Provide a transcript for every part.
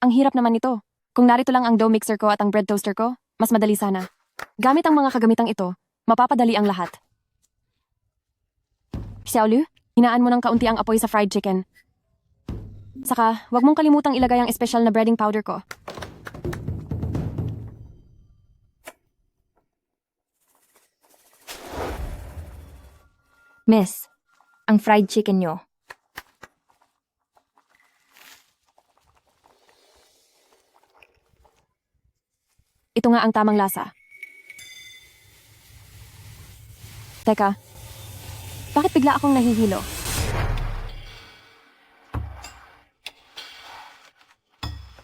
Ang hirap naman nito. Kung narito lang ang dough mixer ko at ang bread toaster ko, mas madali sana. Gamit ang mga kagamitang ito, mapapadali ang lahat. Xiaolu, hinaan mo ng kaunti ang apoy sa fried chicken. Saka, huwag mong kalimutang ilagay ang espesyal na breading powder ko. Miss, ang fried chicken nyo. Ito nga ang tamang lasa. Teka, bakit bigla akong nahihilo?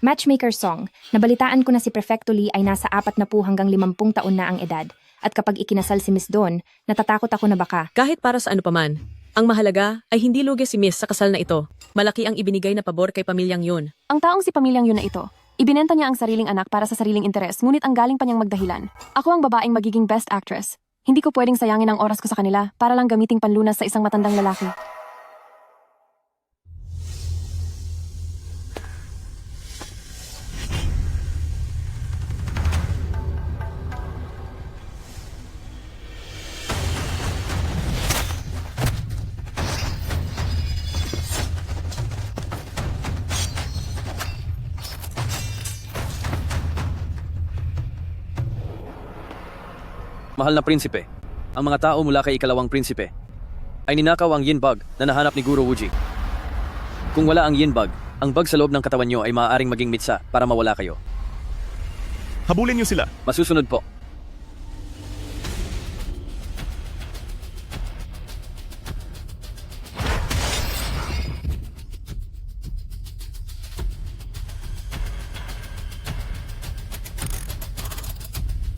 Matchmaker song, nabalitaan ko na si Prefecto Lee ay nasa 40 hanggang 50 taon na ang edad. At kapag ikinasal si Miss Dawn, natatakot ako na baka. Kahit para sa ano paman, ang mahalaga ay hindi lugi si Miss sa kasal na ito. Malaki ang ibinigay na pabor kay pamilyang yun. Ang taong si pamilyang yun na ito, ibinenta niya ang sariling anak para sa sariling interes, ngunit ang galing pa niyang magdahilan. Ako ang babaeng magiging best actress. Hindi ko pwedeng sayangin ang oras ko sa kanila para lang gamiting panlunas sa isang matandang lalaki. Mahal na prinsipe, ang mga tao mula kay ikalawang prinsipe ay ninakaw ang yin bug na nahanap ni Guru Wuji. Kung wala ang yin bug, ang bug sa loob ng katawan nyo ay maaaring maging mitsa para mawala kayo. Habulin niyo sila. Masusunod po.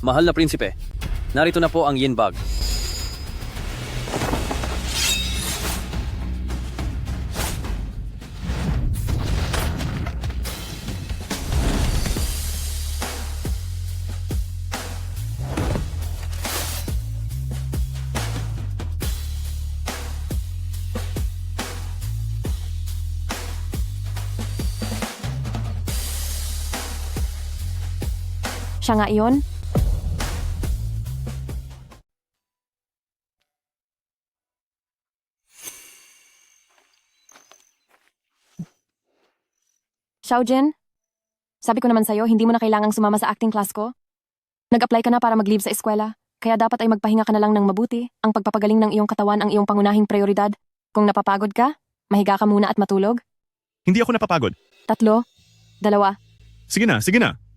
Mahal na prinsipe, narito na po ang yin bug. Siya nga iyon? Xiaojin, sabi ko naman sa'yo, hindi mo na kailangang sumama sa acting class ko. Nag-apply ka na para mag-leave sa eskwela, kaya dapat ay magpahinga ka na lang ng mabuti. Ang pagpapagaling ng iyong katawan ang iyong pangunahing prioridad. Kung napapagod ka, mahiga ka muna at matulog. Hindi ako napapagod. 3, 2. Sige na.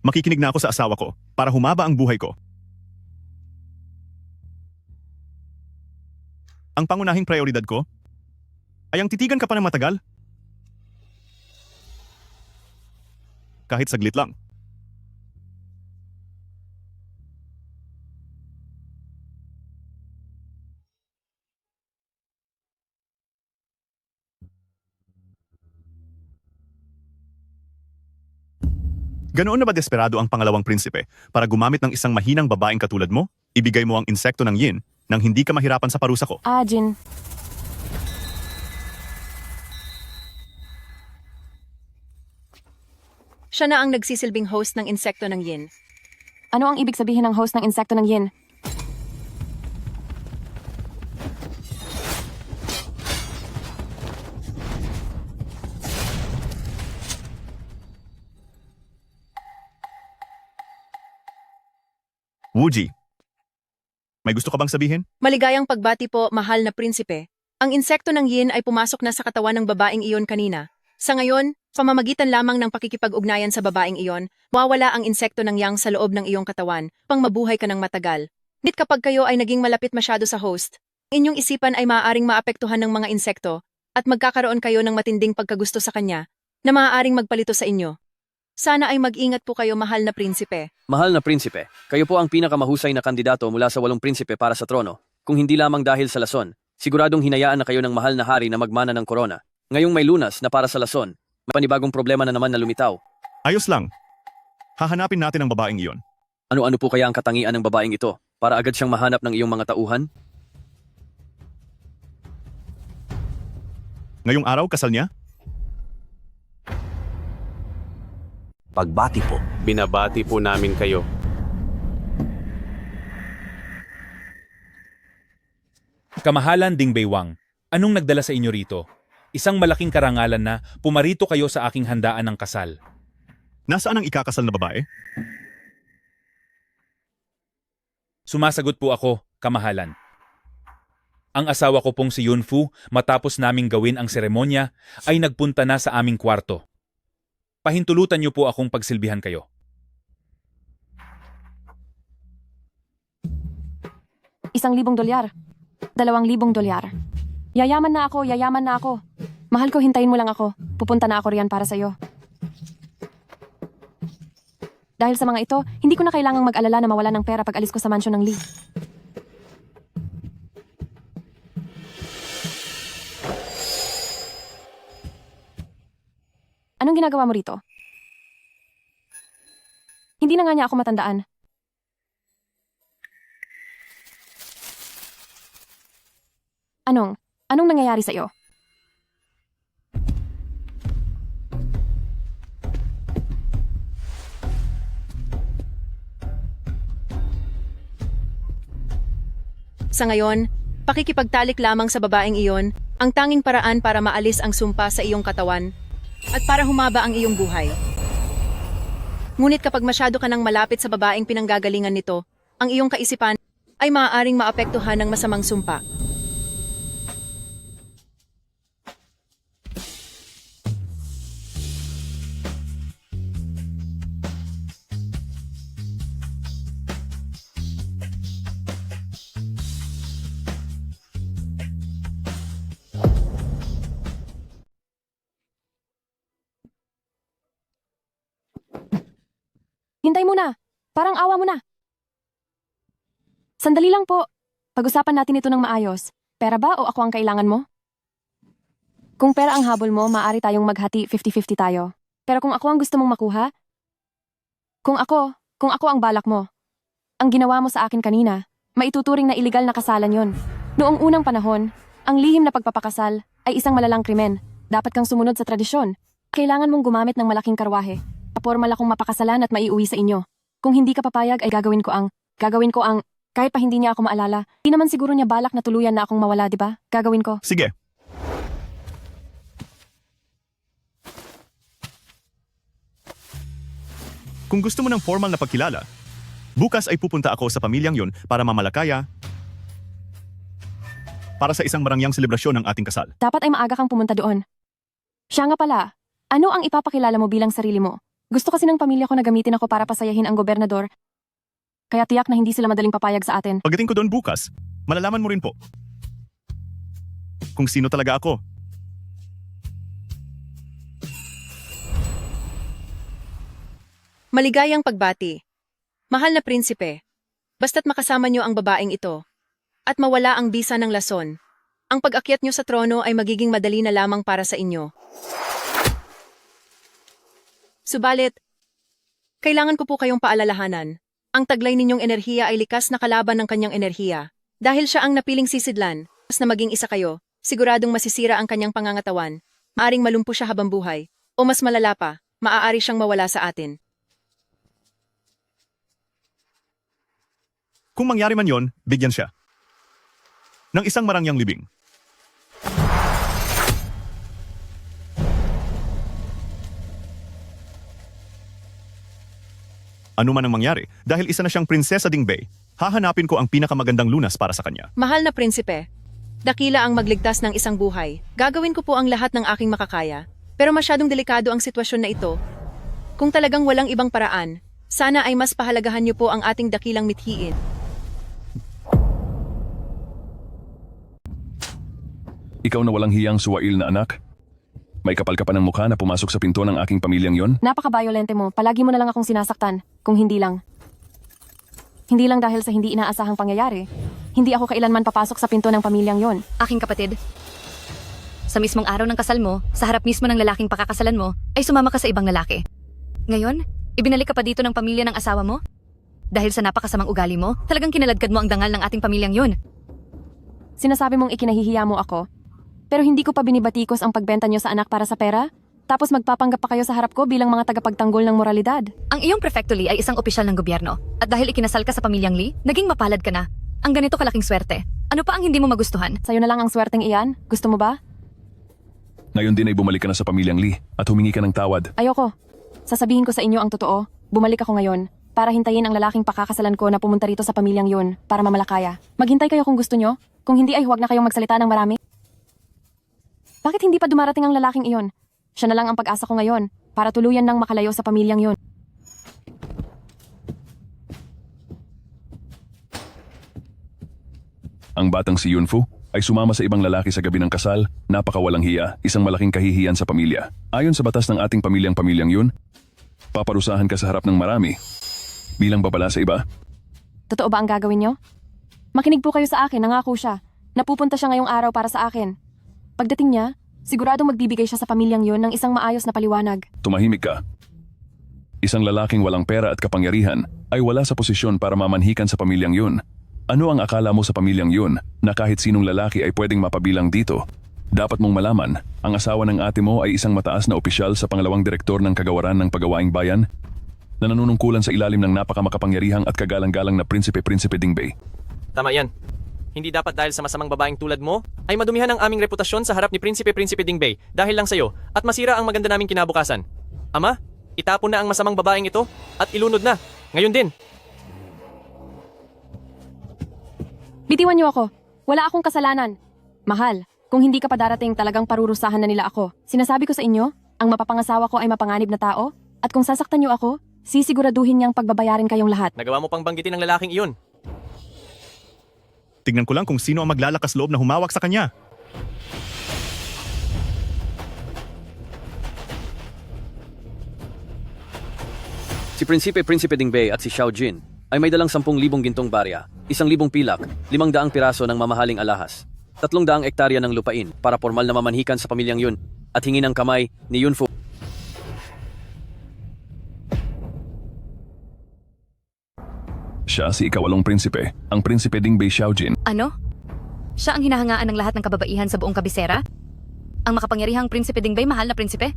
Makikinig na ako sa asawa ko para humaba ang buhay ko. Ang pangunahing prioridad ko ay ang titigan ka pa ng matagal. Kahit saglit lang. Ganoon na ba desperado ang pangalawang prinsipe para gumamit ng isang mahinang babaeng katulad mo? Ibigay mo ang insekto ng yin nang hindi ka mahirapan sa parusa ko. Jin. Siya na ang nagsisilbing host ng insekto ng yin. Ano ang ibig sabihin ng host ng insekto ng yin? Wuji, may gusto ka bang sabihin? Maligayang pagbati po, mahal na prinsipe. Ang insekto ng yin ay pumasok na sa katawan ng babaeng iyon kanina. Sa ngayon, pamamagitan lamang ng pakikipag-ugnayan sa babaeng iyon, mawawala ang insekto ng yang sa loob ng iyong katawan, pang mabuhay ka ng matagal. Ngunit kapag kayo ay naging malapit masyado sa host, inyong isipan ay maaaring maapektuhan ng mga insekto at magkakaroon kayo ng matinding pagkagusto sa kanya na maaaring magpalito sa inyo. Sana ay mag-ingat po kayo, mahal na prinsipe. Mahal na prinsipe, kayo po ang pinakamahusay na kandidato mula sa 8 prinsipe para sa trono. Kung hindi lamang dahil sa lason, siguradong hinayaan na kayo ng mahal na hari na magmana ng korona. Ngayong may lunas na para sa lason, may panibagong problema na naman na lumitaw. Ayos lang. Hahanapin natin ang babaeng iyon. Ano-ano po kaya ang katangian ng babaeng ito para agad siyang mahanap ng iyong mga tauhan? Ngayong araw, kasal niya? Pagbati po. Binabati po namin kayo. Kamahalan Ding Baywang, anong nagdala sa inyo rito? Isang malaking karangalan na pumarito kayo sa aking handaan ng kasal. Nasaan ang ikakasal na babae? Sumasagot po ako, kamahalan. Ang asawa ko pong si Yunfu, matapos naming gawin ang seremonya, ay nagpunta na sa aming kwarto. Pahintulutan niyo po akong pagsilbihan kayo. $1,000. $2,000. Yayaman na ako. Mahal ko, hintayin mo lang ako. Pupunta na ako riyan para sa'yo. Dahil sa mga ito, hindi ko na kailangang mag-alala na mawala ng pera pag alis ko sa mansyon ng Lee. Anong ginagawa mo rito? Hindi na nga niya ako matandaan. Anong nangyayari sa'yo? Sa ngayon, pakikipagtalik lamang sa babaeng iyon ang tanging paraan para maalis ang sumpa sa iyong katawan at para humaba ang iyong buhay. Ngunit kapag masyado ka nang malapit sa babaeng pinanggagalingan nito, ang iyong kaisipan ay maaaring maapektuhan ng masamang sumpa. Hintay mo na. Parang awa mo na. Sandali lang po. Pag-usapan natin ito ng maayos. Pera ba o ako ang kailangan mo? Kung pera ang habol mo, maaari tayong maghati 50-50 tayo. Pero kung ako ang gusto mong makuha, kung ako ang balak mo, ang ginawa mo sa akin kanina, maituturing na iligal na kasalan yon. Noong unang panahon, ang lihim na pagpapakasal ay isang malalang krimen. Dapat kang sumunod sa tradisyon. Kailangan mong gumamit ng malaking karwahe. Pormal akong mapakasalan at maiuwi sa inyo. Kung hindi ka papayag ay gagawin ko ang, kahit pa hindi niya ako maalala, di naman siguro niya balak na tuluyan na akong mawala, di ba? Gagawin ko. Sige. Kung gusto mo ng formal na pagkilala, bukas ay pupunta ako sa pamilyang yon para mamalakaya para sa isang marangyang selebrasyon ng ating kasal. Dapat ay maaga kang pumunta doon. Siya nga pala, ano ang ipapakilala mo bilang sarili mo? Gusto kasi ng pamilya ko na gamitin ako para pasayahin ang gobernador. Kaya tiyak na hindi sila madaling papayag sa atin. Pagdating ko doon bukas, malalaman mo rin po kung sino talaga ako. Maligayang pagbati. Mahal na prinsipe, basta't makasama niyo ang babaeng ito at mawala ang bisa ng lason, ang pag-akyat niyo sa trono ay magiging madali na lamang para sa inyo. Subalit, kailangan ko po kayong paalalahanan. Ang taglay ninyong enerhiya ay likas na kalaban ng kanyang enerhiya. Dahil siya ang napiling sisidlan, mas na maging isa kayo, siguradong masisira ang kanyang pangangatawan. Maaring malumpo siya habang buhay. O mas malala pa, maaari siyang mawala sa atin. Kung mangyari man yon, bigyan siya ng isang marangyang libing. Ano man ang mangyari, dahil isa na siyang prinsesa Ding Bei, hahanapin ko ang pinakamagandang lunas para sa kanya. Mahal na prinsipe, dakila ang magligtas ng isang buhay. Gagawin ko po ang lahat ng aking makakaya. Pero masyadong delikado ang sitwasyon na ito. Kung talagang walang ibang paraan, sana ay mas pahalagahan niyo po ang ating dakilang mithiin. Ikaw na walang hiyang suwail na anak? May kapal ka pa ng mukha na pumasok sa pinto ng aking pamilyang yon? Napaka-violente mo. Palagi mo na lang akong sinasaktan. Kung hindi lang. Hindi lang dahil sa hindi inaasahang pangyayari. Hindi ako kailanman papasok sa pinto ng pamilyang yon. Aking kapatid, sa mismong araw ng kasal mo, sa harap mismo ng lalaking pakakasalan mo, ay sumama ka sa ibang lalaki. Ngayon, ibinalik ka pa dito ng pamilya ng asawa mo? Dahil sa napakasamang ugali mo, talagang kinaladkad mo ang dangal ng ating pamilyang yon. Sinasabi mong ikinahihiya mo ako. Pero hindi ko pa binibatikos ang pagbenta niyo sa anak para sa pera? Tapos magpapanggap pa kayo sa harap ko bilang mga tagapagtanggol ng moralidad. Ang iyong Prefecto Lee ay isang opisyal ng gobyerno. At dahil ikinasal ka sa pamilyang Lee, naging mapalad ka na. Ang ganito kalaking swerte. Ano pa ang hindi mo magustuhan? Sa'yo na lang ang swerteng iyan. Gusto mo ba? Ngayon din ay bumalik ka na sa pamilyang Lee at humingi ka ng tawad. Ayoko. Sasabihin ko sa inyo ang totoo. Bumalik ako ngayon para hintayin ang lalaking pakakasalan ko na pumunta rito sa pamilyang yun para mamalakaya. Maghintay kayo kung gusto nyo. Kung hindi ay huwag na kayong magsalita ng marami. Bakit hindi pa dumarating ang lalaking iyon? Siya na lang ang pag-asa ko ngayon para tuluyan nang makalayo sa pamilyang yun. Ang batang si Yunfu ay sumama sa ibang lalaki sa gabi ng kasal, napakawalang hiya, isang malaking kahihiyan sa pamilya. Ayon sa batas ng ating pamilyang yun, paparusahan ka sa harap ng marami. Bilang babala sa iba, Totoo ba ang gagawin nyo? Makinig po kayo sa akin, nangako siya. Napupunta siya ngayong araw para sa akin. Pagdating niya, siguradong magbibigay siya sa pamilyang yun ng isang maayos na paliwanag. tumahimik ka. Isang lalaking walang pera at kapangyarihan ay wala sa posisyon para mamanhikan sa pamilyang yun. Ano ang akala mo sa pamilyang yun na kahit sinong lalaki ay pwedeng mapabilang dito? Dapat mong malaman, ang asawa ng ate mo ay isang mataas na opisyal sa pangalawang direktor ng kagawaran ng pagawaing bayan na nanunungkulan sa ilalim ng napakamakapangyarihang at kagalang-galang na Prinsipe Dingbei. Tama yan. Hindi dapat dahil sa masamang babaeng tulad mo ay madumihan ang aming reputasyon sa harap ni Prinsipe Dingbei dahil lang sa'yo at masira ang maganda naming kinabukasan. Ama, itapon na ang masamang babaeng ito at ilunod na. Ngayon din. Bitiwan niyo ako. Wala akong kasalanan. Mahal, kung hindi ka pa darating talagang parurusahan na nila ako. Sinasabi ko sa inyo, ang mapapangasawa ko ay mapanganib na tao at kung sasaktan niyo ako, sisiguraduhin niyang pagbabayarin kayong lahat. Nagawa mo pang banggitin ang lalaking iyon. Tignan ko lang kung sino ang maglalakas loob na humawak sa kanya. Si Prinsipe Dingbei at si Xiao Jin ay may dalang 10,000 gintong barya, 1,000 pilak, 500 piraso ng mamahaling alahas, 300 ektarya ng lupain para formal na mamanhikan sa pamilyang yun at hingi ng kamay ni Yunfu. Siya si ikawalong prinsipe, ang Prinsipe Dingbei Xiaojin. Ano? Siya ang hinahangaan ng lahat ng kababaihan sa buong kabisera? Ang makapangyarihang Prinsipe Dingbei, mahal na prinsipe?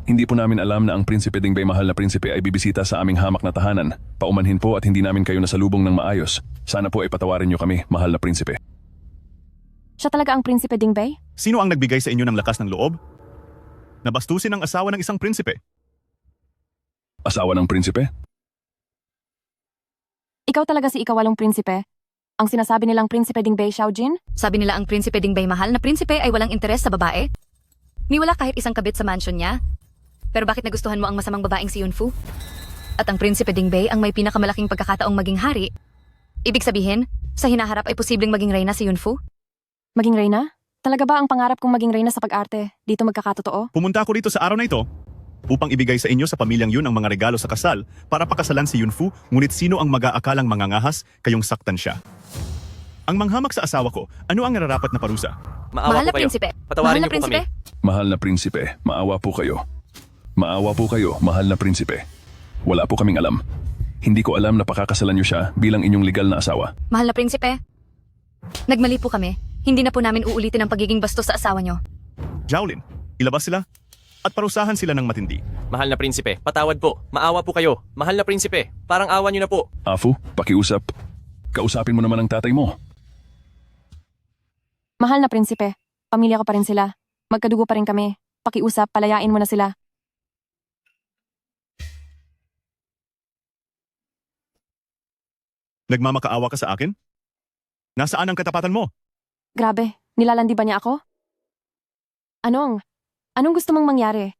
Hindi po namin alam na ang Prinsipe Dingbei mahal na prinsipe ay bibisita sa aming hamak na tahanan. Paumanhin po at hindi namin kayo nasalubong ng maayos. Sana po ay patawarin niyo kami, mahal na prinsipe. Siya talaga ang Prinsipe Dingbei? Sino ang nagbigay sa inyo ng lakas ng loob? Nabastusin ang asawa ng isang prinsipe. Asawa ng prinsipe? Ikaw talaga si ikawalong prinsipe? Ang sinasabi nilang Prinsipe Dingbei Xiaojin? Sabi nila ang Prinsipe Dingbei mahal na prinsipe ay walang interes sa babae? Ni wala kahit isang kabit sa mansion niya? Pero bakit nagustuhan mo ang masamang babaeng si Yunfu? At ang Prinsipe Dingbei ang may pinakamalaking pagkakataong maging hari? Ibig sabihin, sa hinaharap ay posibleng maging reyna si Yunfu? Maging reyna? Talaga ba ang pangarap kong maging reyna sa pag-arte? Dito magkakatotoo? Pumunta ako rito sa araw na ito upang ibigay sa inyo sa pamilyang yun ang mga regalo sa kasal para pakasalan si Yunfu, ngunit sino ang mag-aakalang mangangahas kayong saktan siya? Ang manghamak sa asawa ko, ano ang nararapat na parusa? Maawa Mahal po na kayo. prinsipe. Patawarin Mahal na niyo po kami. prinsipe. Mahal na prinsipe, maawa po kayo. Maawa po kayo, mahal na prinsipe. Wala po kaming alam. Hindi ko alam na pakakasalan niyo siya bilang inyong legal na asawa. Mahal na prinsipe. Nagmali po kami. Hindi na po namin uulitin ang pagiging bastos sa asawa niyo. Jowlin, ilabas sila at parusahan sila ng matindi. Mahal na prinsipe, patawad po. Maawa po kayo. Mahal na prinsipe, parang awa niyo na po. Afu, pakiusap. Kausapin mo naman ang tatay mo. Mahal na prinsipe, pamilya ko pa rin sila. Magkadugo pa rin kami. Pakiusap, palayain mo na sila. Nagmamakaawa ka sa akin? Nasaan ang katapatan mo? Grabe, nilalandi ba niya ako? Anong gusto mong mangyari?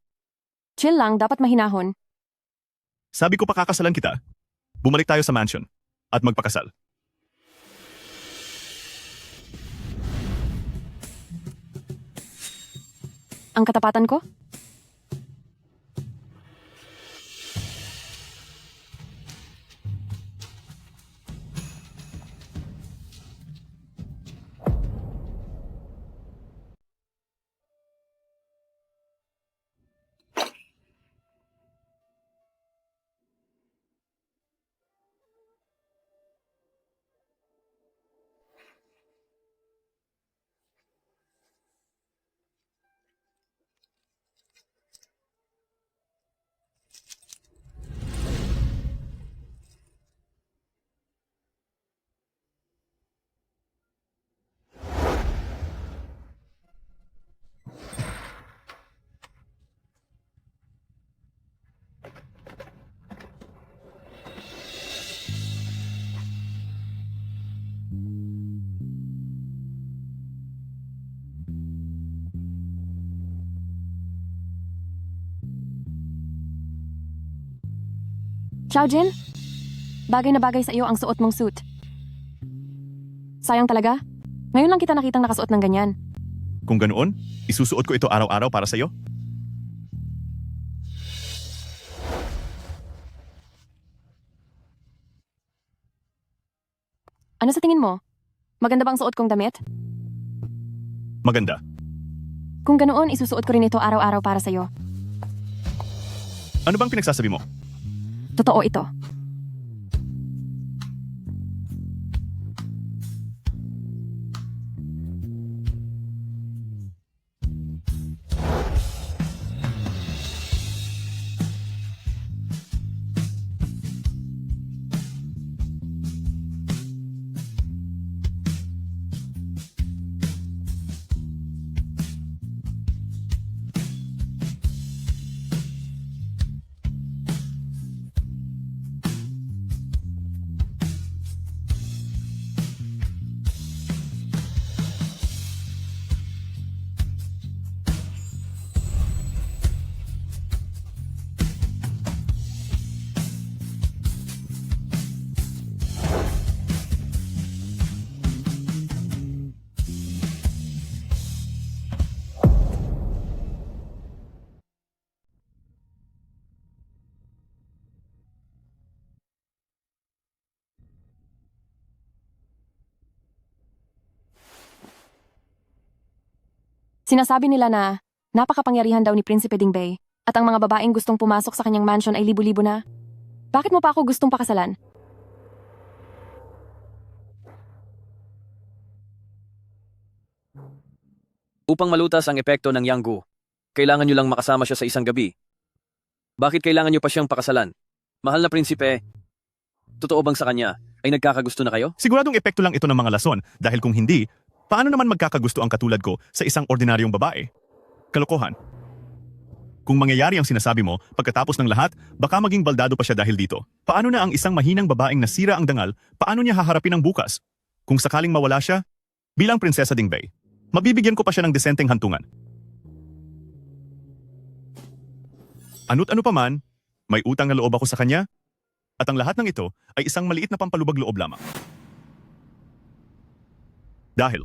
Chill lang, dapat mahinahon. Sabi ko pakakasalan kita. Bumalik tayo sa mansion at magpakasal. Ang katapatan ko? Xiaojin, bagay na bagay sa iyo ang suot mong suit. Sayang talaga. Ngayon lang kita nakitang nakasuot ng ganyan. Kung ganoon, isusuot ko ito araw-araw para sa'yo. Ano sa tingin mo? Maganda bang suot kong damit? Maganda. Kung ganoon, isusuot ko rin ito araw-araw para sa iyo. Ano bang pinagsasabi mo? Totoo ito. Sinasabi nila na napakapangyarihan daw ni Prinsipe Dingbei at ang mga babaeng gustong pumasok sa kanyang mansion ay libu-libo na. Bakit mo pa ako gustong pakasalan? Upang malutas ang epekto ng Yanggu, kailangan nyo lang makasama siya sa isang gabi. Bakit kailangan nyo pa siyang pakasalan? Mahal na prinsipe, totoo bang sa kanya ay nagkakagusto na kayo? Siguradong epekto lang ito ng mga lason dahil kung hindi, paano naman magkakagusto ang katulad ko sa isang ordinaryong babae? Kalokohan. Kung mangyayari ang sinasabi mo, pagkatapos ng lahat, baka maging baldado pa siya dahil dito. Paano na ang isang mahinang babaeng nasira ang dangal, paano niya haharapin ang bukas? Kung sakaling mawala siya, bilang Prinsesa Dingbei, mabibigyan ko pa siya ng desenteng hantungan. Ano't ano pa man, may utang na loob ako sa kanya, at ang lahat ng ito ay isang maliit na pampalubag loob lamang. Dahil,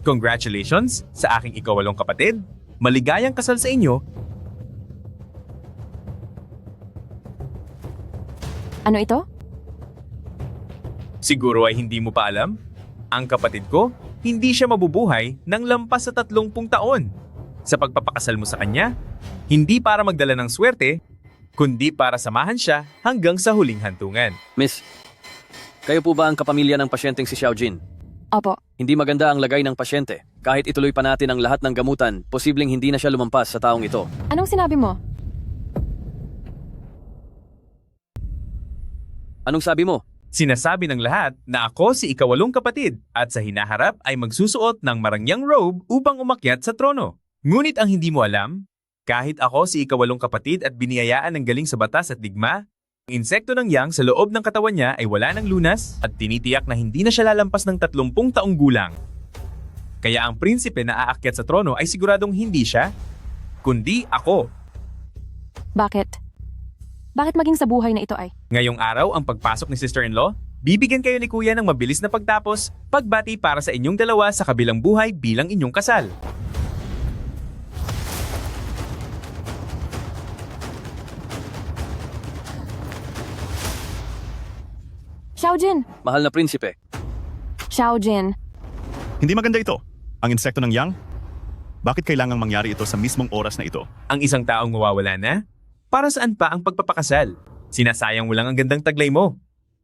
Congratulations sa aking ikawalong kapatid. Maligayang kasal sa inyo. Ano ito? Siguro ay hindi mo pa alam. Ang kapatid ko, hindi siya mabubuhay ng lampas sa 30 taon. Sa pagpapakasal mo sa kanya, hindi para magdala ng swerte, kundi para samahan siya hanggang sa huling hantungan. Miss, kayo po ba ang kapamilya ng pasyenteng si Xiaojin? Opo. Hindi maganda ang lagay ng pasyente. Kahit ituloy pa natin ang lahat ng gamutan, posibleng hindi na siya lumampas sa taong ito. Anong sinabi mo? Anong sabi mo? Sinasabi ng lahat na ako si ikawalong kapatid at sa hinaharap ay magsusuot ng marangyang robe upang umakyat sa trono. Ngunit ang hindi mo alam, kahit ako si ikawalong kapatid at biniyayaan ng galing sa batas at digma, ang insekto ng yang sa loob ng katawan niya ay wala ng lunas at tinitiyak na hindi na siya lalampas ng 30 taong gulang. Kaya ang prinsipe na aakyat sa trono ay siguradong hindi siya, kundi ako. Bakit? Bakit maging sa buhay na ito ay? Ngayong araw ang pagpasok ni sister-in-law, bibigyan kayo ni kuya ng mabilis na pagtapos, pagbati para sa inyong dalawa sa kabilang buhay bilang inyong kasal. Xiaojin! Mahal na prinsipe, Xiaojin! hindi maganda ito. Ang insekto ng yang, bakit kailangang mangyari ito sa mismong oras na ito? Ang isang taong mawawala na? Para saan pa ang pagpapakasal? Sinasayang mo lang ang gandang taglay mo.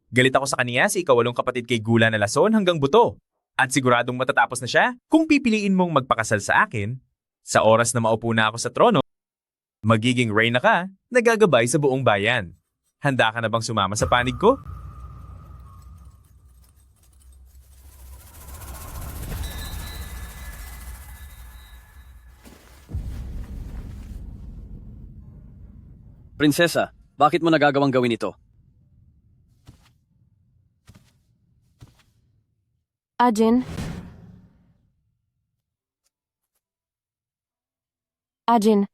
Galit ako sa kaniya si ikawalong kapatid kay Gula na lason hanggang buto. At siguradong matatapos na siya kung pipiliin mong magpakasal sa akin. Sa oras na maupo na ako sa trono, magiging reyna ka na gagabay sa buong bayan. Handa ka na bang sumama sa panig ko? prinsesa, bakit mo nagagawang gawin ito? Ajin? Ajin,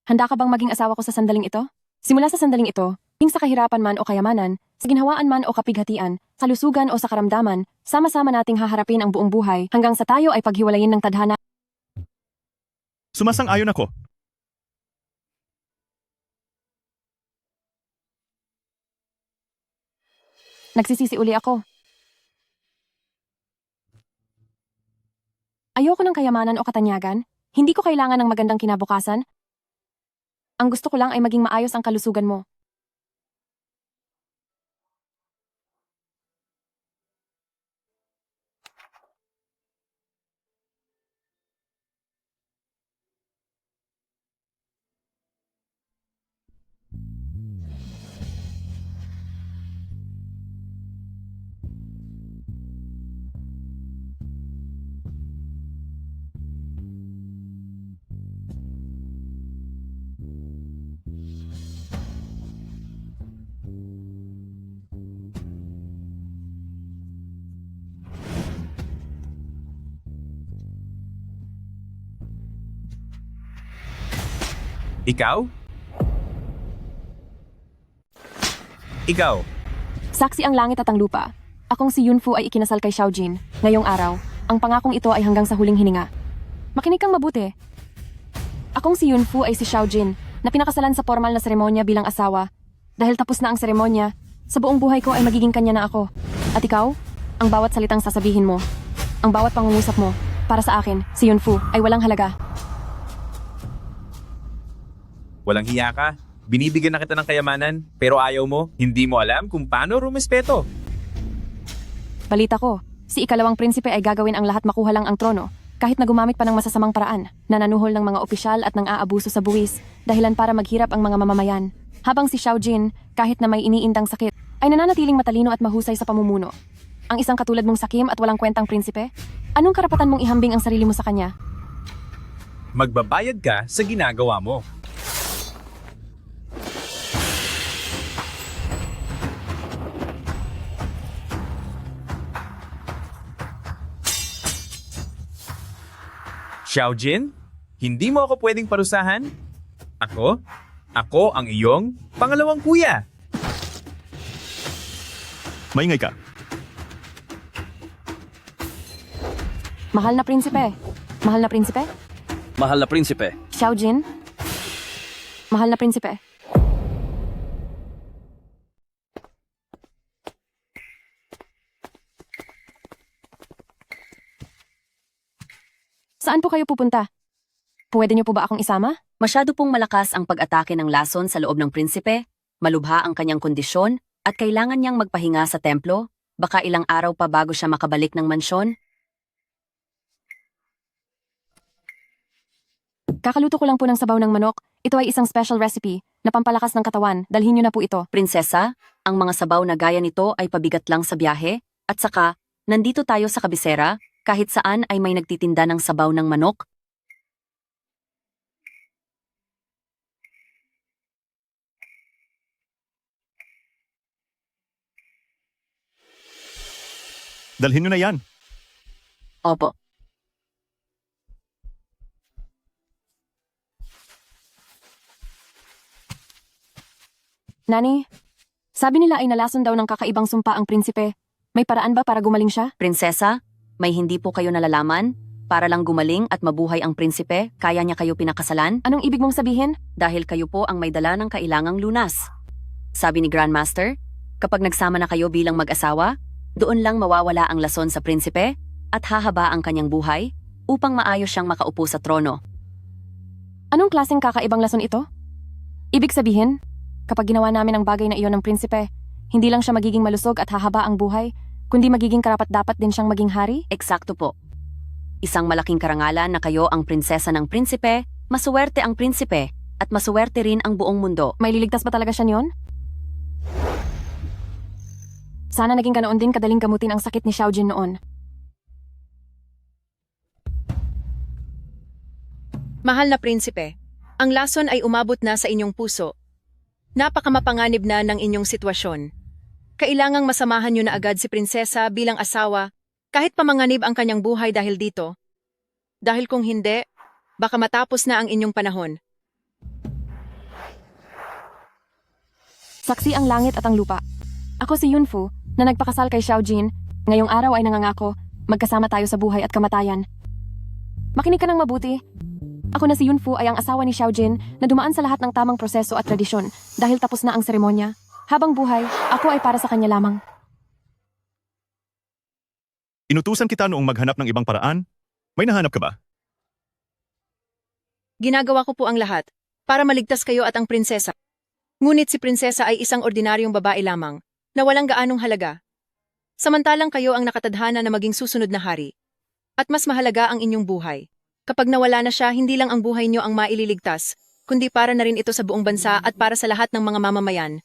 handa ka bang maging asawa ko sa sandaling ito? Simula sa sandaling ito, sa kahirapan man o kayamanan, sa ginhawaan man o kapighatian, sa lusugan o sa karamdaman, sama-sama nating haharapin ang buong buhay hanggang sa tayo ay paghiwalayin ng tadhana. Sumasang-ayon ako. Nagsisisi uli ako. Ayoko ng kayamanan o katanyagan. Hindi ko kailangan ng magandang kinabukasan. Ang gusto ko lang ay maging maayos ang kalusugan mo. Ikaw? Ikaw? Saksi ang langit at ang lupa. Akong si Yunfu ay ikinasal kay Xiaojin. Ngayong araw, ang pangakong ito ay hanggang sa huling hininga. Makinig kang mabuti. Akong si Yunfu ay si Xiaojin, na pinakasalan sa formal na seremonya bilang asawa. Dahil tapos na ang seremonya, sa buong buhay ko ay magiging kanya na ako. At ikaw? Ang bawat salitang sasabihin mo, ang bawat pangungusap mo, para sa akin, si Yunfu ay walang halaga. Walang hiya ka? Binibigyan na kita ng kayamanan, pero ayaw mo, hindi mo alam kung paano rumespeto. Balita ko, si ikalawang prinsipe ay gagawin ang lahat makuha lang ang trono, kahit na gumamit pa ng masasamang paraan, na nanuhol ng mga opisyal at ng aabuso sa buwis, dahilan para maghirap ang mga mamamayan. Habang si Xiaojin, kahit na may iniindang sakit, ay nananatiling matalino at mahusay sa pamumuno. Ang isang katulad mong sakim at walang kwentang prinsipe? Anong karapatan mong ihambing ang sarili mo sa kanya? Magbabayad ka sa ginagawa mo. Xiaojin, hindi mo ako pwedeng parusahan? Ako ang iyong pangalawang kuya. Maingay ka. Mahal na prinsipe. Mahal na prinsipe? Mahal na prinsipe. Xiaojin? Mahal na prinsipe. Saan po kayo pupunta? Pwede niyo po ba akong isama? Masyado pong malakas ang pag-atake ng lason sa loob ng prinsipe, malubha ang kanyang kondisyon, at kailangan niyang magpahinga sa templo, baka ilang araw pa bago siya makabalik ng mansyon. Kakaluto ko lang po ng sabaw ng manok. Ito ay isang special recipe na pampalakas ng katawan. Dalhin niyo na po ito. Prinsesa, ang mga sabaw na gaya nito ay pabigat lang sa biyahe, at saka, nandito tayo sa kabisera, kahit saan ay may nagtitinda ng sabaw ng manok. Dalhin nyo na yan. Opo. Nani, sabi nila ay nalason daw ng kakaibang sumpa ang prinsipe. May paraan ba para gumaling siya? Prinsesa, may hindi po kayo nalalaman? Para lang gumaling at mabuhay ang prinsipe, kaya niya kayo pinakasalan? Anong ibig mong sabihin? Dahil kayo po ang may dala ng kailangang lunas. Sabi ni Grandmaster, kapag nagsama na kayo bilang mag-asawa, doon lang mawawala ang lason sa prinsipe at hahaba ang kanyang buhay upang maayos siyang makaupo sa trono. Anong klaseng kakaibang lason ito? Ibig sabihin, kapag ginawa namin ang bagay na iyon ng prinsipe, hindi lang siya magiging malusog at hahaba ang buhay, kundi magiging karapat-dapat din siyang maging hari? Eksakto po. Isang malaking karangalan na kayo ang prinsesa ng prinsipe, masuwerte ang prinsipe, at masuwerte rin ang buong mundo. May liligtas ba talaga siya niyon? Sana naging ganoon din kadaling gamutin ang sakit ni Xiaojin noon. Mahal na prinsipe, ang lason ay umabot na sa inyong puso. Napakamapanganib na ng inyong sitwasyon. Kailangang masamahan niyo na agad si prinsesa bilang asawa, kahit pamanganib ang kanyang buhay dahil dito. Dahil kung hindi, baka matapos na ang inyong panahon. Saksi ang langit at ang lupa. Ako si Yunfu, na nagpakasal kay Xiaojin. Ngayong araw ay nangangako, magkasama tayo sa buhay at kamatayan. Makinig ka ng mabuti. Ako na si Yunfu ay ang asawa ni Xiaojin na dumaan sa lahat ng tamang proseso at tradisyon dahil tapos na ang seremonya. Habang buhay, ako ay para sa kanya lamang. Inutusan kita noong maghanap ng ibang paraan. May nahanap ka ba? Ginagawa ko po ang lahat para maligtas kayo at ang prinsesa. Ngunit si prinsesa ay isang ordinaryong babae lamang na walang gaanong halaga. Samantalang kayo ang nakatadhana na maging susunod na hari. At mas mahalaga ang inyong buhay. Kapag nawala na siya, hindi lang ang buhay niyo ang maililigtas, kundi para na rin ito sa buong bansa at para sa lahat ng mga mamamayan.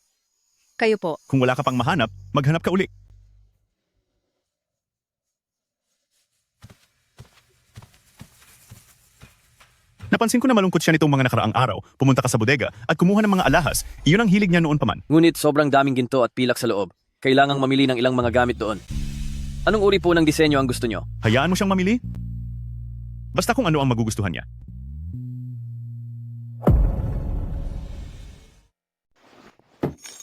Kayo po. Kung wala ka pang mahanap, maghanap ka uli. Napansin ko na malungkot siya nitong mga nakaraang araw. Pumunta ka sa bodega at kumuha ng mga alahas. Iyon ang hilig niya noon pa man. Ngunit sobrang daming ginto at pilak sa loob. Kailangang mamili ng ilang mga gamit doon. Anong uri po ng disenyo ang gusto nyo? Hayaan mo siyang mamili. Basta kung ano ang magugustuhan niya.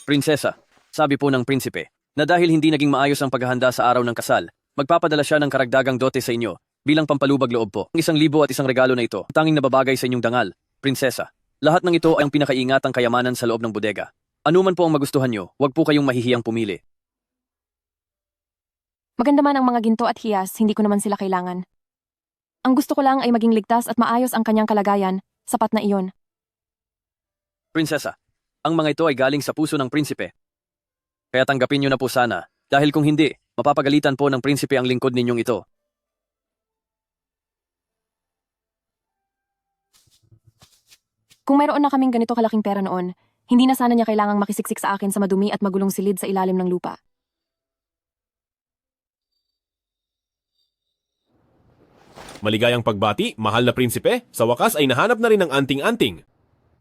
Prinsesa, sabi po ng prinsipe, na dahil hindi naging maayos ang paghahanda sa araw ng kasal, magpapadala siya ng karagdagang dote sa inyo bilang pampalubag loob po. Ang 1,000 at isang regalo na ito, tanging nababagay sa inyong dangal, prinsesa. Lahat ng ito ay ang pinakaiingatang kayamanan sa loob ng bodega. Ano man po ang magustuhan nyo, huwag po kayong mahihiyang pumili. Maganda man ang mga ginto at hiyas, hindi ko naman sila kailangan. Ang gusto ko lang ay maging ligtas at maayos ang kanyang kalagayan, sapat na iyon. Prinsesa, ang mga ito ay galing sa puso ng prinsipe. Kaya tanggapin nyo na po sana, dahil kung hindi, mapapagalitan po ng prinsipe ang lingkod ninyong ito. Kung mayroon na kaming ganito kalaking pera noon, hindi na sana niya kailangang makisiksik sa akin sa madumi at magulong silid sa ilalim ng lupa. Maligayang pagbati, mahal na prinsipe. Sa wakas ay nahanap na rin ang anting-anting.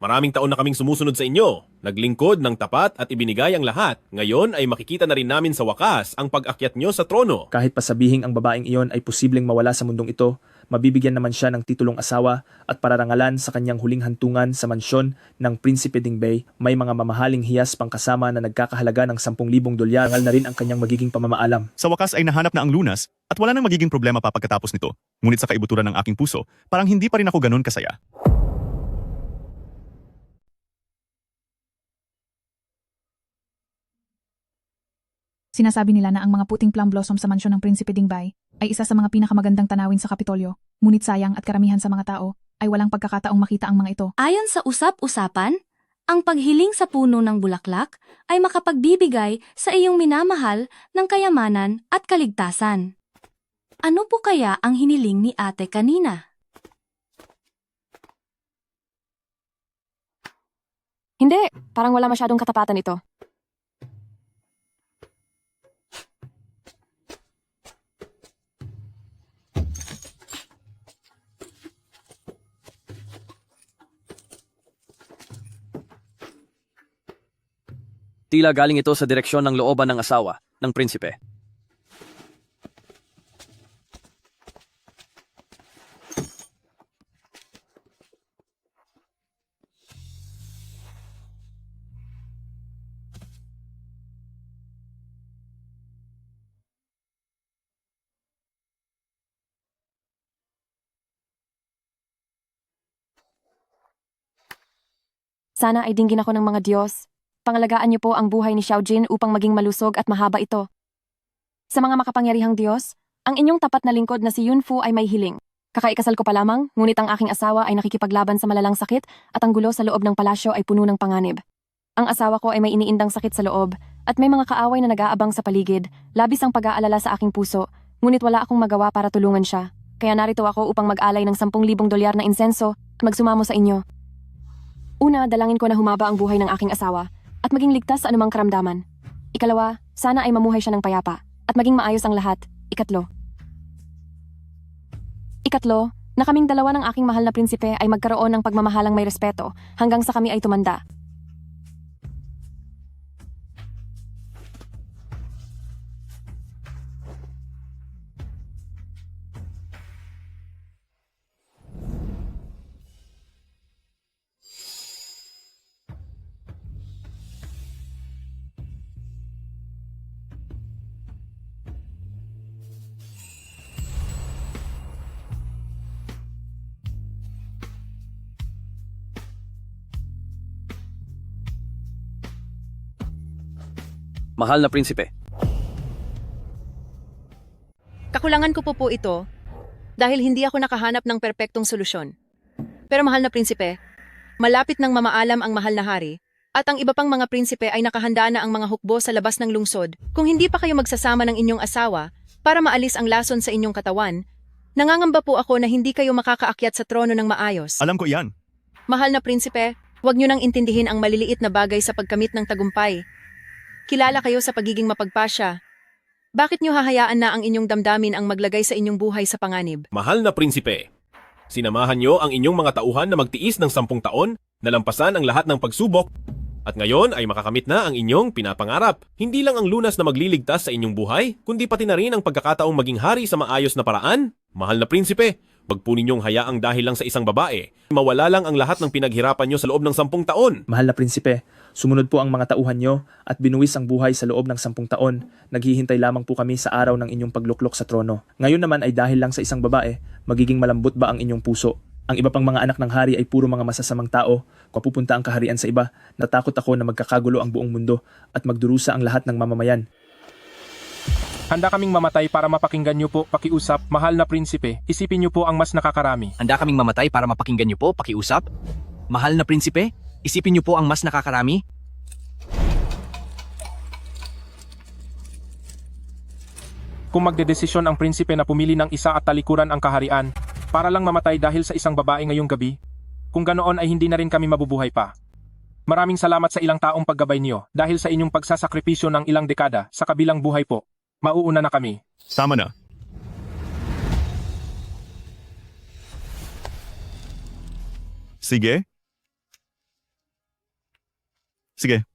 Maraming taon na kaming sumusunod sa inyo, naglingkod ng tapat at ibinigay ang lahat. Ngayon ay makikita na rin namin sa wakas ang pag-akyat nyo sa trono. Kahit pa sabihing ang babaeng iyon ay posibleng mawala sa mundong ito, mabibigyan naman siya ng titulong asawa at pararangalan sa kanyang huling hantungan sa mansyon ng Prinsipe Dingbei. May mga mamahaling hiyas pangkasama na nagkakahalaga ng 10,000 dolyar. Rangal na rin ang kanyang magiging pamamaalam. Sa wakas ay nahanap na ang lunas at wala nang magiging problema pa pagkatapos nito. Ngunit sa kaibuturan ng aking puso, parang hindi pa rin ako ganun kasaya. Sinasabi nila na ang mga puting plum blossom sa mansyon ng Prinsipe Dingbei ay isa sa mga pinakamagandang tanawin sa Kapitolyo. Ngunit sayang at karamihan sa mga tao ay walang pagkakataong makita ang mga ito. Ayon sa usap-usapan, ang paghiling sa puno ng bulaklak ay makapagbibigay sa iyong minamahal ng kayamanan at kaligtasan. Ano po kaya ang hiniling ni ate kanina? Hindi, parang wala masyadong katapatan ito. Tila galing ito sa direksyon ng looban ng asawa ng prinsipe. Sana ay dinggin ako ng mga Diyos. Pangalagaan niyo po ang buhay ni Xiaojin upang maging malusog at mahaba ito. Sa mga makapangyarihang Diyos, ang inyong tapat na lingkod na si Yunfu ay may hiling. Kakaikasal ko pa lamang, ngunit ang aking asawa ay nakikipaglaban sa malalang sakit at ang gulo sa loob ng palasyo ay puno ng panganib. Ang asawa ko ay may iniindang sakit sa loob at may mga kaaway na nag-aabang sa paligid. Labis ang pag-aalala sa aking puso, ngunit wala akong magawa para tulungan siya. Kaya narito ako upang mag-alay ng 10,000 dolyar na insenso at magsumamo sa inyo. Una, dalangin ko na humaba ang buhay ng aking asawa at maging ligtas sa anumang karamdaman. Ikalawa, sana ay mamuhay siya ng payapa at maging maayos ang lahat. Ikatlo, na kaming dalawa ng aking mahal na prinsipe ay magkaroon ng pagmamahalang may respeto hanggang sa kami ay tumanda. Mahal na prinsipe, Kakulangan ko po ito dahil hindi ako nakahanap ng perpektong solusyon. Pero mahal na prinsipe, malapit nang mamaalam ang mahal na hari at ang iba pang mga prinsipe ay nakahanda na ang mga hukbo sa labas ng lungsod. Kung hindi pa kayo magsasama ng inyong asawa para maalis ang lason sa inyong katawan, nangangamba po ako na hindi kayo makakaakyat sa trono ng maayos. Alam ko iyan. Mahal na prinsipe, huwag niyo nang intindihin ang maliliit na bagay sa pagkamit ng tagumpay. Kilala kayo sa pagiging mapagpasya. Bakit niyo hahayaan na ang inyong damdamin ang maglagay sa inyong buhay sa panganib? Mahal na prinsipe, sinamahan niyo ang inyong mga tauhan na magtiis ng 10 taon, nalampasan ang lahat ng pagsubok, at ngayon ay makakamit na ang inyong pinapangarap. Hindi lang ang lunas na magliligtas sa inyong buhay, kundi pati na rin ang pagkakataong maging hari sa maayos na paraan. Mahal na prinsipe, wag po ninyong hayaang dahil lang sa isang babae, mawala lang ang lahat ng pinaghirapan niyo sa loob ng 10 taon. Mahal na prinsipe, sumunod po ang mga tauhan nyo at binuwis ang buhay sa loob ng 10 taon. Naghihintay lamang po kami sa araw ng inyong pagluklok sa trono. Ngayon naman ay dahil lang sa isang babae, magiging malambot ba ang inyong puso? Ang iba pang mga anak ng hari ay puro mga masasamang tao. Kung pupunta ang kaharian sa iba, natakot ako na magkakagulo ang buong mundo at magdurusa ang lahat ng mamamayan. Handa kaming mamatay para mapakinggan niyo po, pakiusap, mahal na prinsipe. Isipin niyo po ang mas nakakarami. Handa kaming mamatay para mapakinggan niyo po, pakiusap. Mahal na prinsipe, isipin niyo po ang mas nakakarami. Kung magdedesisyon ang prinsipe na pumili ng isa at talikuran ang kaharian, para lang mamatay dahil sa isang babae ngayong gabi, kung ganoon ay hindi na rin kami mabubuhay pa. Maraming salamat sa ilang taong paggabay niyo dahil sa inyong pagsasakripisyo ng ilang dekada sa kabilang buhay po. Mauuna na kami. Tama na. Sige. Sige.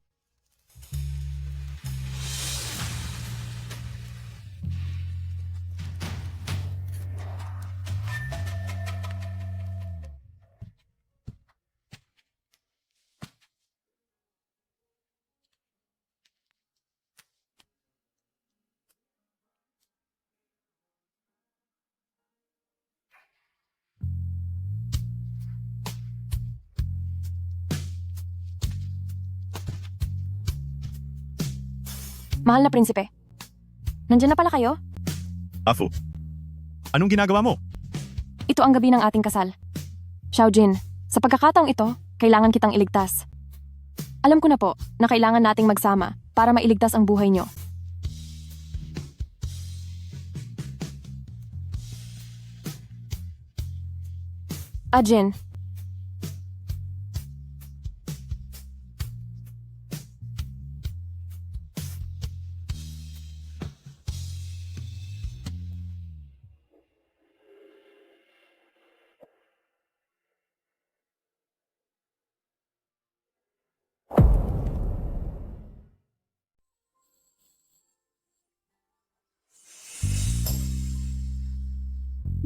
Mahal na prinsipe, nandiyan na pala kayo? Afu, anong ginagawa mo? Ito ang gabi ng ating kasal. Xiaojin, sa pagkakataong ito, kailangan kitang iligtas. Alam ko na po na kailangan nating magsama para mailigtas ang buhay niyo. Ajin,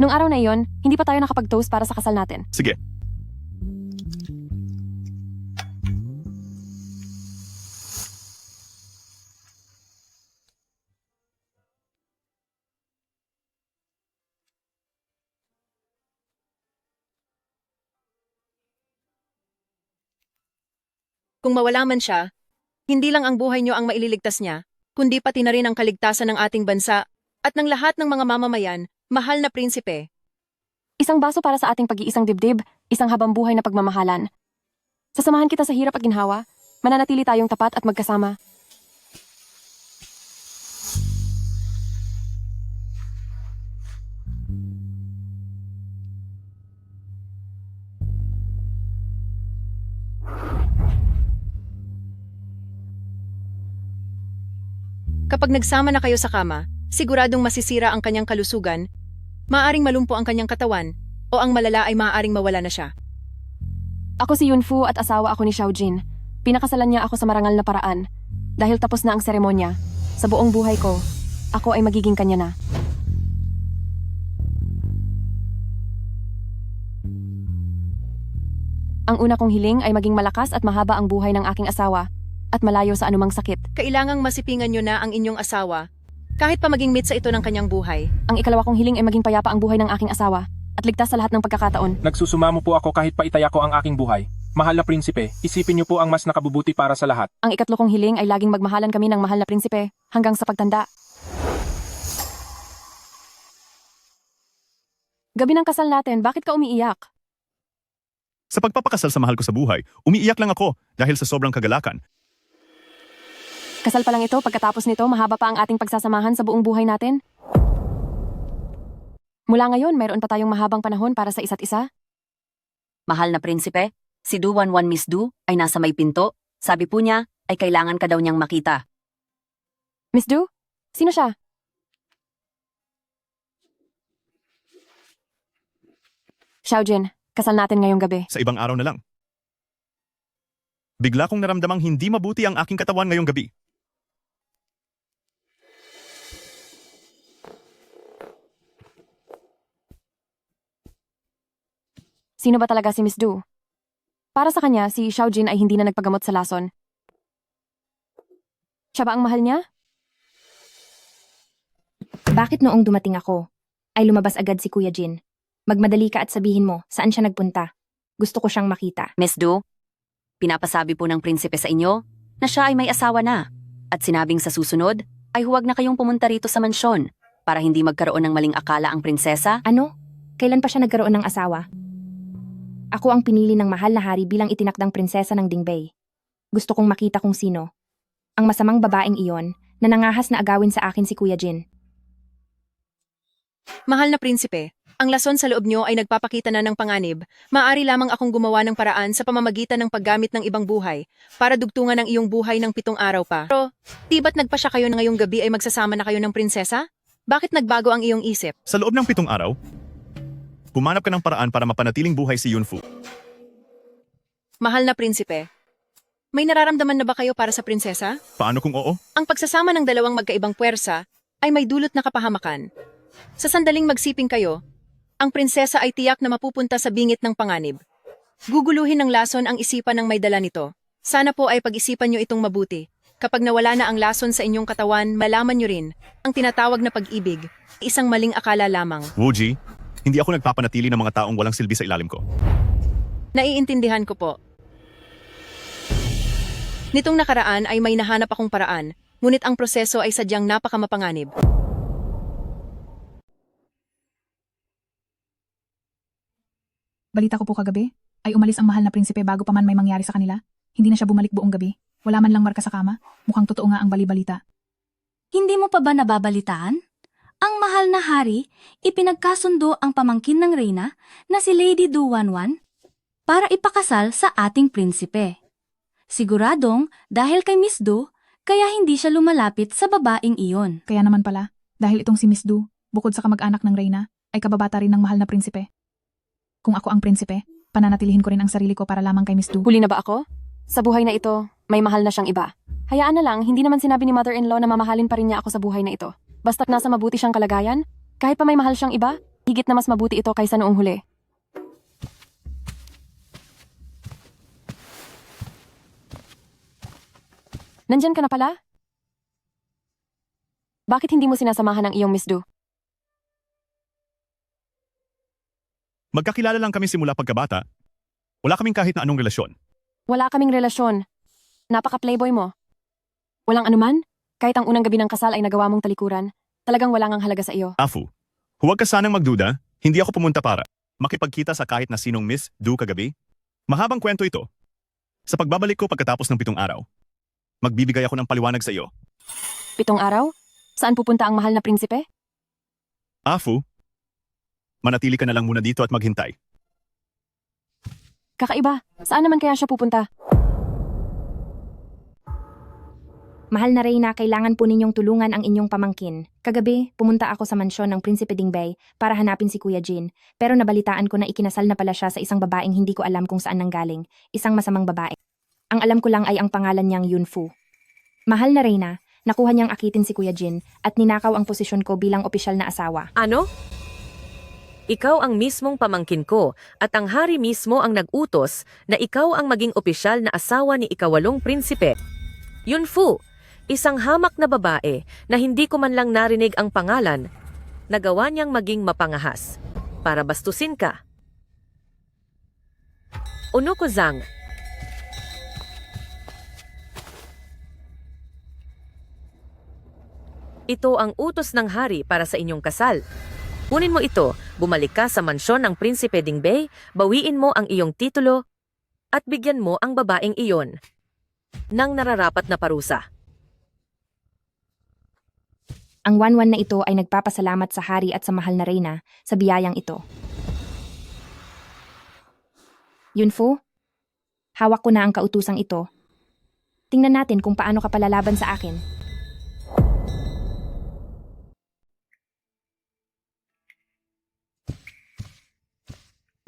nung araw na iyon, hindi pa tayo nakapag-toast para sa kasal natin. Sige. Kung mawala man siya, hindi lang ang buhay niyo ang maililigtas niya, kundi pati na rin ang kaligtasan ng ating bansa at ng lahat ng mga mamamayan. Mahal na prinsipe, Isang baso para sa ating pag-iisang dibdib, isang habang buhay na pagmamahalan. Sasamahan kita sa hirap at ginhawa, mananatili tayong tapat at magkasama. kapag nagsama na kayo sa kama, siguradong masisira ang kanyang kalusugan, maaaring malumpo ang kanyang katawan, o ang malala ay maaaring mawala na siya. Ako si Yunfu at asawa ako ni Xiaojin. Pinakasalan niya ako sa marangal na paraan. Dahil tapos na ang seremonya, sa buong buhay ko, ako ay magiging kanya na. Ang una kong hiling ay maging malakas at mahaba ang buhay ng aking asawa at malayo sa anumang sakit. Kailangang masipingan niyo na ang inyong asawa, kahit pa maging mitsa ito ng kanyang buhay. Ang ikalawa kong hiling ay maging payapa ang buhay ng aking asawa at ligtas sa lahat ng pagkakataon. Nagsusumamo po ako kahit pa itaya ko ang aking buhay. Mahal na prinsipe, isipin niyo po ang mas nakabubuti para sa lahat. Ang ikatlo kong hiling ay laging magmahalan kami ng mahal na prinsipe hanggang sa pagtanda. Gabi ng kasal natin, bakit ka umiiyak? Sa pagpapakasal sa mahal ko sa buhay, umiiyak lang ako dahil sa sobrang kagalakan. Kasal pa lang ito, pagkatapos nito, mahaba pa ang ating pagsasamahan sa buong buhay natin. Mula ngayon, mayroon pa tayong mahabang panahon para sa isa't isa. Mahal na prinsipe, si Du 11 Miss Du ay nasa may pinto. Sabi po niya ay kailangan ka daw niyang makita. Miss Du? Sino siya? Xiaojin, kasal natin ngayong gabi. Sa ibang araw na lang. Bigla kong naramdamang hindi mabuti ang aking katawan ngayong gabi. Sino ba talaga si Miss Du? Para sa kanya, si Xiaojin ay hindi na nagpagamot sa lason. Siya ba ang mahal niya? Bakit noong dumating ako, ay lumabas agad si Kuya Jin? Magmadali ka at sabihin mo, saan siya nagpunta? Gusto ko siyang makita. Miss Du, pinapasabi po ng prinsipe sa inyo na siya ay may asawa na. At sinabing sa susunod ay huwag na kayong pumunta rito sa mansyon para hindi magkaroon ng maling akala ang prinsesa. Ano? Kailan pa siya nagkaroon ng asawa? Ako ang pinili ng mahal na hari bilang itinakdang prinsesa ng Dingbei. Gusto kong makita kung sino. Ang masamang babaeng iyon na nangahas na agawin sa akin si Kuya Jin. Mahal na prinsipe, ang lason sa loob niyo ay nagpapakita na ng panganib. Maaari lamang akong gumawa ng paraan sa pamamagitan ng paggamit ng ibang buhay para dugtungan ang iyong buhay ng 7 araw pa. Pero, di ba't nagpasya kayo na ngayong gabi ay magsasama na kayo ng prinsesa? Bakit nagbago ang iyong isip? Sa loob ng 7 araw, humanap ka ng paraan para mapanatiling buhay si Yunfu. Mahal na prinsipe, may nararamdaman na ba kayo para sa prinsesa? Paano kung oo? Ang pagsasama ng dalawang magkaibang puwersa ay may dulot na kapahamakan. Sa sandaling magsiping kayo, ang prinsesa ay tiyak na mapupunta sa bingit ng panganib. Guguluhin ng lason ang isipan ng may dala nito. Sana po ay pag-isipan nyo itong mabuti. Kapag nawala na ang lason sa inyong katawan, malaman nyo rin ang tinatawag na pag-ibig, isang maling akala lamang. Wuji, hindi ako nagpapanatili ng mga taong walang silbi sa ilalim ko. Naiintindihan ko po. Nitong nakaraan ay may nahanap akong paraan, ngunit ang proseso ay sadyang napakamapanganib. Balita ko po kagabi, ay umalis ang mahal na prinsipe bago pa man may mangyari sa kanila. Hindi na siya bumalik buong gabi. Wala man lang marka sa kama. Mukhang totoo nga ang bali-balita. Hindi mo pa ba nababalitaan? Ang mahal na hari, ipinagkasundo ang pamangkin ng reyna na si Lady Du 11 para ipakasal sa ating prinsipe. Siguradong dahil kay Miss Du, kaya hindi siya lumalapit sa babaeng iyon. Kaya naman pala, dahil itong si Miss Du, bukod sa kamag-anak ng reyna, ay kababata rin ng mahal na prinsipe. Kung ako ang prinsipe, pananatilihin ko rin ang sarili ko para lamang kay Miss Du. Huli na ba ako? Sa buhay na ito, may mahal na siyang iba. Hayaan na lang, hindi naman sinabi ni mother-in-law na mamahalin pa rin niya ako sa buhay na ito. Basta't nasa mabuti siyang kalagayan, kahit pa may mahal siyang iba, higit na mas mabuti ito kaysa noong huli. Nandyan ka na pala? Bakit hindi mo sinasamahan ang iyong Miss Du? Magkakilala lang kami simula pagkabata. Wala kaming kahit na anong relasyon. Wala kaming relasyon. Napaka-playboy mo. Walang anuman? Kahit ang unang gabi ng kasal ay nagawa mong talikuran, talagang wala ngang halaga sa iyo. Afu, huwag ka sanang magduda, hindi ako pumunta para makipagkita sa kahit na sinong Miss Du kagabi. Mahabang kwento ito. Sa pagbabalik ko pagkatapos ng 7 araw, magbibigay ako ng paliwanag sa iyo. 7 araw? Saan pupunta ang mahal na prinsipe? Afu, manatili ka na lang muna dito at maghintay. Kakaiba, saan naman kaya siya pupunta? Mahal na reyna, kailangan po ninyong tulungan ang inyong pamangkin. Kagabi, pumunta ako sa mansyon ng Prinsipe Dingbei para hanapin si Kuya Jin, pero nabalitaan ko na ikinasal na pala siya sa isang babaeng hindi ko alam kung saan nanggaling, isang masamang babae. Ang alam ko lang ay ang pangalan niyang Yunfu. Mahal na reyna, nakuha niyang akitin si Kuya Jin at ninakaw ang posisyon ko bilang opisyal na asawa. Ano? Ikaw ang mismong pamangkin ko at ang hari mismo ang nag-utos na ikaw ang maging opisyal na asawa ni ikawalong prinsipe. Yunfu, isang hamak na babae na hindi ko man lang narinig ang pangalan, nagawa niyang maging mapangahas para bastusin ka. Uno ko Zhang, Ito ang utos ng hari para sa inyong kasal. Kunin mo ito, bumalik ka sa mansyon ng Prinsipe Dingbei, bawiin mo ang iyong titulo, at bigyan mo ang babaeng iyon ng nararapat na parusa. Ang Wanwan na ito ay nagpapasalamat sa hari at sa mahal na reyna sa biyayang ito. Yunfu, hawak ko na ang kautusang ito. Tingnan natin kung paano ka palalaban sa akin.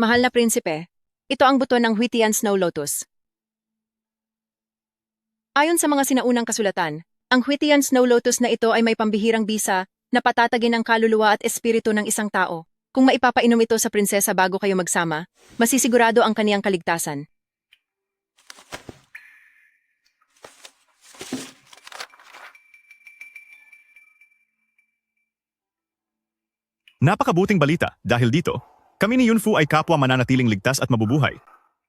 Mahal na prinsipe, ito ang buto ng Huitian Snow Lotus. Ayon sa mga sinaunang kasulatan, ang Huitian Snow Lotus na ito ay may pambihirang bisa na patatagin ang kaluluwa at espiritu ng isang tao. Kung maipapainom ito sa prinsesa bago kayo magsama, masisigurado ang kaniyang kaligtasan. Napakabuting balita dahil dito, kami ni Yunfu ay kapwa mananatiling ligtas at mabubuhay.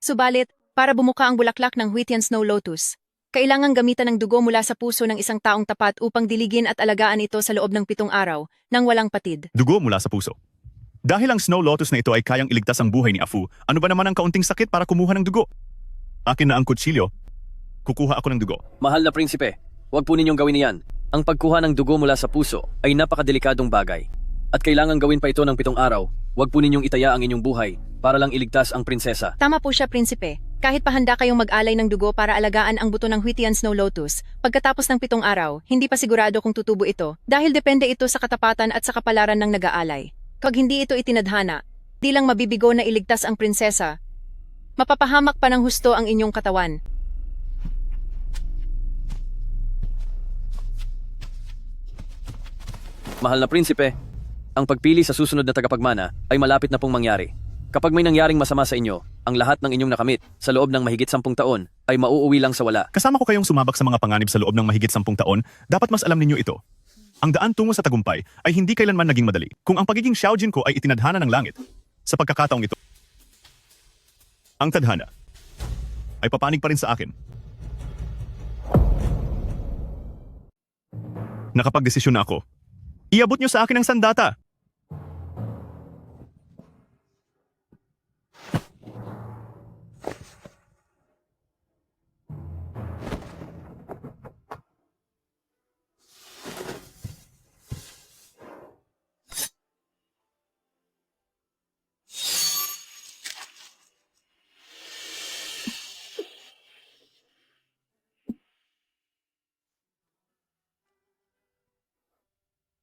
Subalit, para bumuka ang bulaklak ng Huitian Snow Lotus, kailangang gamitan ng dugo mula sa puso ng isang taong tapat upang diligin at alagaan ito sa loob ng 7 araw nang walang patid. Dugo mula sa puso. Dahil ang Snow Lotus na ito ay kayang iligtas ang buhay ni Afu, ano ba naman ang kaunting sakit para kumuha ng dugo? Akin na ang kutsilyo. Kukuha ako ng dugo. Mahal na prinsipe, huwag po ninyong gawin iyan. Ang pagkuha ng dugo mula sa puso ay napakadelikadong bagay. At kailangan gawin pa ito ng 7 araw. Huwag po ninyong itaya ang inyong buhay para lang iligtas ang prinsesa. Tama po siya, prinsipe. Kahit pa handa kayong mag-alay ng dugo para alagaan ang buto ng Huitian Snow Lotus, pagkatapos ng 7 araw, hindi pa sigurado kung tutubo ito dahil depende ito sa katapatan at sa kapalaran ng nag-aalay. Kapag hindi ito itinadhana, di lang mabibigo na iligtas ang prinsesa, mapapahamak pa ng husto ang inyong katawan. Mahal na prinsipe, ang pagpili sa susunod na tagapagmana ay malapit na pong mangyari. Kapag may nangyaring masama sa inyo, ang lahat ng inyong nakamit sa loob ng mahigit 10 taon ay mauuwi lang sa wala. Kasama ko kayong sumabak sa mga panganib sa loob ng mahigit 10 taon, dapat mas alam ninyo ito. Ang daan tungo sa tagumpay ay hindi kailanman naging madali. Kung ang pagiging Xiaojin ko ay itinadhana ng langit, sa pagkakataong ito, ang tadhana ay papanig pa rin sa akin. Nakapagdesisyon na ako. Iabot nyo sa akin ang sandata.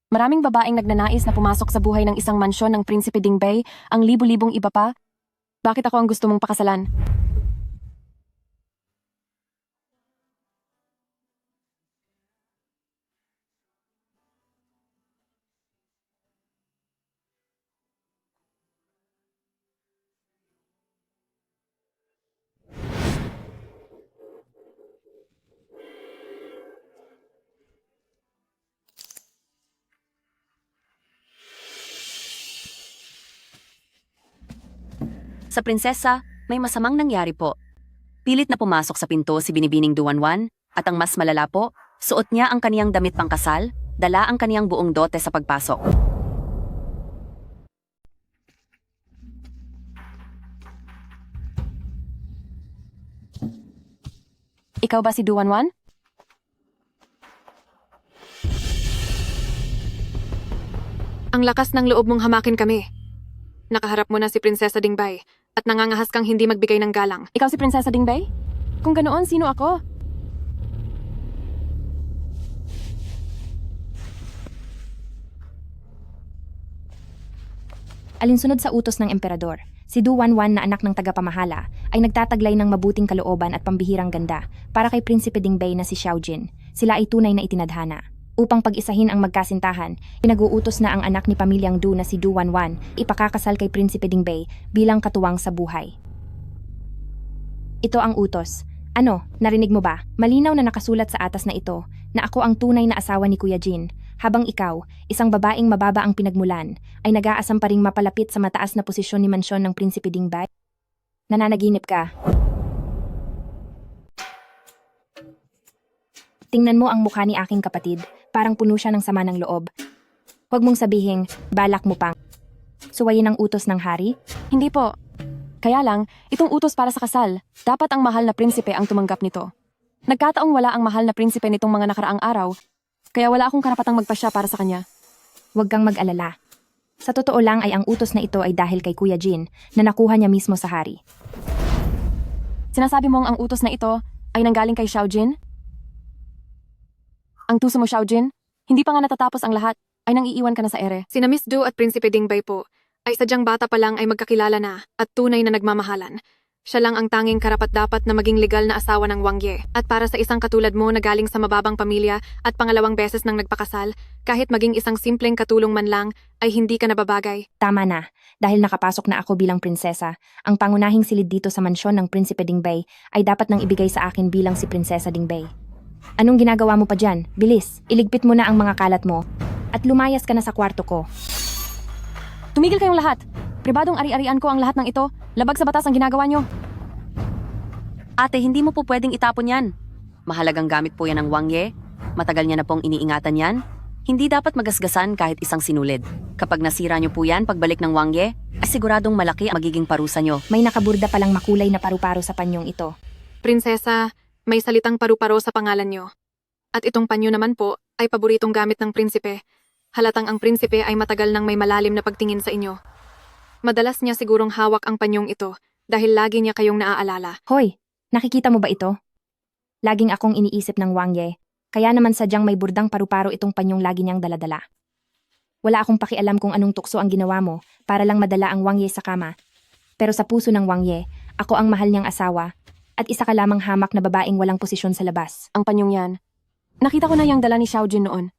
Maraming babaeng nagnanais na pumasok sa buhay ng isang mansyon ng Prinsipe Dingbei, ang libu-libong iba pa. Bakit ako ang gusto mong pakasalan? Sa prinsesa, may masamang nangyari po. Pilit na pumasok sa pinto si Binibining Duwanwan at ang mas malala po, suot niya ang kaniyang damit pangkasal, dala ang kaniyang buong dote sa pagpasok. Ikaw ba si Duwanwan? Ang lakas ng loob mong hamakin kami. Nakaharap mo na si Prinsesa Dingbei at nangangahas kang hindi magbigay ng galang. Ikaw si Prinsesa Dingbei? Kung ganoon, sino ako? Alinsunod sa utos ng emperador, si Du Wanwan na anak ng tagapamahala ay nagtataglay ng mabuting kalooban at pambihirang ganda para kay Prinsipe Dingbei na si Xiaojin. Sila ay tunay na itinadhana. Upang pag-isahin ang magkasintahan, pinag-uutos na ang anak ni pamilyang Du na si Du Wanwan ipakakasal kay Prinsipe Dingbei bilang katuwang sa buhay. Ito ang utos. Ano, narinig mo ba? Malinaw na nakasulat sa atas na ito na ako ang tunay na asawa ni Kuya Jin, habang ikaw, isang babaeng mababa ang pinagmulan, ay nag-aasam pa ring mapalapit sa mataas na posisyon ni mansyon ng Prinsipe Dingbei? Nananaginip ka. Tingnan mo ang mukha ni aking kapatid. Parang puno siya ng sama ng loob. Huwag mong sabihing, balak mo pang suwayin ang utos ng hari? Hindi po. Kaya lang, itong utos para sa kasal, dapat ang mahal na prinsipe ang tumanggap nito. Nagkataong wala ang mahal na prinsipe nitong mga nakaraang araw, kaya wala akong karapatang magpasya para sa kanya. Huwag kang mag-alala. Sa totoo lang ay ang utos na ito ay dahil kay Kuya Jin na nakuha niya mismo sa hari. Sinasabi mong ang utos na ito ay nanggaling kay Xiaojin? Ang tuso mo, Xiaojin? Hindi pa nga natatapos ang lahat, ay nang iiwan ka na sa ere. Sina Miss Du at Prinsipe Dingbay po ay sadyang bata pa lang ay magkakilala na at tunay na nagmamahalan. Siya lang ang tanging karapat-dapat na maging legal na asawa ng Wang Ye. At para sa isang katulad mo na galing sa mababang pamilya at pangalawang beses nang nagpakasal, kahit maging isang simpleng katulong man lang, ay hindi ka nababagay. Tama na, dahil nakapasok na ako bilang prinsesa, ang pangunahing silid dito sa mansyon ng Prinsipe Dingbay ay dapat nang ibigay sa akin bilang si Prinsesa Dingbay. Anong ginagawa mo pa dyan? Bilis, iligpit mo na ang mga kalat mo at lumayas ka na sa kwarto ko. Tumigil kayong lahat! Pribadong ari-arian ko ang lahat ng ito. Labag sa batas ang ginagawa nyo. Ate, hindi mo po pwedeng itapon yan. Mahalagang gamit po yan ng Wang Ye. Matagal niya na pong iniingatan yan. Hindi dapat magasgasan kahit isang sinulid. Kapag nasira niyo po yan pagbalik ng Wang Ye, ay siguradong malaki ang magiging parusa niyo. May nakaburda palang makulay na paru-paro sa panyong ito. Prinsesa, may salitang paru-paro sa pangalan nyo. At itong panyo naman po ay paboritong gamit ng prinsipe. Halatang ang prinsipe ay matagal nang may malalim na pagtingin sa inyo. Madalas niya sigurong hawak ang panyong ito dahil lagi niya kayong naaalala. Hoy, nakikita mo ba ito? Laging akong iniisip ng Wang Ye, kaya naman sadyang may burdang paru-paro itong panyong lagi niyang daladala. Wala akong pakialam kung anong tukso ang ginawa mo para lang madala ang Wang Ye sa kama. Pero sa puso ng Wang Ye, ako ang mahal niyang asawa at isa ka lamang hamak na babaeng walang posisyon sa labas. Ang panyong yan. Nakita ko na yung dala ni Xiaojin noon.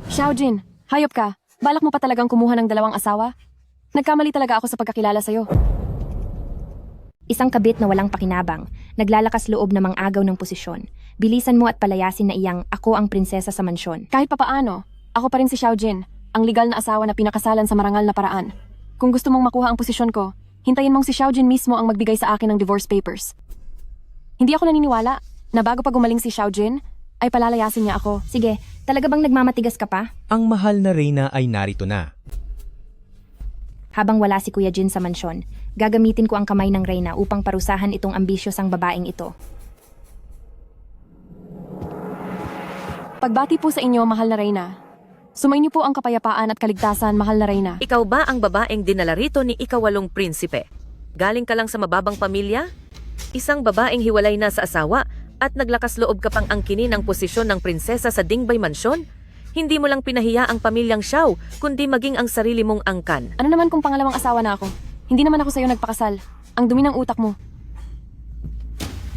Xiaojin, hayop ka. Balak mo pa talagang kumuha ng dalawang asawa? Nagkamali talaga ako sa pagkakilala sa'yo. Isang kabit na walang pakinabang, naglalakas loob na mang-agaw ng posisyon. Bilisan mo at palayasin na iyang ako ang prinsesa sa mansyon. Kahit papaano, ako pa rin si Xiaojin, ang legal na asawa na pinakasalan sa marangal na paraan. Kung gusto mong makuha ang posisyon ko, hintayin mong si Xiaojin mismo ang magbigay sa akin ng divorce papers. Hindi ako naniniwala na bago pa gumaling si Xiaojin, ay palalayasin niya ako. Sige, talaga bang nagmamatigas ka pa? Ang mahal na reyna ay narito na. Habang wala si Kuya Jin sa mansyon, gagamitin ko ang kamay ng reyna upang parusahan itong ambisyosang babaeng ito. Pagbati po sa inyo, mahal na reyna. Sumainyo po ang kapayapaan at kaligtasan, mahal na reyna. Ikaw ba ang babaeng dinala rito ni ikawalong prinsipe? Galing ka lang sa mababang pamilya? Isang babaeng hiwalay na sa asawa at naglakas loob ka pang angkinin ang posisyon ng prinsesa sa Dingbay Mansyon? Hindi mo lang pinahiya ang pamilyang Xiao, kundi maging ang sarili mong angkan. Ano naman kung pangalawang asawa na ako? Hindi naman ako sa'yo nagpakasal. Ang dumi ng utak mo.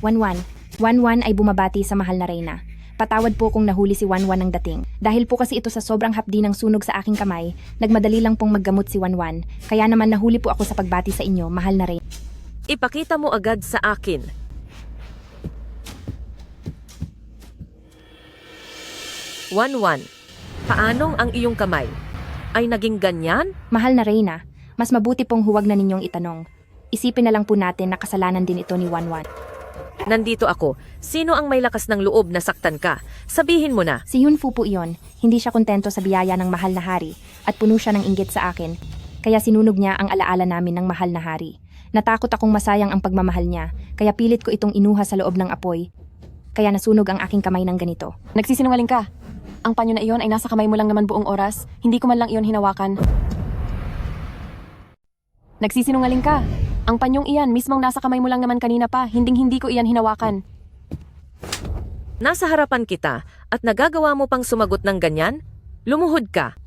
Wanwan ay bumabati sa mahal na reyna. Patawad po kung nahuli si Wanwan ng dating. Dahil po kasi ito sa sobrang hapdi ng sunog sa aking kamay, nagmadali lang pong maggamot si Wanwan. Kaya naman nahuli po ako sa pagbati sa inyo, mahal na reyna. Ipakita mo agad sa akin. Wanwan, paanong ang iyong kamay? Ay naging ganyan? Mahal na reyna, mas mabuti pong huwag na ninyong itanong. Isipin na lang po natin na kasalanan din ito ni Wanwan. Nandito ako. Sino ang may lakas ng loob na saktan ka? Sabihin mo na. Si Yunfu po iyon. Hindi siya kontento sa biyaya ng mahal na hari at puno siya ng inggit sa akin. Kaya sinunog niya ang alaala namin ng mahal na hari. Natakot akong masayang ang pagmamahal niya, kaya pilit ko itong inuha sa loob ng apoy. Kaya nasunog ang aking kamay ng ganito. Nagsisinungaling ka. Ang panyo na iyon ay nasa kamay mo lang naman buong oras. Hindi ko man lang iyon hinawakan. Nagsisinungaling ka. Ang panyong iyan mismong nasa kamay mo lang naman kanina pa. Hinding-hindi ko iyan hinawakan. Nasa harapan kita at nagagawa mo pang sumagot ng ganyan? Lumuhod ka.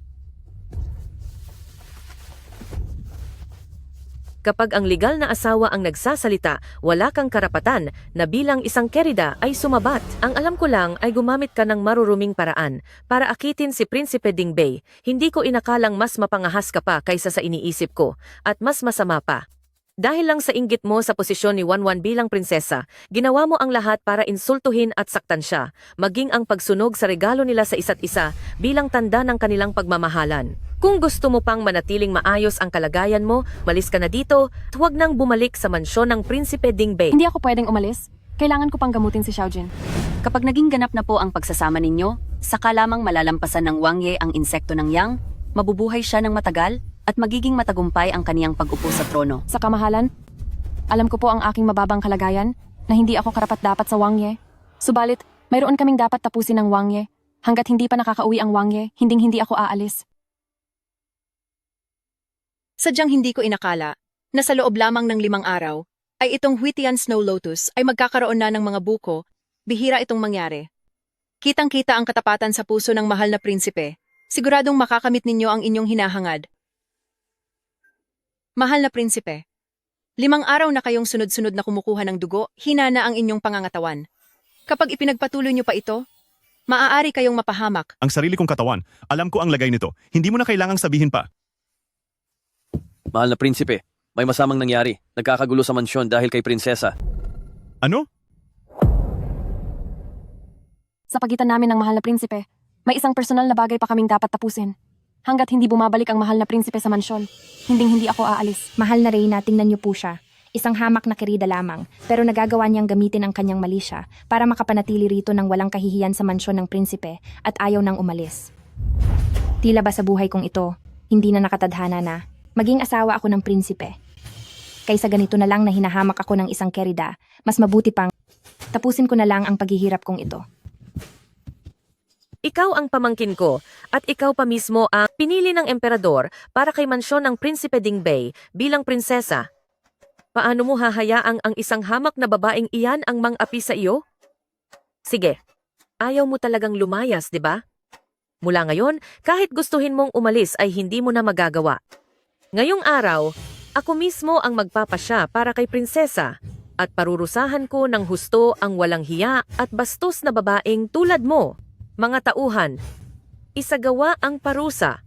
Kapag ang legal na asawa ang nagsasalita, wala kang karapatan na bilang isang kerida ay sumabat. Ang alam ko lang ay gumamit ka ng maruruming paraan para akitin si Prinsipe Dingbay. Hindi ko inakalang mas mapangahas ka pa kaysa sa iniisip ko at mas masama pa. Dahil lang sa inggit mo sa posisyon ni Wanwan bilang prinsesa, ginawa mo ang lahat para insultuhin at saktan siya, maging ang pagsunog sa regalo nila sa isa't isa bilang tanda ng kanilang pagmamahalan. Kung gusto mo pang manatiling maayos ang kalagayan mo, malis ka na dito at huwag nang bumalik sa mansyon ng Prinsipe Dingbay. Hindi ako pwedeng umalis. Kailangan ko pang gamutin si Xiaojin. Kapag naging ganap na po ang pagsasama ninyo, Saka lamang malalampasan ng Wang Ye ang insekto ng Yang, mabubuhay siya ng matagal, at magiging matagumpay ang kaniyang pag-upo sa trono. Sa kamahalan, alam ko po ang aking mababang kalagayan na hindi ako karapat-dapat sa Wang Ye. Subalit, mayroon kaming dapat tapusin ng Wang Ye. Hanggat hindi pa nakakauwi ang Wang Ye, hinding-hindi ako aalis. Sadyang hindi ko inakala na sa loob lamang ng 5 araw ay itong Huitian Snow Lotus ay magkakaroon na ng mga buko, bihira itong mangyari. Kitang-kita ang katapatan sa puso ng mahal na prinsipe. Siguradong makakamit ninyo ang inyong hinahangad. Mahal na prinsipe, 5 araw na kayong sunod-sunod na kumukuha ng dugo, hina na ang inyong pangangatawan. Kapag ipinagpatuloy nyo pa ito, maaari kayong mapahamak. Ang sarili kong katawan, alam ko ang lagay nito. Hindi mo na kailangang sabihin pa. Mahal na prinsipe, may masamang nangyari. Nagkakagulo sa mansyon dahil kay prinsesa. Ano? Sa pagitan namin ng mahal na prinsipe, may isang personal na bagay pa kaming dapat tapusin. Hanggat hindi bumabalik ang mahal na prinsipe sa mansyon, hinding-hindi ako aalis. Mahal na Reyna, tingnan niyo po siya. Isang hamak na kerida lamang, pero nagagawa niyang gamitin ang kanyang malisya para makapanatili rito ng walang kahihiyan sa mansyon ng prinsipe at ayaw nang umalis. Tila ba sa buhay kong ito, hindi na nakatadhana na maging asawa ako ng prinsipe. Kaysa ganito na lang na hinahamak ako ng isang kerida, mas mabuti pang tapusin ko na lang ang paghihirap kong ito. Ikaw ang pamangkin ko at ikaw pa mismo ang pinili ng emperador para kay mansyon ng Prinsipe Dingbei bilang prinsesa. Paano mo hahayaang ang isang hamak na babaeng iyan ang mang-api sa iyo? Sige, ayaw mo talagang lumayas, di ba? Mula ngayon, kahit gustuhin mong umalis ay hindi mo na magagawa. Ngayong araw, ako mismo ang magpapasya para kay prinsesa at parurusahan ko ng husto ang walang hiya at bastos na babaeng tulad mo. Mga tauhan, isagawa ang parusa.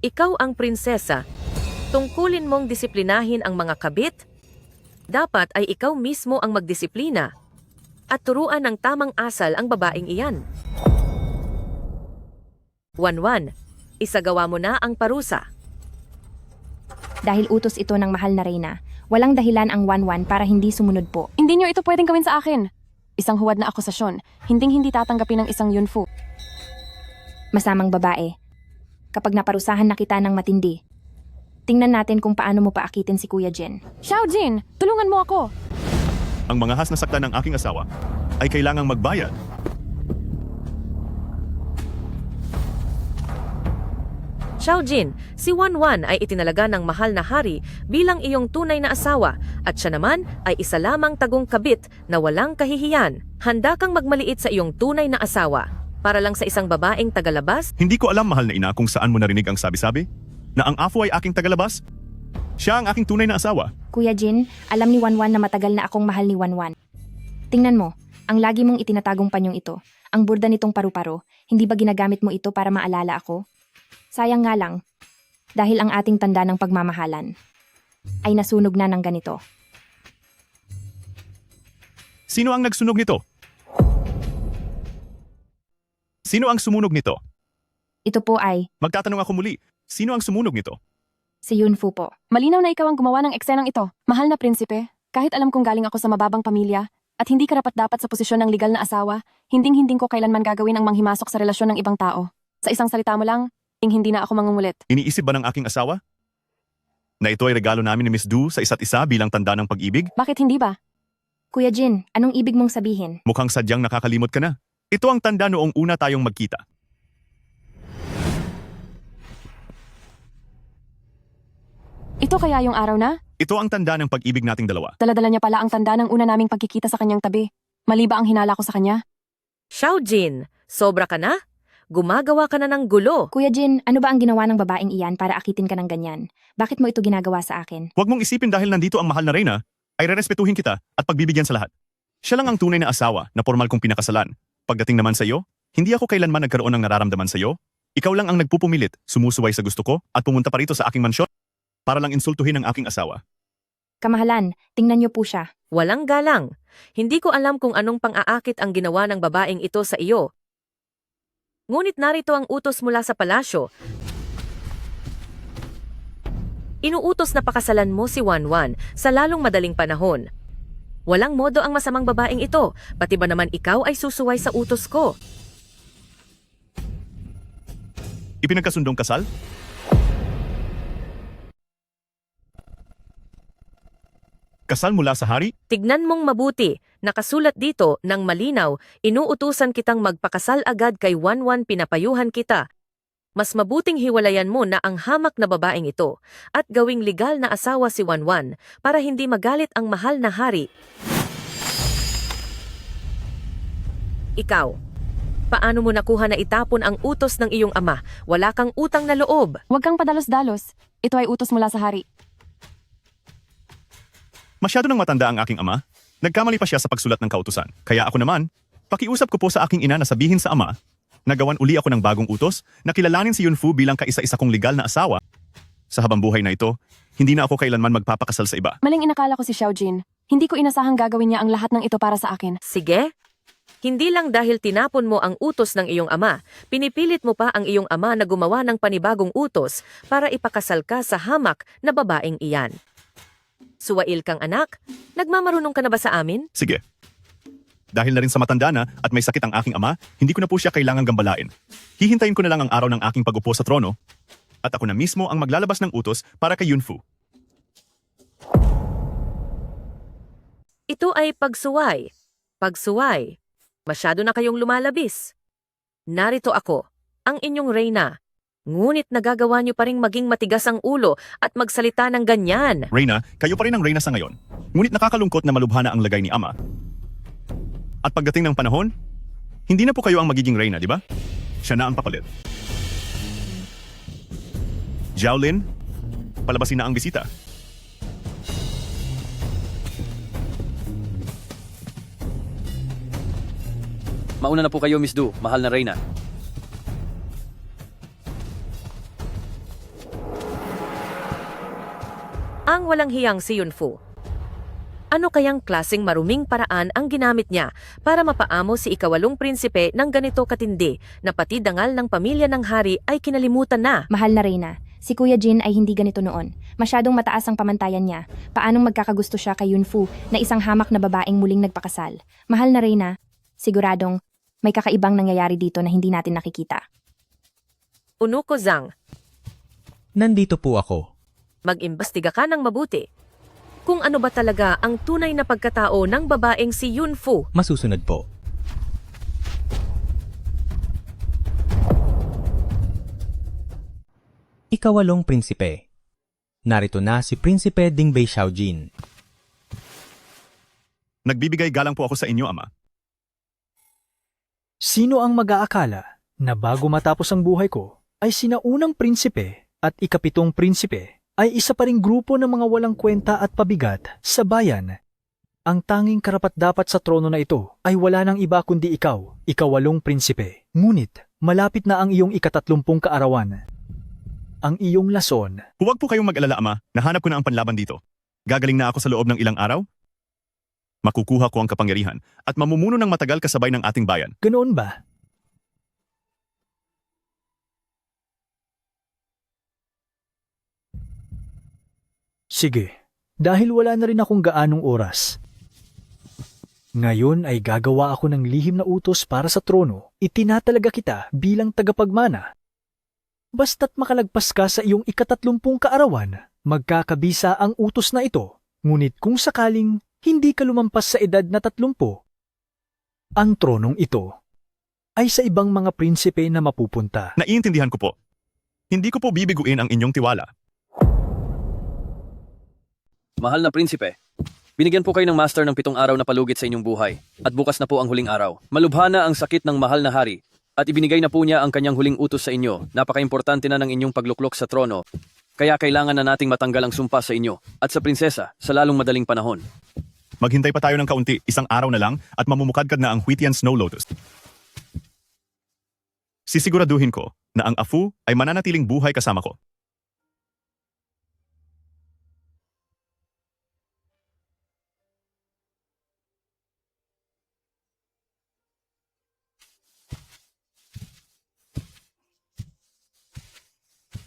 Ikaw ang prinsesa. Tungkulin mong disiplinahin ang mga kabit. Dapat ay ikaw mismo ang magdisiplina at turuan ng tamang asal ang babaeng iyan. Wanwan, isagawa mo na ang parusa. Dahil utos ito ng mahal na Reyna, walang dahilan ang Wanwan para hindi sumunod po. Hindi nyo ito pwedeng gawin sa akin. Isang huwad na akusasyon, hinding-hindi tatanggapin ng isang Yunfu. Masamang babae. Kapag naparusahan na kita ng matindi, tingnan natin kung paano mo paakitin si Kuya Jin. Xiao Jin, tulungan mo ako! Ang mga has na saktan ng aking asawa ay kailangang magbayad. Xiao Jin, si Wanwan ay itinalaga ng mahal na hari bilang iyong tunay na asawa at siya naman ay isa lamang tagong kabit na walang kahihiyan. Handa kang magmaliit sa iyong tunay na asawa para lang sa isang babaeng tagalabas? Hindi ko alam, mahal na ina, kung saan mo narinig ang sabi-sabi na ang Afu ay aking tagalabas. Siya ang aking tunay na asawa. Kuya Jin, alam ni Wanwan na matagal na akong mahal ni Wanwan. Tingnan mo, ang lagi mong itinatagong panyong ito, ang burda nitong paru-paro, hindi ba ginagamit mo ito para maalala ako? Sayang nga lang, dahil ang ating tanda ng pagmamahalan ay nasunog na ng ganito. Sino ang nagsunog nito? Sino ang sumunog nito? Ito po ay Magtatanong ako muli, sino ang sumunog nito? si Yunfu po. Malinaw na ikaw ang gumawa ng eksenang ito. Mahal na prinsipe, kahit alam kong galing ako sa mababang pamilya at hindi karapat-dapat sa posisyon ng legal na asawa, hinding-hinding ko kailanman gagawin ang manghimasok sa relasyon ng ibang tao. Sa isang salita mo lang, hindi na ako mangungulit. Iniisip ba ng aking asawa na ito ay regalo namin ni Miss Du sa isa't isa bilang tanda ng pag-ibig? Bakit hindi ba? Kuya Jin, anong ibig mong sabihin? Mukhang sadyang nakakalimot ka na. Ito ang tanda noong una tayong magkita. Ito kaya yung araw na? Ito ang tanda ng pag-ibig nating dalawa. Daladala niya pala ang tanda ng una naming pagkikita sa kanyang tabi. Mali ba ang hinala ko sa kanya? Xiao Jin, sobra ka na? Gumagawa ka na ng gulo. Kuya Jin, ano ba ang ginawa ng babaeng iyan para akitin ka ng ganyan? Bakit mo ito ginagawa sa akin? Huwag mong isipin dahil nandito ang mahal na Reyna, ay rerespetuhin kita at pagbibigyan sa lahat. Siya lang ang tunay na asawa na formal kong pinakasalan. Pagdating naman sa iyo, hindi ako kailanman nagkaroon ng nararamdaman sa iyo. Ikaw lang ang nagpupumilit, sumusuway sa gusto ko at pumunta pa rito sa aking mansyon para lang insultuhin ang aking asawa. Kamahalan, tingnan niyo po siya. Walang galang. Hindi ko alam kung anong pang-aakit ang ginawa ng babaeng ito sa iyo. Ngunit narito ang utos mula sa palasyo. Inuutos na pakasalan mo si Wanwan sa lalong madaling panahon. Walang modo ang masamang babaeng ito, pati ba naman ikaw ay susuway sa utos ko? Ipinagkasundong kasal? Kasal mula sa hari? Tignan mong mabuti, nakasulat dito ng malinaw, inuutusan kitang magpakasal agad kay Wanwan, pinapayuhan kita. Mas mabuting hiwalayan mo na ang hamak na babaeng ito at gawing legal na asawa si Wanwan para hindi magalit ang mahal na hari. Ikaw, paano mo nakuha na itapon ang utos ng iyong ama? Wala kang utang na loob. Huwag kang padalos-dalos. Ito ay utos mula sa hari. Masyado nang matanda ang aking ama. Nagkamali pa siya sa pagsulat ng kautusan. Kaya ako naman, pakiusap ko po sa aking ina na sabihin sa ama na gawan uli ako ng bagong utos na kilalanin si Yunfu bilang kaisa-isa kong legal na asawa. Sa habang buhay na ito, hindi na ako kailanman magpapakasal sa iba. Maling inakala ko si Xiaojin. Hindi ko inasahang gagawin niya ang lahat ng ito para sa akin. Sige. Hindi lang dahil tinapon mo ang utos ng iyong ama, pinipilit mo pa ang iyong ama na gumawa ng panibagong utos para ipakasal ka sa hamak na babaeng iyan. Suwail kang anak, nagmamarunong ka na ba sa amin? Sige. Dahil na rin sa matanda na at may sakit ang aking ama, hindi ko na po siya kailangang gambalain. Hihintayin ko na lang ang araw ng aking pag-upo sa trono at ako na mismo ang maglalabas ng utos para kay Yunfu. Ito ay pagsuway. Pagsuway. Masyado na kayong lumalabis. Narito ako, ang inyong reyna. Ngunit nagagawa niyo pa ring maging matigas ang ulo at magsalita ng ganyan. Reyna, kayo pa rin ang reyna sa ngayon. Ngunit nakakalungkot na malubha na ang lagay ni ama. At pagdating ng panahon, hindi na po kayo ang magiging reyna, di ba? Siya na ang papalit. Jiaolin, palabasin na ang bisita. Mauna na po kayo, Miss Du, mahal na reyna. Ang walang hiyang si Yunfu. Ano kayang klaseng maruming paraan ang ginamit niya para mapaamo si ikawalong prinsipe ng ganito katindi na pati dangal ng pamilya ng hari ay kinalimutan na? Mahal na Reyna, si Kuya Jin ay hindi ganito noon. Masyadong mataas ang pamantayan niya. Paanong magkakagusto siya kay Yunfu na isang hamak na babaeng muling nagpakasal? Mahal na Reyna, siguradong may kakaibang nangyayari dito na hindi natin nakikita. Unuko Zhang, Nandito po ako. mag-imbestiga ka ng mabuti. Kung ano ba talaga ang tunay na pagkatao ng babaeng si Yunfu. Masusunod po. Ikawalong prinsipe. Narito na si Prinsipe Dingbei Xiaojin. Nagbibigay galang po ako sa inyo, ama. Sino ang mag-aakala na bago matapos ang buhay ko ay sinaunang prinsipe at ikapitong prinsipe ay isa pa ring grupo ng mga walang kwenta at pabigat sa bayan? Ang tanging karapat-dapat sa trono na ito ay wala nang iba kundi ikaw, ikawalong prinsipe. Ngunit malapit na ang iyong 30 kaarawan. Ang iyong lason. Huwag po kayong mag-alala, ama. Nahanap ko na ang panlaban dito. Gagaling na ako sa loob ng ilang araw. Makukuha ko ang kapangyarihan at mamumuno ng matagal kasabay ng ating bayan. Ganoon ba? Sige, dahil wala na rin akong gaanong oras. Ngayon ay gagawa ako ng lihim na utos para sa trono. Itinatalaga kita bilang tagapagmana. Basta't makalagpas ka sa iyong 30 kaarawan, magkakabisa ang utos na ito. Ngunit kung sakaling hindi ka lumampas sa edad na 30, ang tronong ito ay sa ibang mga prinsipe na mapupunta. Naiintindihan ko po. Hindi ko po bibiguin ang inyong tiwala. Mahal na prinsipe, binigyan po kayo ng master ng 7 araw na palugit sa inyong buhay at bukas na po ang huling araw. Malubha na ang sakit ng mahal na hari at ibinigay na po niya ang kanyang huling utos sa inyo. Napaka-importante na ng inyong pagluklok sa trono. Kaya kailangan na nating matanggal ang sumpa sa inyo at sa prinsesa sa lalong madaling panahon. Maghintay pa tayo ng kaunti, 1 araw na lang at mamumukadkad na ang Huitian Snow Lotus. Sisiguraduhin ko na ang Afu ay mananatiling buhay kasama ko.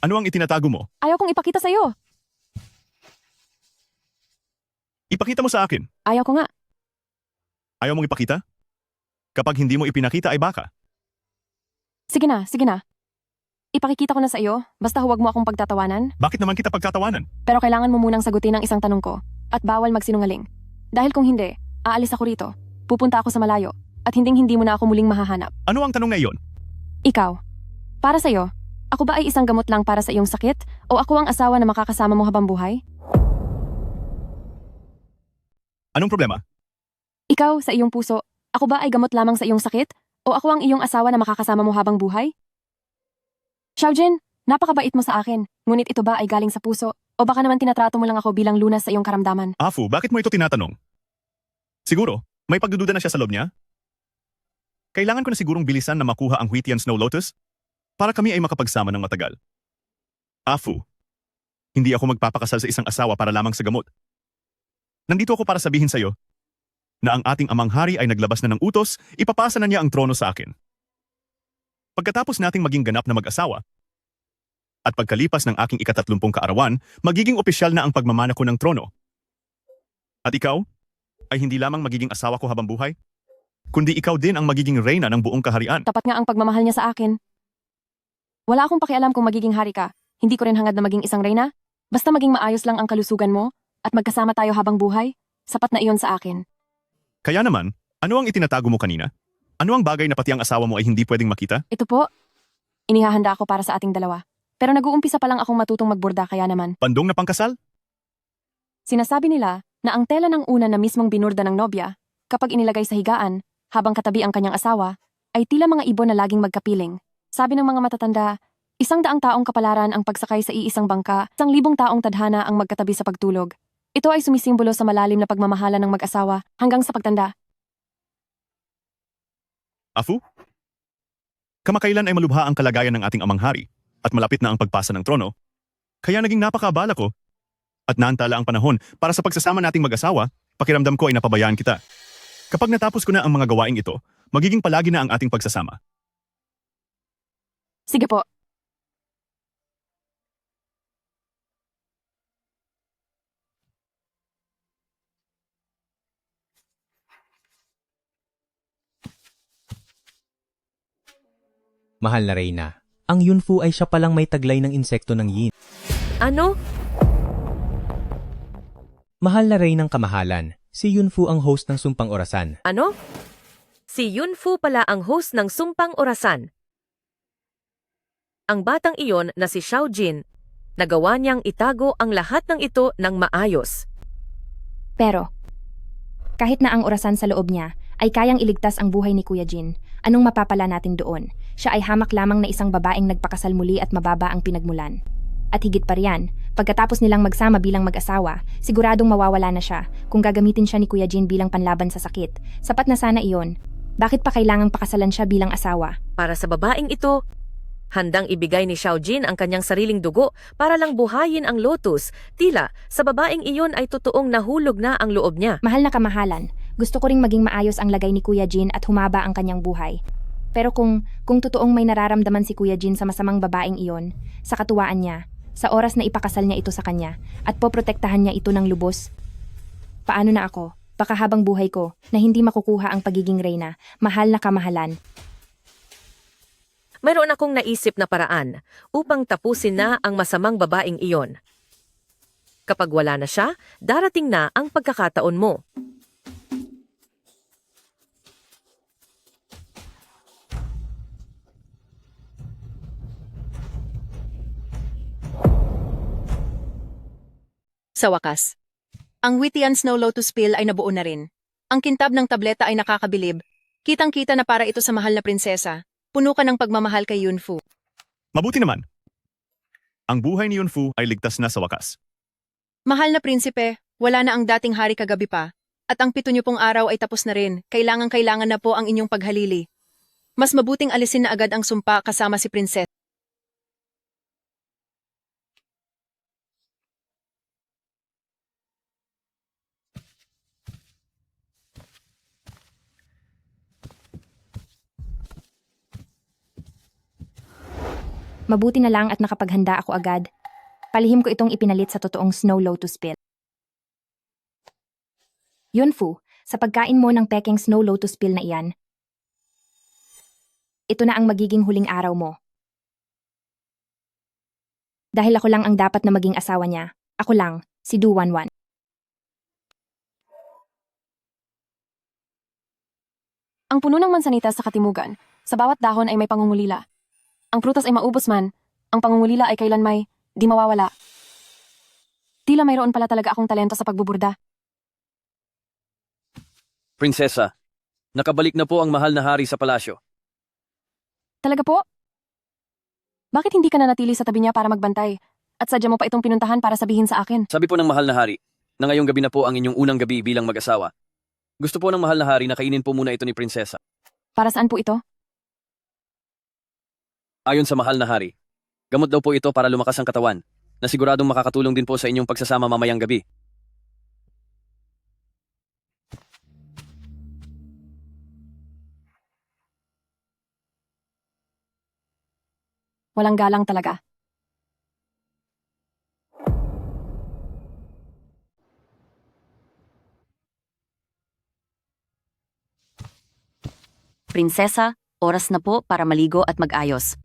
Ano ang itinatago mo? Ayaw kong ipakita sa'yo. Ipakita mo sa akin. Ayaw ko nga. Ayaw mong ipakita? Kapag hindi mo ipinakita ay baka. Sige na, sige na. Ipakikita ko na sa iyo, basta huwag mo akong pagtatawanan. Bakit naman kita pagtatawanan? Pero kailangan mo munang sagutin ang isang tanong ko. At bawal magsinungaling. Dahil kung hindi, aalis ako rito. Pupunta ako sa malayo. At hindi mo na ako muling mahahanap. Ano ang tanong na iyon? Ikaw. Para sa iyo, ako ba ay isang gamot lang para sa iyong sakit? O ako ang asawa na makakasama mo habang buhay? Anong problema? Ikaw, sa iyong puso, ako ba ay gamot lamang sa iyong sakit? O ako ang iyong asawa na makakasama mo habang buhay? Xiaojin, napakabait mo sa akin. Ngunit ito ba ay galing sa puso? O baka naman tinatrato mo lang ako bilang lunas sa iyong karamdaman? Afu, bakit mo ito tinatanong? Siguro, may pagdududa na siya sa loob niya? Kailangan ko na sigurong bilisan na makuha ang Huitian Snow Lotus para kami ay makapagsama ng matagal. Afu, hindi ako magpapakasal sa isang asawa para lamang sa gamot. Nandito ako para sabihin sa iyo na ang ating amang hari ay naglabas na ng utos, ipapasa na niya ang trono sa akin. Pagkatapos nating maging ganap na mag-asawa, at pagkalipas ng aking 30 kaarawan, magiging opisyal na ang pagmamana ko ng trono. At ikaw, ay hindi lamang magiging asawa ko habang buhay, kundi ikaw din ang magiging reyna ng buong kaharian. Tapat nga ang pagmamahal niya sa akin. Wala akong pakialam kung magiging hari ka. Hindi ko rin hangad na maging isang reyna. Basta maging maayos lang ang kalusugan mo, at magkasama tayo habang buhay, sapat na iyon sa akin. Kaya naman, ano ang itinatago mo kanina? Ano ang bagay na pati ang asawa mo ay hindi pwedeng makita? Ito po, inihahanda ako para sa ating dalawa. Pero nag-uumpisa pa lang akong matutong magborda kaya naman. Pandong na pangkasal? Sinasabi nila na ang tela ng una na mismong binurda ng nobya, kapag inilagay sa higaan, habang katabi ang kanyang asawa, ay tila mga ibon na laging magkapiling. Sabi ng mga matatanda, 100 taong kapalaran ang pagsakay sa iisang bangka, 1,000 taong tadhana ang magkatabi sa pagtulog. Ito ay sumisimbolo sa malalim na pagmamahala ng mag-asawa hanggang sa pagtanda. Afu? Kamakailan ay malubha ang kalagayan ng ating amang hari at malapit na ang pagpasa ng trono. Kaya naging napakaabala ko at naantala ang panahon para sa pagsasama nating mag-asawa, pakiramdam ko ay napabayaan kita. Kapag natapos ko na ang mga gawaing ito, magiging palagi na ang ating pagsasama. Sige po. Mahal na Reyna, ang Yunfu ay siya palang may taglay ng insekto ng yin. Ano? Mahal na Reynang kamahalan, si Yunfu ang host ng Sumpang Orasan. Ano? Si Yunfu pala ang host ng Sumpang Orasan. Ang batang iyon na si Xiaojin, nagawa niyang itago ang lahat ng ito ng maayos. Pero, kahit na ang orasan sa loob niya ay kayang iligtas ang buhay ni Kuya Jin, anong mapapala natin doon? Siya ay hamak lamang na isang babaeng nagpakasal muli at mababa ang pinagmulan. At higit pa riyan, pagkatapos nilang magsama bilang mag-asawa, siguradong mawawala na siya kung gagamitin siya ni Kuya Jin bilang panlaban sa sakit. Sapat na sana iyon. Bakit pa kailangang pakasalan siya bilang asawa? Para sa babaeng ito, handang ibigay ni Xiaojin ang kanyang sariling dugo para lang buhayin ang lotus. Tila, sa babaeng iyon ay totoong nahulog na ang loob niya. Mahal na kamahalan, gusto ko ring maging maayos ang lagay ni Kuya Jin at humaba ang kanyang buhay. Pero kung totoong may nararamdaman si Kuya Jin sa masamang babaeng iyon, sa katuwaan niya, sa oras na ipakasal niya ito sa kanya, at poprotektahan niya ito ng lubos, paano na ako? Baka habang buhay ko, na hindi makukuha ang pagiging reyna, mahal na kamahalan. Mayroon akong naisip na paraan upang tapusin na ang masamang babaeng iyon. Kapag wala na siya, darating na ang pagkakataon mo. Sa wakas, ang Huitian Snow Lotus Pill ay nabuo na rin. Ang kintab ng tableta ay nakakabilib. Kitang-kita na para ito sa mahal na prinsesa. Puno ka ng pagmamahal kay Yunfu. Mabuti naman. Ang buhay ni Yunfu ay ligtas na sa wakas. Mahal na prinsipe, wala na ang dating hari kagabi pa. At ang 7 niyo pong araw ay tapos na rin. Kailangan na po ang inyong paghalili. Mas mabuting alisin na agad ang sumpa kasama si prinsesa. Mabuti na lang at nakapaghanda ako agad. Palihim ko itong ipinalit sa totoong Snow Lotus Pill. Yunfu, sa pagkain mo ng pekeng snow lotus pill na iyan, ito na ang magiging huling araw mo. Dahil ako lang ang dapat na maging asawa niya. Ako lang, si Duwanwan. Ang puno ng mansanita sa katimugan, sa bawat dahon ay may pangungulila. Ang prutas ay maubos man, ang pangungulila ay kailan may di mawawala. Tila mayroon pala talaga akong talento sa pagbuburda. Prinsesa, nakabalik na po ang mahal na hari sa palasyo. Talaga po? Bakit hindi ka nanatili sa tabi niya para magbantay? At sadya mo pa itong pinuntahan para sabihin sa akin? Sabi po ng mahal na hari, na ngayong gabi na po ang inyong unang gabi bilang mag-asawa. Gusto po ng mahal na hari na kainin po muna ito ni prinsesa. Para saan po ito? Ayon sa mahal na hari, gamot daw po ito para lumakas ang katawan, na siguradong makakatulong din po sa inyong pagsasama mamayang gabi. Walang galang talaga. Prinsesa, oras na po para maligo at mag-ayos.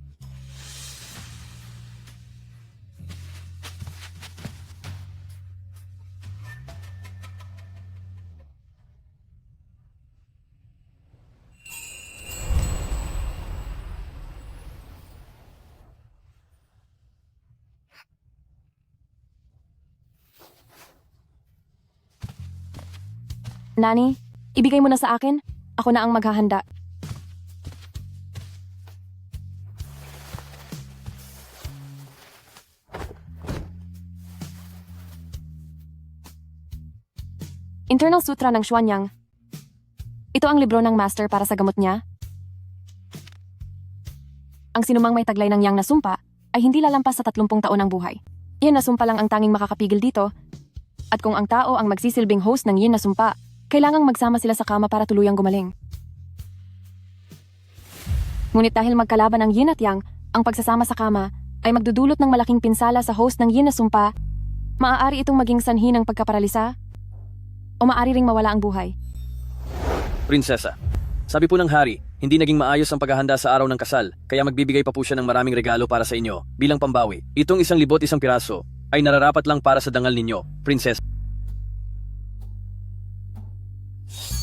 Nani, ibigay mo na sa akin. Ako na ang maghahanda. Internal Sutra ng Xuanyang. Ito ang libro ng master para sa gamot niya. Ang sinumang may taglay ng yang nasumpa ay hindi lalampas sa 30 taon ng buhay. Iyan nasumpa lang ang tanging makakapigil dito. At kung ang tao ang magsisilbing host ng yin nasumpa, kailangang magsama sila sa kama para tuluyang gumaling. Ngunit dahil magkalaban ang yin at yang, ang pagsasama sa kama ay magdudulot ng malaking pinsala sa host ng yin nasumpa, maaari itong maging sanhi ng pagkaparalisa o maaari ring mawala ang buhay. Prinsesa, sabi po ng hari, hindi naging maayos ang paghahanda sa araw ng kasal, kaya magbibigay pa po siya ng maraming regalo para sa inyo, bilang pambawi. Itong 1,000 piraso ay nararapat lang para sa dangal ninyo, prinsesa.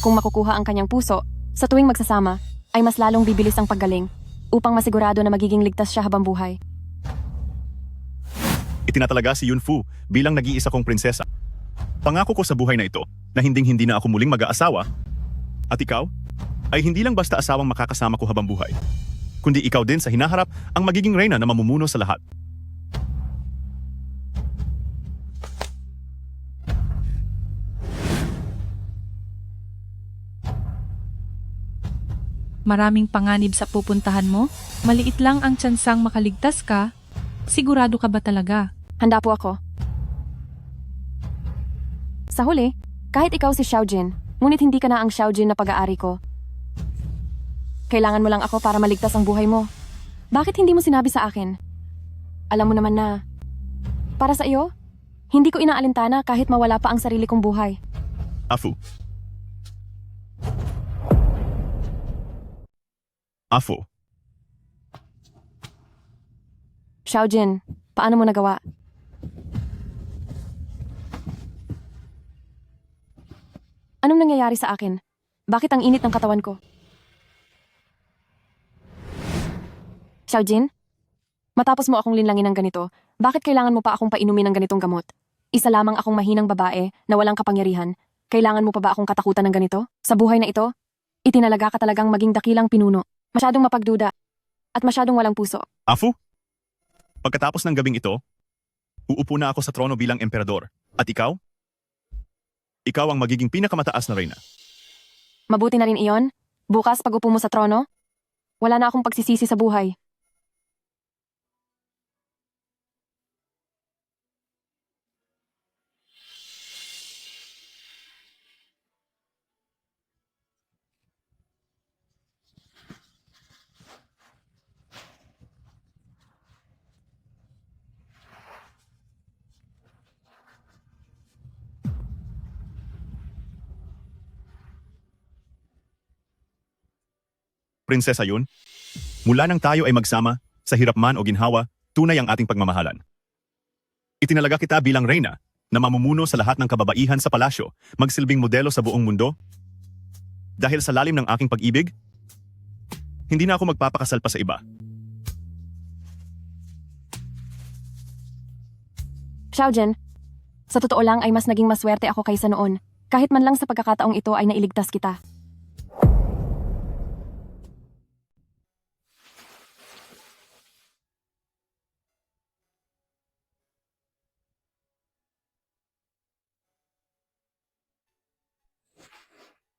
Kung makukuha ang kanyang puso, sa tuwing magsasama, ay mas lalong bibilis ang paggaling upang masigurado na magiging ligtas siya habang buhay. Itinatalaga si Yunfu bilang nag-iisa kong prinsesa. Pangako ko sa buhay na ito na hinding-hindi na ako muling mag-aasawa. At ikaw, ay hindi lang basta asawang makakasama ko habang buhay, kundi ikaw din sa hinaharap ang magiging reyna na mamumuno sa lahat. Maraming panganib sa pupuntahan mo? Maliit lang ang tsansang makaligtas ka? Sigurado ka ba talaga? Handa po ako. Sa huli, kahit ikaw si Xiaojin, ngunit hindi ka na ang Xiaojin na pag-aari ko. Kailangan mo lang ako para maligtas ang buhay mo. Bakit hindi mo sinabi sa akin? Alam mo naman na, para sa iyo, hindi ko inaalintana kahit mawala pa ang sarili kong buhay. Afu. Afu. Xiaojin, paano mo nagawa? Anong nangyayari sa akin? Bakit ang init ng katawan ko? Xiaojin, matapos mo akong linlangin ng ganito, bakit kailangan mo pa akong painumin ng ganitong gamot? Isa lamang akong mahinang babae na walang kapangyarihan. Kailangan mo pa ba akong katakutan ng ganito? Sa buhay na ito, itinalaga ka talagang maging dakilang pinuno. Masyadong mapagduda at masyadong walang puso. Afu? Pagkatapos ng gabing ito, uupo na ako sa trono bilang emperador. At ikaw? Ikaw ang magiging pinakamataas na reyna. Mabuti na rin iyon. Bukas pag upo mo sa trono, wala na akong pagsisisi sa buhay. Prinsesa Yun. Mula nang tayo ay magsama, sa hirap man o ginhawa, tunay ang ating pagmamahalan. Itinalaga kita bilang reyna na mamumuno sa lahat ng kababaihan sa palasyo, magsilbing modelo sa buong mundo. Dahil sa lalim ng aking pag-ibig, hindi na ako magpapakasal pa sa iba. Xiaojin, sa totoo lang ay mas naging maswerte ako kaysa noon. Kahit man lang sa pagkakataong ito ay nailigtas kita.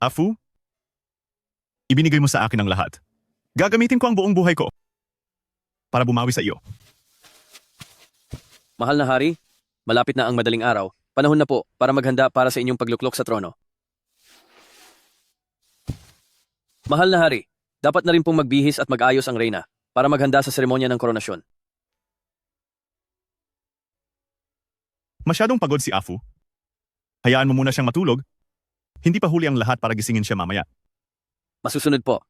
Afu, ibinigay mo sa akin ang lahat. Gagamitin ko ang buong buhay ko para bumawi sa iyo. Mahal na hari, malapit na ang madaling araw. Panahon na po para maghanda para sa inyong pagluklok sa trono. Mahal na hari, dapat na rin pong magbihis at mag-ayos ang reyna para maghanda sa seremonya ng koronasyon. Masyadong pagod si Afu. Hayaan mo muna siyang matulog. Hindi pa huli ang lahat para gisingin siya mamaya. Masusunod po.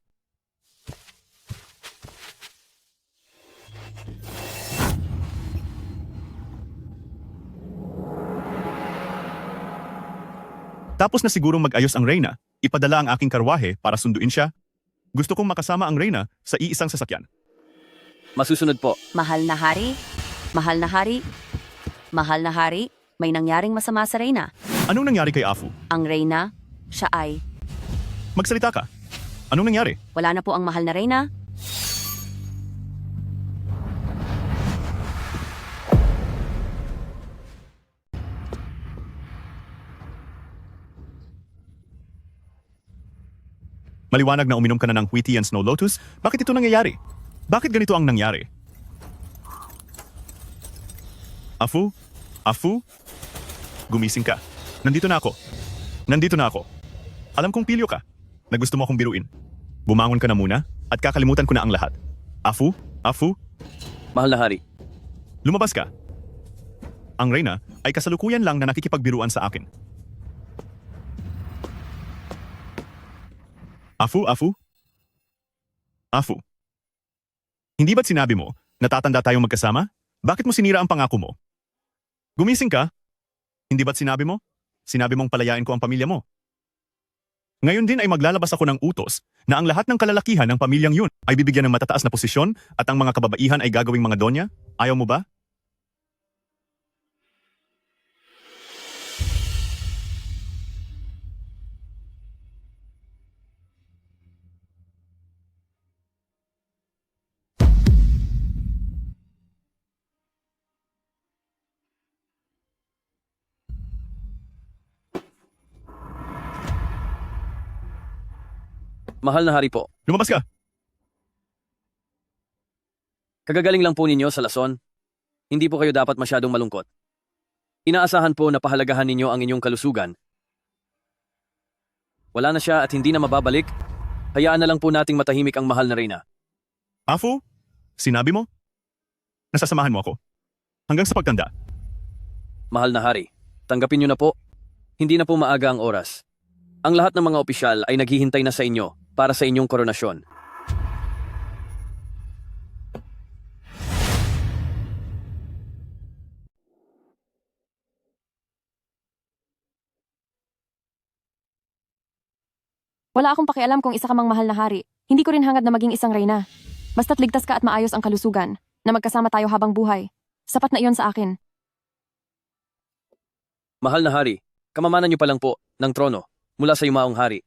Tapos na sigurong mag-ayos ang reyna, ipadala ang aking karwahe para sunduin siya. Gusto kong makasama ang reyna sa iisang sasakyan. Masusunod po. Mahal na hari, mahal na hari, mahal na hari, may nangyaring masama sa reyna. Anong nangyari kay Afu? Ang reyna, siya ay... Magsalita ka. Anong nangyari? Wala na po ang mahal na reyna. Maliwanag na uminom ka na ng Wheaty and Snow Lotus. Bakit ito nangyayari? Bakit ganito ang nangyari? Afu? Afu? Gumising ka. Nandito na ako. Nandito na ako. Alam kong pilyo ka na gusto mo akong biruin. Bumangon ka na muna at kakalimutan ko na ang lahat. Afu? Afu? Mahal na hari. Lumabas ka. Ang reyna ay kasalukuyan lang na nakikipagbiruan sa akin. Afu, Afu? Afu. Hindi ba't sinabi mo na tatanda tayong magkasama? Bakit mo sinira ang pangako mo? Gumising ka? Hindi ba't sinabi mo? Sinabi mong palayain ko ang pamilya mo. Ngayon din ay maglalabas ako ng utos na ang lahat ng kalalakihan ng pamilyang yun ay bibigyan ng matataas na posisyon at ang mga kababaihan ay gagawing mga donya? Ayaw mo ba? Mahal na hari po. Lumabas ka! Kagagaling lang po ninyo sa lason. Hindi po kayo dapat masyadong malungkot. Inaasahan po na pahalagahan ninyo ang inyong kalusugan. Wala na siya at hindi na mababalik. Hayaan na lang po nating matahimik ang mahal na reyna. Afu? Sinabi mo? Nasasamahan mo ako. Hanggang sa pagtanda. Mahal na hari, tanggapin nyo na po. Hindi na po maaga ang oras. Ang lahat ng mga opisyal ay naghihintay na sa inyo para sa inyong koronasyon. Wala akong pakialam kung isa ka mang mahal na hari. Hindi ko rin hangad na maging isang reyna. Basta't ligtas ka at maayos ang kalusugan, na magkasama tayo habang buhay. Sapat na iyon sa akin. Mahal na hari, kamamanan nyo pa lang po ng trono mula sa yumaong hari.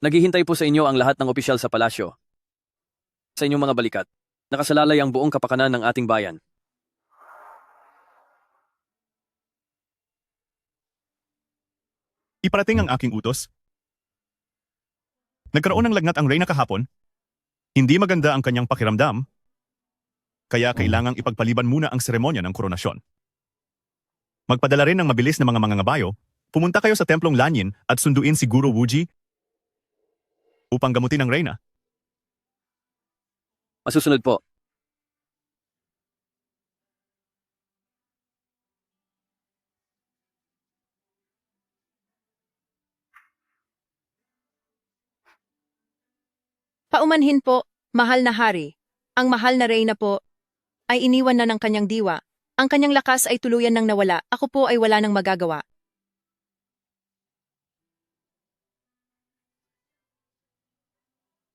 Naghihintay po sa inyo ang lahat ng opisyal sa palasyo. Sa inyong mga balikat, nakasalalay ang buong kapakanan ng ating bayan. Iparating ang aking utos. Nagkaroon ng lagnat ang reyna kahapon. Hindi maganda ang kanyang pakiramdam. Kaya kailangang ipagpaliban muna ang seremonya ng koronasyon. Magpadala rin ng mabilis na mga mangangabayo. Pumunta kayo sa templong Lanyin at sunduin si Guro Wuji upang gamutin ang reyna. Masusunod po. Paumanhin po, Mahal na hari, ang mahal na reyna po ay iniwan na ng kanyang diwa. Ang kanyang lakas ay tuluyan nang nawala. Ako po ay wala nang magagawa.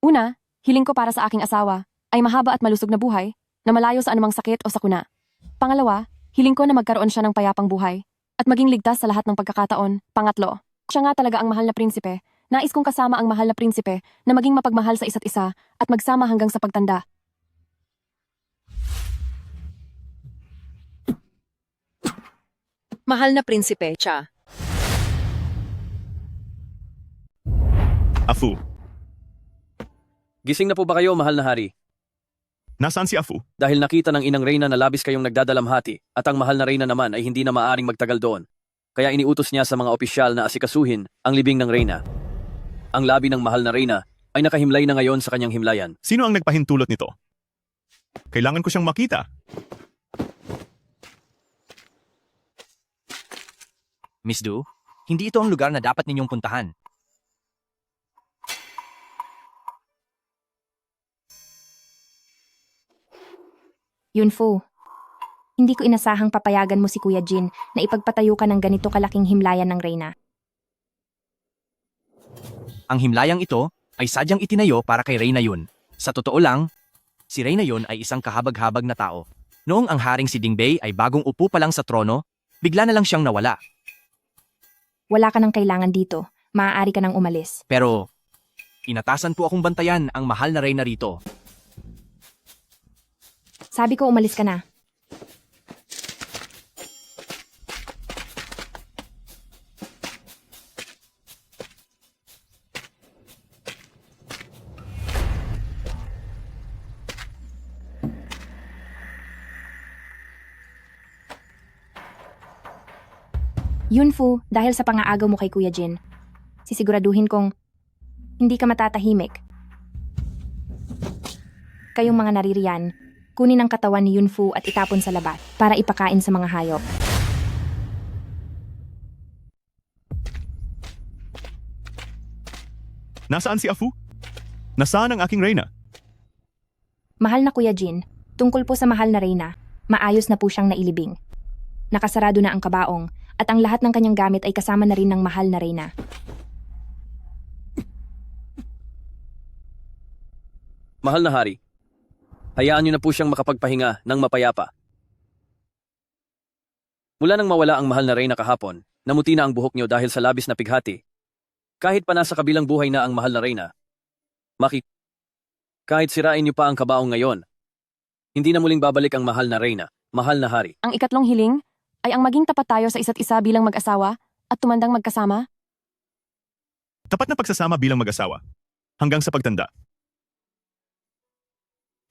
Una, hiling ko para sa aking asawa ay mahaba at malusog na buhay na malayo sa anumang sakit o sakuna. Pangalawa, hiling ko na magkaroon siya ng payapang buhay at maging ligtas sa lahat ng pagkakataon. Pangatlo, siya nga talaga ang mahal na prinsipe. Nais kong kasama ang mahal na prinsipe na maging mapagmahal sa isa't isa at magsama hanggang sa pagtanda. Mahal na prinsipe, siya. Afu, Gising na po ba kayo, mahal na hari? nasaan si Afu? Dahil nakita ng inang reyna na labis kayong nagdadalamhati at ang mahal na reyna naman ay hindi na maaring magtagal doon. Kaya iniutos niya sa mga opisyal na asikasuhin ang libing ng reyna. Ang labi ng mahal na reyna ay nakahimlay na ngayon sa kanyang himlayan. Sino ang nagpahintulot nito? Kailangan ko siyang makita. Miss Du, hindi ito ang lugar na dapat ninyong puntahan. Yunfu, hindi ko inasahang papayagan mo si Kuya Jin na ipagpatayo ka ng ganito kalaking himlayan ng reyna. Ang himlayang ito ay sadyang itinayo para kay Reyna Yun. Sa totoo lang, si Reyna Yun ay isang kahabag-habag na tao. Noong ang haring si Dingbei ay bagong upo pa lang sa trono, bigla na lang siyang nawala. Wala ka ng kailangan dito. Maaari ka nang umalis. Pero, inatasan po akong bantayan ang mahal na Reyna rito. Sabi ko umalis ka na. Yunfu, dahil sa pangaagaw mo kay Kuya Jin, sisiguraduhin kong hindi ka matatahimik. Kayong mga naririyan, kunin ang katawan ni Yunfu at itapon sa labas para ipakain sa mga hayop. Nasaan si Afu? Nasaan ang aking reyna? Mahal na Kuya Jin, tungkol po sa mahal na reyna, maayos na po siyang nailibing. Nakasarado na ang kabaong at ang lahat ng kanyang gamit ay kasama na rin ng mahal na reyna. Mahal na hari, hayaan niyo na po siyang makapagpahinga ng mapayapa. Mula nang mawala ang mahal na reyna kahapon, namuti na ang buhok niyo dahil sa labis na pighati. Kahit pa nasa kabilang buhay na ang mahal na reyna, kahit sirain niyo pa ang kabaong ngayon, hindi na muling babalik ang mahal na reyna, mahal na hari. Ang ikatlong hiling ay ang maging tapat tayo sa isa't isa bilang mag-asawa at tumandang magkasama. Tapat na pagsasama bilang mag-asawa. Hanggang sa pagtanda.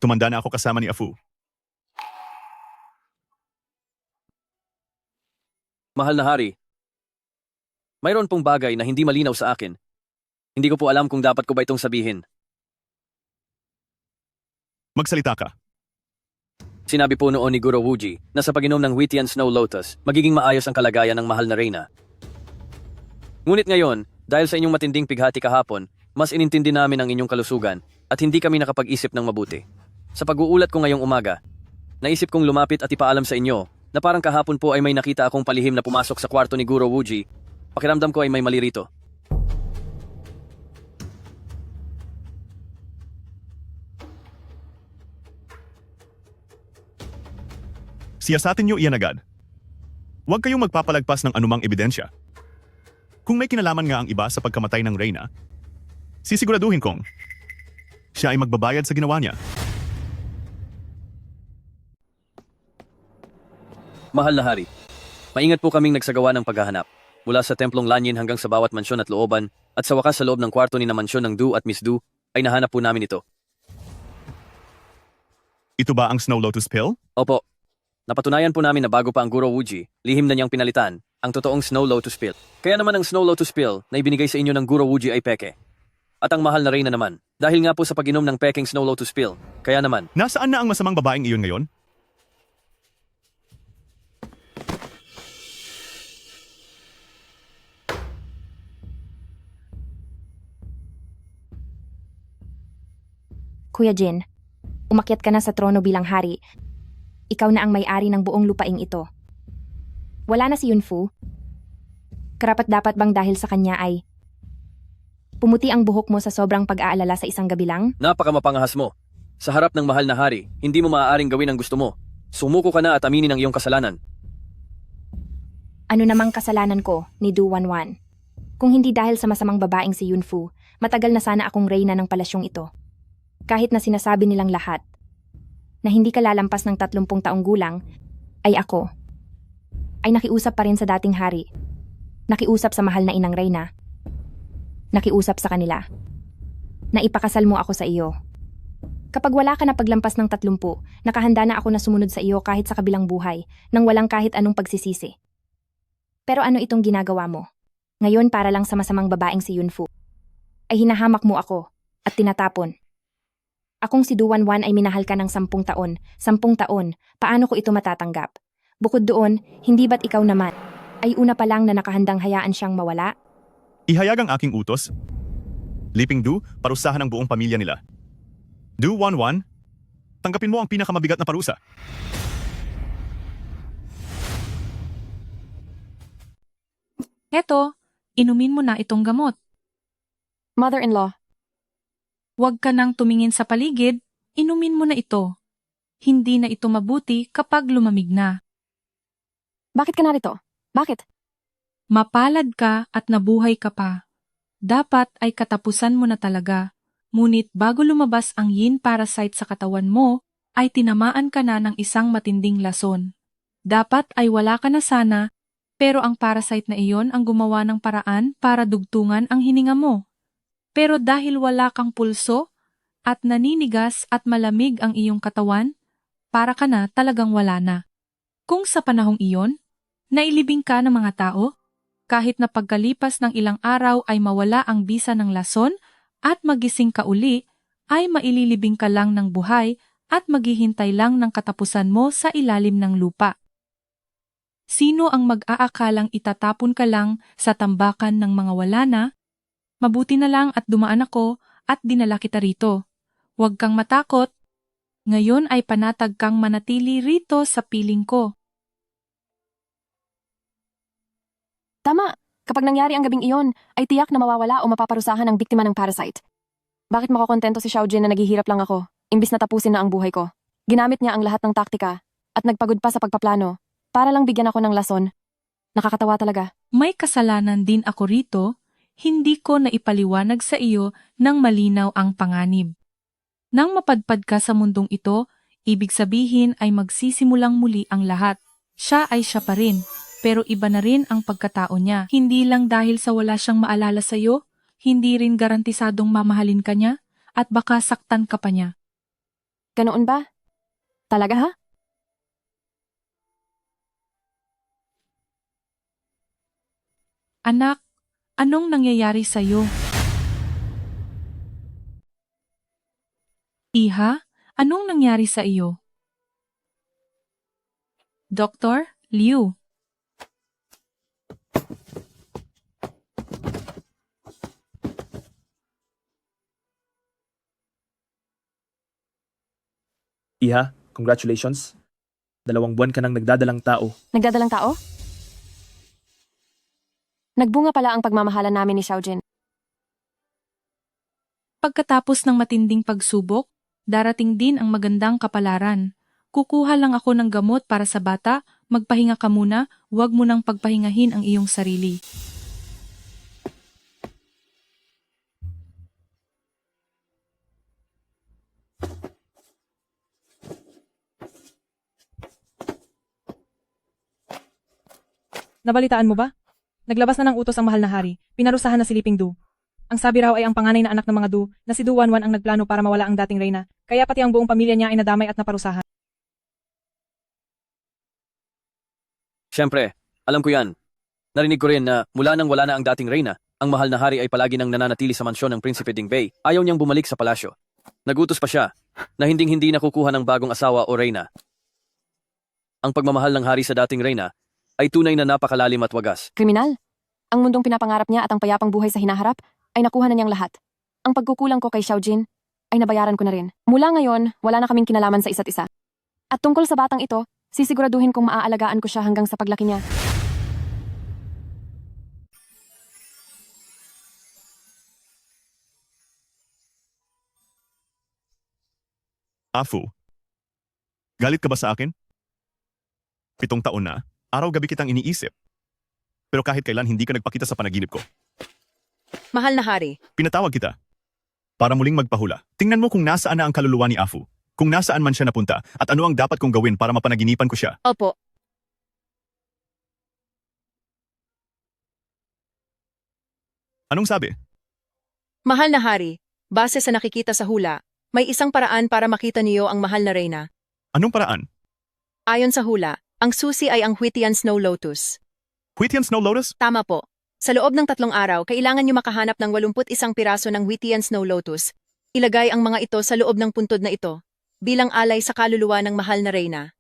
Tumanda na ako kasama ni Afu. Mahal na hari, mayroon pong bagay na hindi malinaw sa akin. Hindi ko po alam kung dapat ko ba itong sabihin. Magsalita ka. Sinabi po noon ni Guro Wuji na sa pag-inom ng Wheatian Snow Lotus, magiging maayos ang kalagayan ng mahal na reyna. Ngunit ngayon, dahil sa inyong matinding pighati kahapon, mas inintindi namin ang inyong kalusugan at hindi kami nakapag-isip ng mabuti. Sa pag-uulat ko ngayong umaga, naisip kong lumapit at ipaalam sa inyo na parang kahapon po ay may nakita akong palihim na pumasok sa kwarto ni Guro Wuji. Pakiramdam ko ay may mali rito. Siyasatin niyo iyan agad. Huwag kayong magpapalagpas ng anumang ebidensya. Kung may kinalaman nga ang iba sa pagkamatay ng reyna, sisiguraduhin kong siya ay magbabayad sa ginawa niya. Mahal na hari, maingat po kaming nagsagawa ng paghahanap. Mula sa Templong Lanyin hanggang sa bawat mansyon at looban, at sa wakas sa loob ng kwarto ni na mansyon ng Du at Miss Du, ay nahanap po namin ito. Ito ba ang Snow Lotus Pill? Opo. Napatunayan po namin na bago pa ang Guro Wuji, lihim na niyang pinalitan ang totoong Snow Lotus Pill. Kaya naman ang Snow Lotus Pill na ibinigay sa inyo ng Guro Wuji ay peke. At ang mahal na reyna naman, dahil nga po sa pag-inom ng peking Snow Lotus Pill. Kaya naman, nasaan na ang masamang babaeng iyon ngayon? Kuya Jin, umakyat ka na sa trono bilang hari. Ikaw na ang may-ari ng buong lupaing ito. Wala na si Yunfu. Karapat-dapat bang dahil sa kanya ay pumuti ang buhok mo sa sobrang pag-aalala sa isang gabi lang? Napakamapangahas mo. Sa harap ng mahal na hari, hindi mo maaaring gawin ang gusto mo. Sumuko ka na at aminin ang iyong kasalanan. Ano namang kasalanan ko ni Du Wanwan? Kung hindi dahil sa masamang babaeng si Yunfu, matagal na sana akong reyna ng palasyong ito. Kahit na sinasabi nilang lahat na hindi ka lalampas ng 30 taong gulang, ay ako ay nakiusap pa rin sa dating hari. Nakiusap sa mahal na inang reyna. Nakiusap sa kanila na ipakasal mo ako sa iyo. Kapag wala ka na paglampas ng 30, nakahanda na ako na sumunod sa iyo kahit sa kabilang buhay, nang walang kahit anong pagsisisi. Pero ano itong ginagawa mo? Ngayon para lang sa masamang babaeng si Yunfu, ay hinahamak mo ako at tinatapon. Akong si Du Wanwan ay minahal ka ng 10 taon. 10 taon, paano ko ito matatanggap? Bukod doon, hindi ba't ikaw naman ay una pa lang na nakahandang hayaan siyang mawala? Ihayag ang aking utos. Liping Du, parusahan ang buong pamilya nila. Du Wanwan, tanggapin mo ang pinakamabigat na parusa. Eto, inumin mo na itong gamot. Mother-in-law, Huwag ka nang tumingin sa paligid, inumin mo na ito. Hindi na ito mabuti kapag lumamig na. bakit ka narito? Bakit? Mapalad ka at nabuhay ka pa. Dapat ay katapusan mo na talaga. Ngunit bago lumabas ang yin parasite sa katawan mo, ay tinamaan ka na ng isang matinding lason. Dapat ay wala ka na sana, pero ang parasite na iyon ang gumawa ng paraan para dugtungan ang hininga mo. Pero dahil wala kang pulso, at naninigas at malamig ang iyong katawan, para ka na talagang wala na. Kung sa panahong iyon, nailibing ka ng mga tao, kahit na pagkalipas ng ilang araw ay mawala ang bisa ng lason at magising ka uli, ay maililibing ka lang ng buhay at maghihintay lang ng katapusan mo sa ilalim ng lupa. Sino ang mag-aakalang itatapon ka lang sa tambakan ng mga wala na? Mabuti na lang at dumaan ako at dinala kita rito. Huwag kang matakot. Ngayon ay panatag kang manatili rito sa piling ko. Tama, kapag nangyari ang gabing iyon, ay tiyak na mawawala o mapaparusahan ang biktima ng parasite. Bakit makokontento si Xiaojin na naghihirap lang ako, imbis na tapusin na ang buhay ko? Ginamit niya ang lahat ng taktika at nagpagod pa sa pagpaplano para lang bigyan ako ng lason. Nakakatawa talaga. May kasalanan din ako rito, hindi ko naipaliwanag sa iyo ng malinaw ang panganib. Nang mapadpad ka sa mundong ito, ibig sabihin ay magsisimulang muli ang lahat. Siya ay siya pa rin, pero iba na rin ang pagkatao niya. Hindi lang dahil sa wala siyang maalala sa iyo, hindi rin garantisadong mamahalin ka niya, at baka saktan ka pa niya. Ganoon ba? Talaga ha? Anak, anong nangyayari sa iyo? Iha, anong nangyari sa iyo? Dr. Liu. Iha, congratulations. 2 buwan ka nang nagdadalang tao. Nagdadalang tao? Nagbunga pala ang pagmamahalan namin ni Xiaojin. Pagkatapos ng matinding pagsubok, darating din ang magandang kapalaran. Kukuha lang ako ng gamot para sa bata, magpahinga ka muna, huwag mo nang pagpahingahin ang iyong sarili. Nabalitaan mo ba? Naglabas na ng utos ang mahal na hari. Pinarusahan na si Liping Du. Ang sabi raw ay ang panganay na anak ng mga Du na si Du Wanwan ang nagplano para mawala ang dating reyna. Kaya pati ang buong pamilya niya ay nadamay at naparusahan. Siyempre, alam ko yan. Narinig ko rin na mula nang wala na ang dating reyna, ang mahal na hari ay palagi nang nananatili sa mansyon ng Prinsipe Dingbei. Ayaw niyang bumalik sa palasyo. Nagutos pa siya na hinding-hindi nakukuha ng bagong asawa o reyna. Ang pagmamahal ng hari sa dating reyna ay tunay na napakalalim at wagas. Kriminal? Ang mundong pinapangarap niya at ang payapang buhay sa hinaharap ay nakuha na niyang lahat. Ang pagkukulang ko kay Xiaojin ay nabayaran ko na rin. Mula ngayon, wala na kaming kinalaman sa isa't isa. At tungkol sa batang ito, sisiguraduhin kong maaalagaan ko siya hanggang sa paglaki niya. Afu, galit ka ba sa akin? 7 taon na, araw-gabi kitang iniisip. Pero kahit kailan hindi ka nagpakita sa panaginip ko. Mahal na hari, Pinatawag kita para muling magpahula. Tingnan mo kung nasaan na ang kaluluwa ni Afu, kung nasaan man siya napunta, at ano ang dapat kong gawin para mapanaginipan ko siya. opo. Anong sabi? Mahal na hari, base sa nakikita sa hula, may isang paraan para makita niyo ang mahal na reyna. Anong paraan? Ayon sa hula, ang susi ay ang Huitian Snow Lotus. Huitian Snow Lotus? Tama po. Sa loob ng 3 araw, kailangan niyo makahanap ng 81 piraso ng Huitian Snow Lotus. Ilagay ang mga ito sa loob ng puntod na ito, bilang alay sa kaluluwa ng mahal na reyna.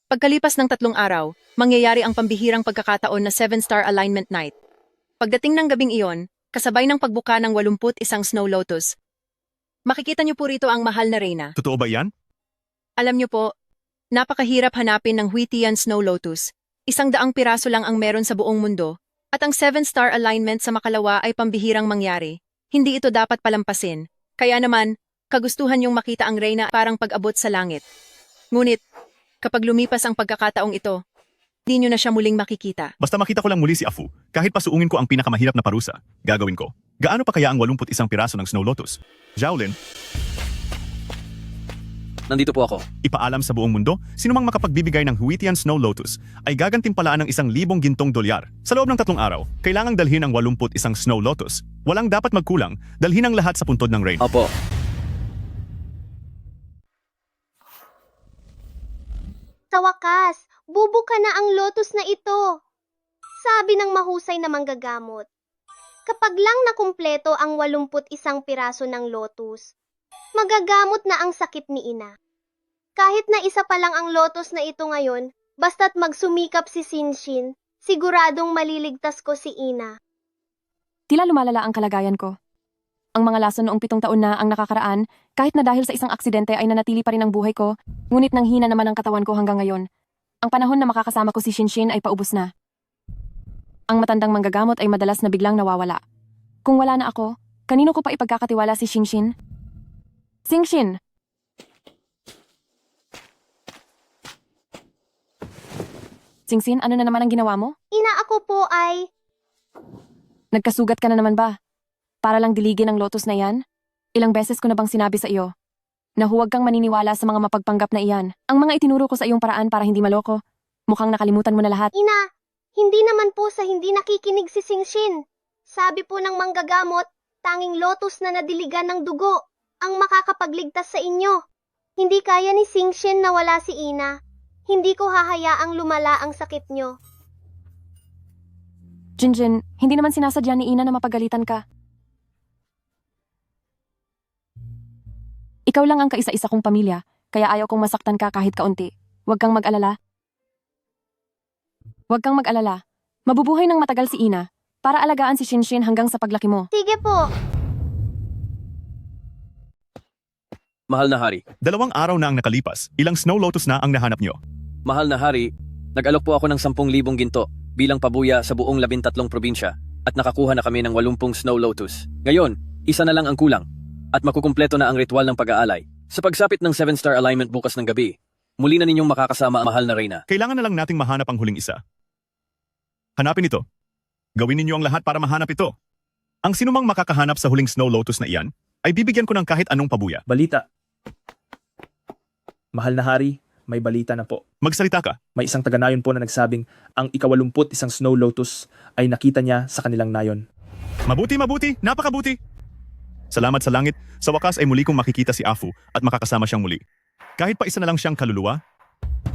Pagkalipas ng 3 araw, mangyayari ang pambihirang pagkakataon na 7-star alignment night. Pagdating ng gabing iyon, kasabay ng pagbuka ng 81 Snow Lotus, makikita niyo po rito ang mahal na reyna. Totoo ba yan? Alam niyo po, napakahirap hanapin ng Huitian Snow Lotus. 100 piraso lang ang meron sa buong mundo, at ang 7-star alignment sa makalawa ay pambihirang mangyari. Hindi ito dapat palampasin. Kaya naman, kagustuhan niyong makita ang reyna parang pag-abot sa langit. Ngunit, kapag lumipas ang pagkakataong ito, di niyo na siya muling makikita. Basta makita ko lang muli si Afu, kahit pasuungin ko ang pinakamahirap na parusa, gagawin ko. Gaano pa kaya ang 81 piraso ng Snow Lotus? Jaolin, Nandito po ako. ipaalam sa buong mundo, sinumang makapagbibigay ng Huitian Snow Lotus ay gagantimpalaan ng 1,000 gintong dolyar. Sa loob ng 3 araw, kailangang dalhin ang 81 Snow Lotus. Walang dapat magkulang, dalhin ang lahat sa puntod ng rain. Opo. Sa wakas, bubuka na ang lotus na ito. Sabi ng mahusay na manggagamot. Kapag lang nakumpleto ang 81 piraso ng lotus, magagamot na ang sakit ni ina. Kahit na isa pa lang ang lotus na ito ngayon, basta't magsumikap si Sinshin, siguradong maliligtas ko si ina. Tila lumalala ang kalagayan ko. Ang mga lason noong 7 taon na ang nakakaraan, kahit na dahil sa isang aksidente ay nanatili pa rin ang buhay ko, ngunit nanghina naman ang katawan ko hanggang ngayon. Ang panahon na makakasama ko si Shinshin ay paubos na. Ang matandang manggagamot ay madalas na biglang nawawala. Kung wala na ako, kanino ko pa ipagkakatiwala si Shinshin? Singshin! Singsin, ano na naman ang ginawa mo? Ina, ako po ay... Nagkasugat ka na naman ba? Para lang diligin ang lotus na iyan? Ilang beses ko na bang sinabi sa iyo na huwag kang maniniwala sa mga mapagpanggap na iyan. Ang mga itinuro ko sa iyong paraan para hindi maloko. Mukhang nakalimutan mo na lahat. Ina, hindi naman po sa hindi nakikinig si Singshin. Sabi po ng manggagamot, tanging lotus na nadiligan ng dugo ang makakapagligtas sa inyo. Hindi kaya ni Singshin na wala si Ina. Hindi ko hahayaang lumala ang sakit nyo. Jinjin, hindi naman sinasadya ni Ina na mapagalitan ka. Ikaw lang ang kaisa-isa kong pamilya, kaya ayaw kong masaktan ka kahit kaunti. Huwag kang mag-alala. Huwag kang mag-alala. Mabubuhay ng matagal si Ina para alagaan si Shinshin hanggang sa paglaki mo. Sige po. Mahal na hari. 2 araw na ang nakalipas, ilang Snow Lotus na ang nahanap nyo? Mahal na hari, nag-alok po ako ng 10,000 ginto bilang pabuya sa buong 13 probinsya at nakakuha na kami ng 80 Snow Lotus. Ngayon, isa na lang ang kulang at makukumpleto na ang ritual ng pag-aalay. Sa pagsapit ng 7-star alignment bukas ng gabi, muli na ninyong makakasama ang mahal na reyna. Kailangan na lang nating mahanap ang huling isa. Hanapin ito. Gawin ninyo ang lahat para mahanap ito. Ang sinumang makakahanap sa huling Snow Lotus na iyan, ay bibigyan ko ng kahit anong pabuya. Balita. Mahal na hari, may balita na po. Magsalita ka. May isang taga-nayon po na nagsabing ang 81 Snow Lotus ay nakita niya sa kanilang nayon. Mabuti, napakabuti. Salamat sa langit, sa wakas ay muli kong makikita si Afu at makakasama siyang muli. Kahit pa isa na lang siyang kaluluwa,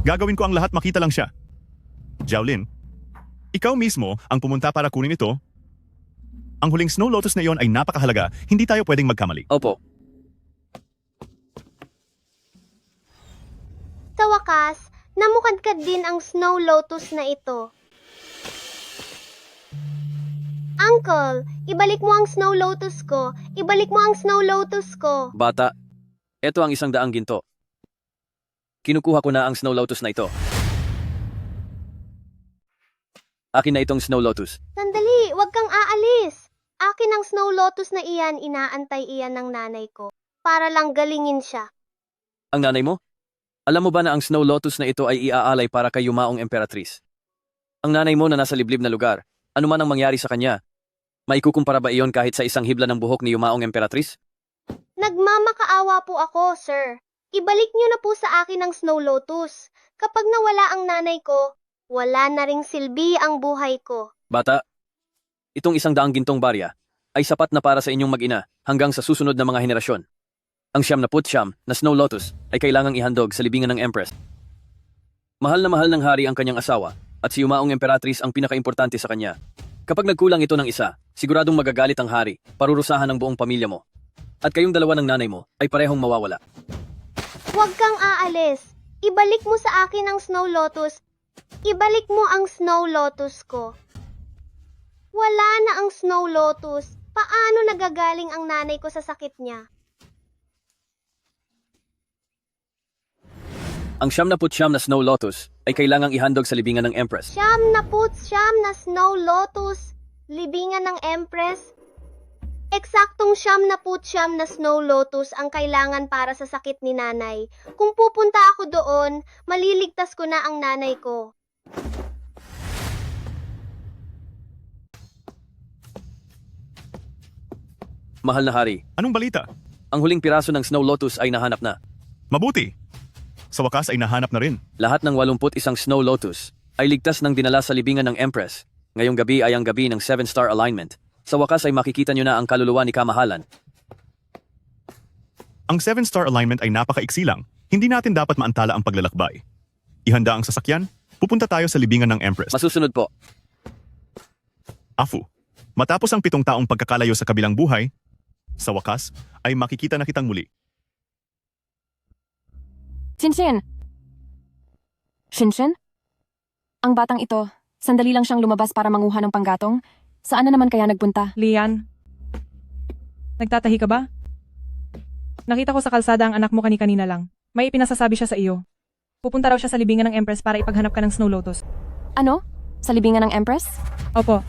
gagawin ko ang lahat makita lang siya. Jaolin, ikaw mismo ang pumunta para kunin ito. Ang huling Snow Lotus na iyon ay napakahalaga, hindi tayo pwedeng magkamali. Opo. Sa wakas, namukadkad din ang Snow Lotus na ito. Uncle, ibalik mo ang Snow Lotus ko. Ibalik mo ang Snow Lotus ko. Bata, Ito ang 100 ginto. Kinukuha ko na ang Snow Lotus na ito. Akin na itong Snow Lotus. Sandali, wag kang aalis. Akin ang Snow Lotus na iyan, inaantay iyan ng nanay ko. Para lang galingin siya. Ang nanay mo? Alam mo ba na ang Snow Lotus na ito ay iaalay para kay yumaong Emperatrice? Ang nanay mo na nasa liblib na lugar, ano man ang mangyari sa kanya, maikukumpara ba iyon kahit sa isang hibla ng buhok ni yumaong Emperatrice? Nagmamakaawa po ako, sir. Ibalik niyo na po sa akin ang Snow Lotus. Kapag nawala ang nanay ko, wala na ring silbi ang buhay ko. Bata, itong 100 gintong barya ay sapat na para sa inyong mag-ina hanggang sa susunod na mga henerasyon. Ang 99 na Snow Lotus ay kailangang ihandog sa libingan ng Empress. Mahal na mahal ng hari ang kanyang asawa at si yumaong Emperatrice ang pinakaimportante sa kanya. Kapag nagkulang ito ng isa, siguradong magagalit ang hari, parurusahan ng buong pamilya mo. At kayong dalawa ng nanay mo ay parehong mawawala. Huwag kang aalis. Ibalik mo sa akin ang Snow Lotus. Ibalik mo ang Snow Lotus ko. Wala na ang Snow Lotus. Paano nagagaling ang nanay ko sa sakit niya? Ang 99 na Snow Lotus ay kailangang ihandog sa libingan ng Empress. 99 na Snow Lotus. Libingan ng Empress. Eksaktong 99 na Snow Lotus ang kailangan para sa sakit ni nanay. Kung pupunta ako doon, maliligtas ko na ang nanay ko. Mahal na hari, Anong balita? ang huling piraso ng Snow Lotus ay nahanap na. Mabuti. Sa wakas ay nahanap na rin. Lahat ng 81 Snow Lotus ay ligtas ng dinala sa libingan ng Empress. Ngayong gabi ay ang gabi ng 7-star alignment. Sa wakas ay makikita nyo na ang kaluluwa ni Kamahalan. Ang 7-star alignment ay napakaiksi lang. Hindi natin dapat maantala ang paglalakbay. Ihanda ang sasakyan, pupunta tayo sa libingan ng Empress. Masusunod po. Afu, matapos ang 7 taong pagkakalayo sa kabilang buhay, sa wakas ay makikita na kitang muli. Shinshin! Shinshin? Ang batang ito, sandali lang siyang lumabas para manguha ng panggatong. Saan na naman kaya nagpunta? Lian, nagtatahi ka ba? Nakita ko sa kalsada ang anak mo kani-kanina lang. May ipinasasabi siya sa iyo. Pupunta raw siya sa libingan ng Empress para ipaghanap ka ng Snow Lotus. Ano? Sa libingan ng Empress? Opo.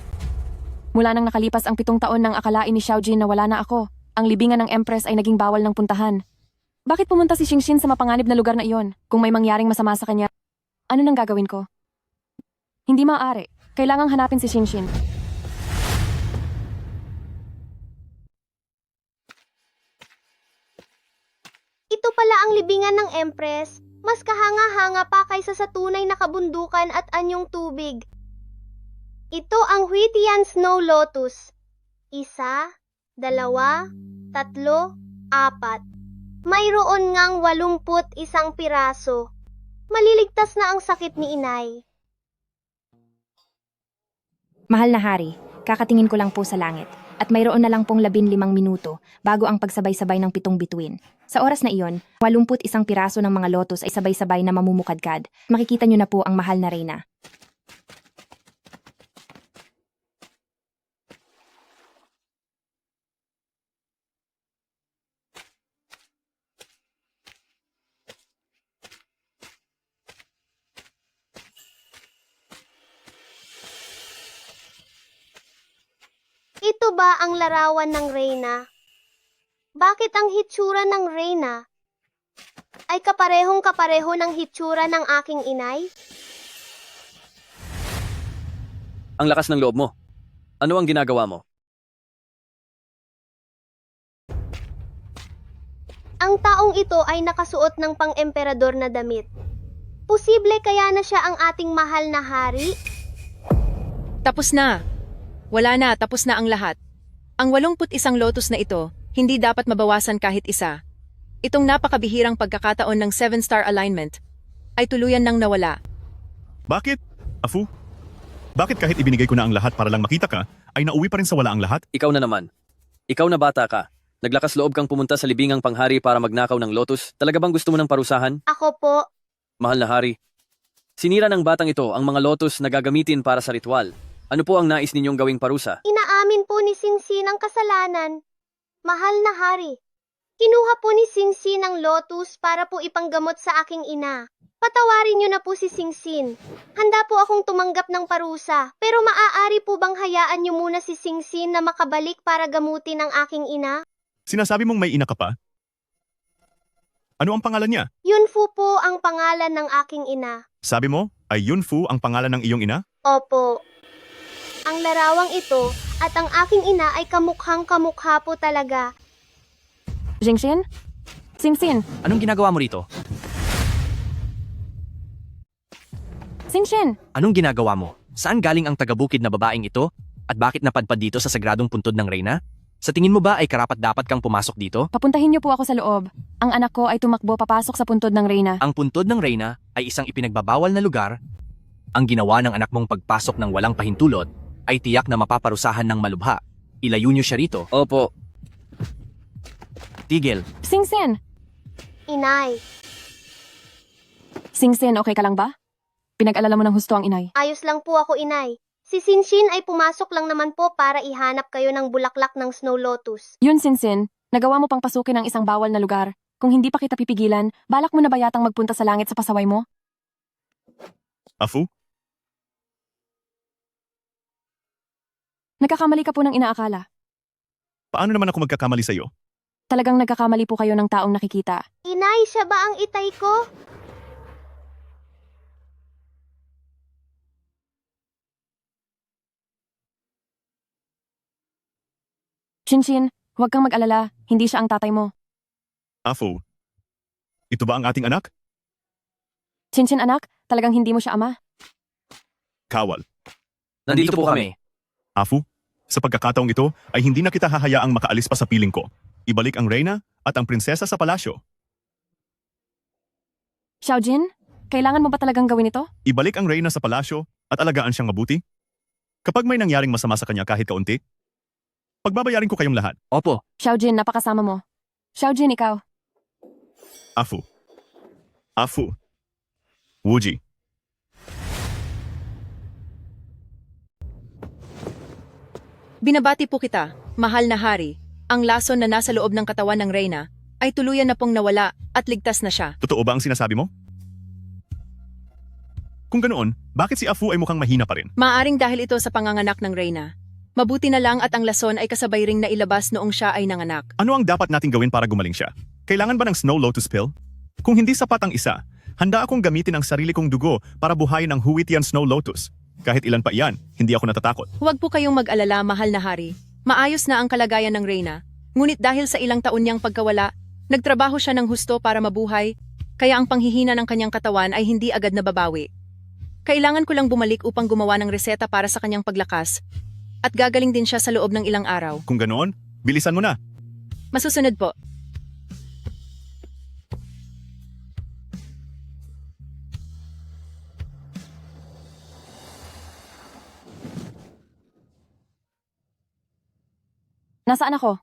Mula nang nakalipas ang 7 taon nang akalain ni Xiaojin na wala na ako, ang libingan ng Empress ay naging bawal ng puntahan. Bakit pumunta si Shinshin sa mapanganib na lugar na iyon kung may mangyaring masama sa kanya? Ano nang gagawin ko? Hindi maaari. Kailangang hanapin si Shinshin. Ito pala ang libingan ng Empress. Mas kahanga-hanga pa kaysa sa tunay na kabundukan at anyong tubig. Ito ang Huitian Snow Lotus. 1, 2, 3, 4. Mayroon ngang 81 piraso. Maliligtas na ang sakit ni inay. Mahal na hari, kakatingin ko lang po sa langit. At mayroon na lang pong 15 minuto bago ang pagsabay-sabay ng 7 bituin. Sa oras na iyon, 81 piraso ng mga lotus ay sabay-sabay na mamumukadkad. Makikita nyo na po ang mahal na reyna. Ito ba ang larawan ng reyna? Bakit ang hitsura ng reyna ay kaparehong-kapareho ng hitsura ng aking inay? Ang lakas ng loob mo. Ano ang ginagawa mo? Ang taong ito ay nakasuot ng pang-emperador na damit. Posible kaya na siya ang ating mahal na hari? Tapos na. Wala na, tapos na ang lahat. Ang 81 lotus na ito, hindi dapat mabawasan kahit isa. Itong napakabihirang pagkakataon ng 7-star alignment ay tuluyan nang nawala. Bakit? Afu? Bakit kahit ibinigay ko na ang lahat para lang makita ka, ay nauwi pa rin sa wala ang lahat? Ikaw na naman. Ikaw na bata ka. Naglakas loob kang pumunta sa libingang panghari para magnakaw ng lotus. Talaga bang gusto mo ng parusahan? Ako po. Mahal na hari. Sinira ng batang ito ang mga lotus na gagamitin para sa ritual. Ano po ang nais ninyong gawing parusa? Inaamin po ni Sinsin ang kasalanan. Mahal na hari. Kinuha po ni Singsin ang lotus para po ipanggamot sa aking ina. Patawarin niyo na po si Singsin. Handa po akong tumanggap ng parusa, pero maaari po bang hayaan niyo muna si Singsin na makabalik para gamutin ang aking ina? Sinasabi mong may ina ka pa? Ano ang pangalan niya? Yunfu po ang pangalan ng aking ina. Sabi mo, ay Yunfu ang pangalan ng iyong ina? Opo. Ang larawang ito at ang aking ina ay kamukhang-kamukha po talaga. Jingxin? Singsin? Anong ginagawa mo rito? Singxin? Anong ginagawa mo? Saan galing ang taga-bukid na babaeng ito? At bakit napadpad dito sa sagradong puntod ng reyna? Sa tingin mo ba ay karapat-dapat kang pumasok dito? Papuntahin niyo po ako sa loob. Ang anak ko ay tumakbo papasok sa puntod ng reyna. Ang puntod ng reyna ay isang ipinagbabawal na lugar. Ang ginawa ng anak mong pagpasok ng walang pahintulot ay tiyak na mapaparusahan ng malubha. Ilayo niyo siya rito. Opo. Tigil. Singsin! Inay, Singsin, okay ka lang ba? Pinag-alala mo ng husto ang inay. ayos lang po ako, inay. Si Sinshin ay pumasok lang naman po para ihanap kayo ng bulaklak ng snow lotus. Yun, Singsin, nagawa mo pang pasukin ang isang bawal na lugar. Kung hindi pa kita pipigilan, balak mo na ba yatang magpunta sa langit sa pasaway mo? Afu? Nagkakamali ka po ng inaakala. Paano naman ako magkakamali sa'yo? Talagang nagkakamali po kayo ng taong nakikita. Inay, siya ba ang itay ko? Shinshin, huwag kang mag-alala, hindi siya ang tatay mo. Afu? Ito ba ang ating anak? Shinshin anak, talagang hindi mo siya ama. Kawal. Nandito po kami. Afu, sa pagkakataong ito ay hindi na kita hahayaang makaalis pa sa piling ko. Ibalik ang reyna at ang prinsesa sa palasyo. Xiaojin, kailangan mo ba talagang gawin ito? Ibalik ang reyna sa palasyo at alagaan siyang mabuti. Kapag may nangyaring masama sa kanya kahit kaunti, pagbabayarin ko kayong lahat. Opo. Xiaojin, napakasama mo. Xiaojin, ikaw. Afu. Afu. Wuji. Binabati po kita, mahal na hari. Ang lason na nasa loob ng katawan ng reyna ay tuluyan na pong nawala at ligtas na siya. Totoo ba ang sinasabi mo? Kung ganoon, bakit si Afu ay mukhang mahina pa rin? Maaring dahil ito sa panganganak ng reyna. Mabuti na lang at ang lason ay kasabay ring nailabas noong siya ay nanganak. Ano ang dapat nating gawin para gumaling siya? Kailangan ba ng Snow Lotus Pill? Kung hindi sapat ang isa, handa akong gamitin ang sarili kong dugo para buhayin ang Huitian Snow Lotus. Kahit ilan pa iyan, hindi ako natatakot. Huwag po kayong mag-alala, mahal na hari. Maayos na ang kalagayan ng reyna. Ngunit dahil sa ilang taon niyang pagkawala, nagtrabaho siya ng husto para mabuhay, kaya ang panghihina ng kanyang katawan ay hindi agad nababawi. Kailangan ko lang bumalik upang gumawa ng reseta para sa kanyang paglakas. At gagaling din siya sa loob ng ilang araw. Kung ganoon, bilisan mo na. Masusunod po. Nasaan ako?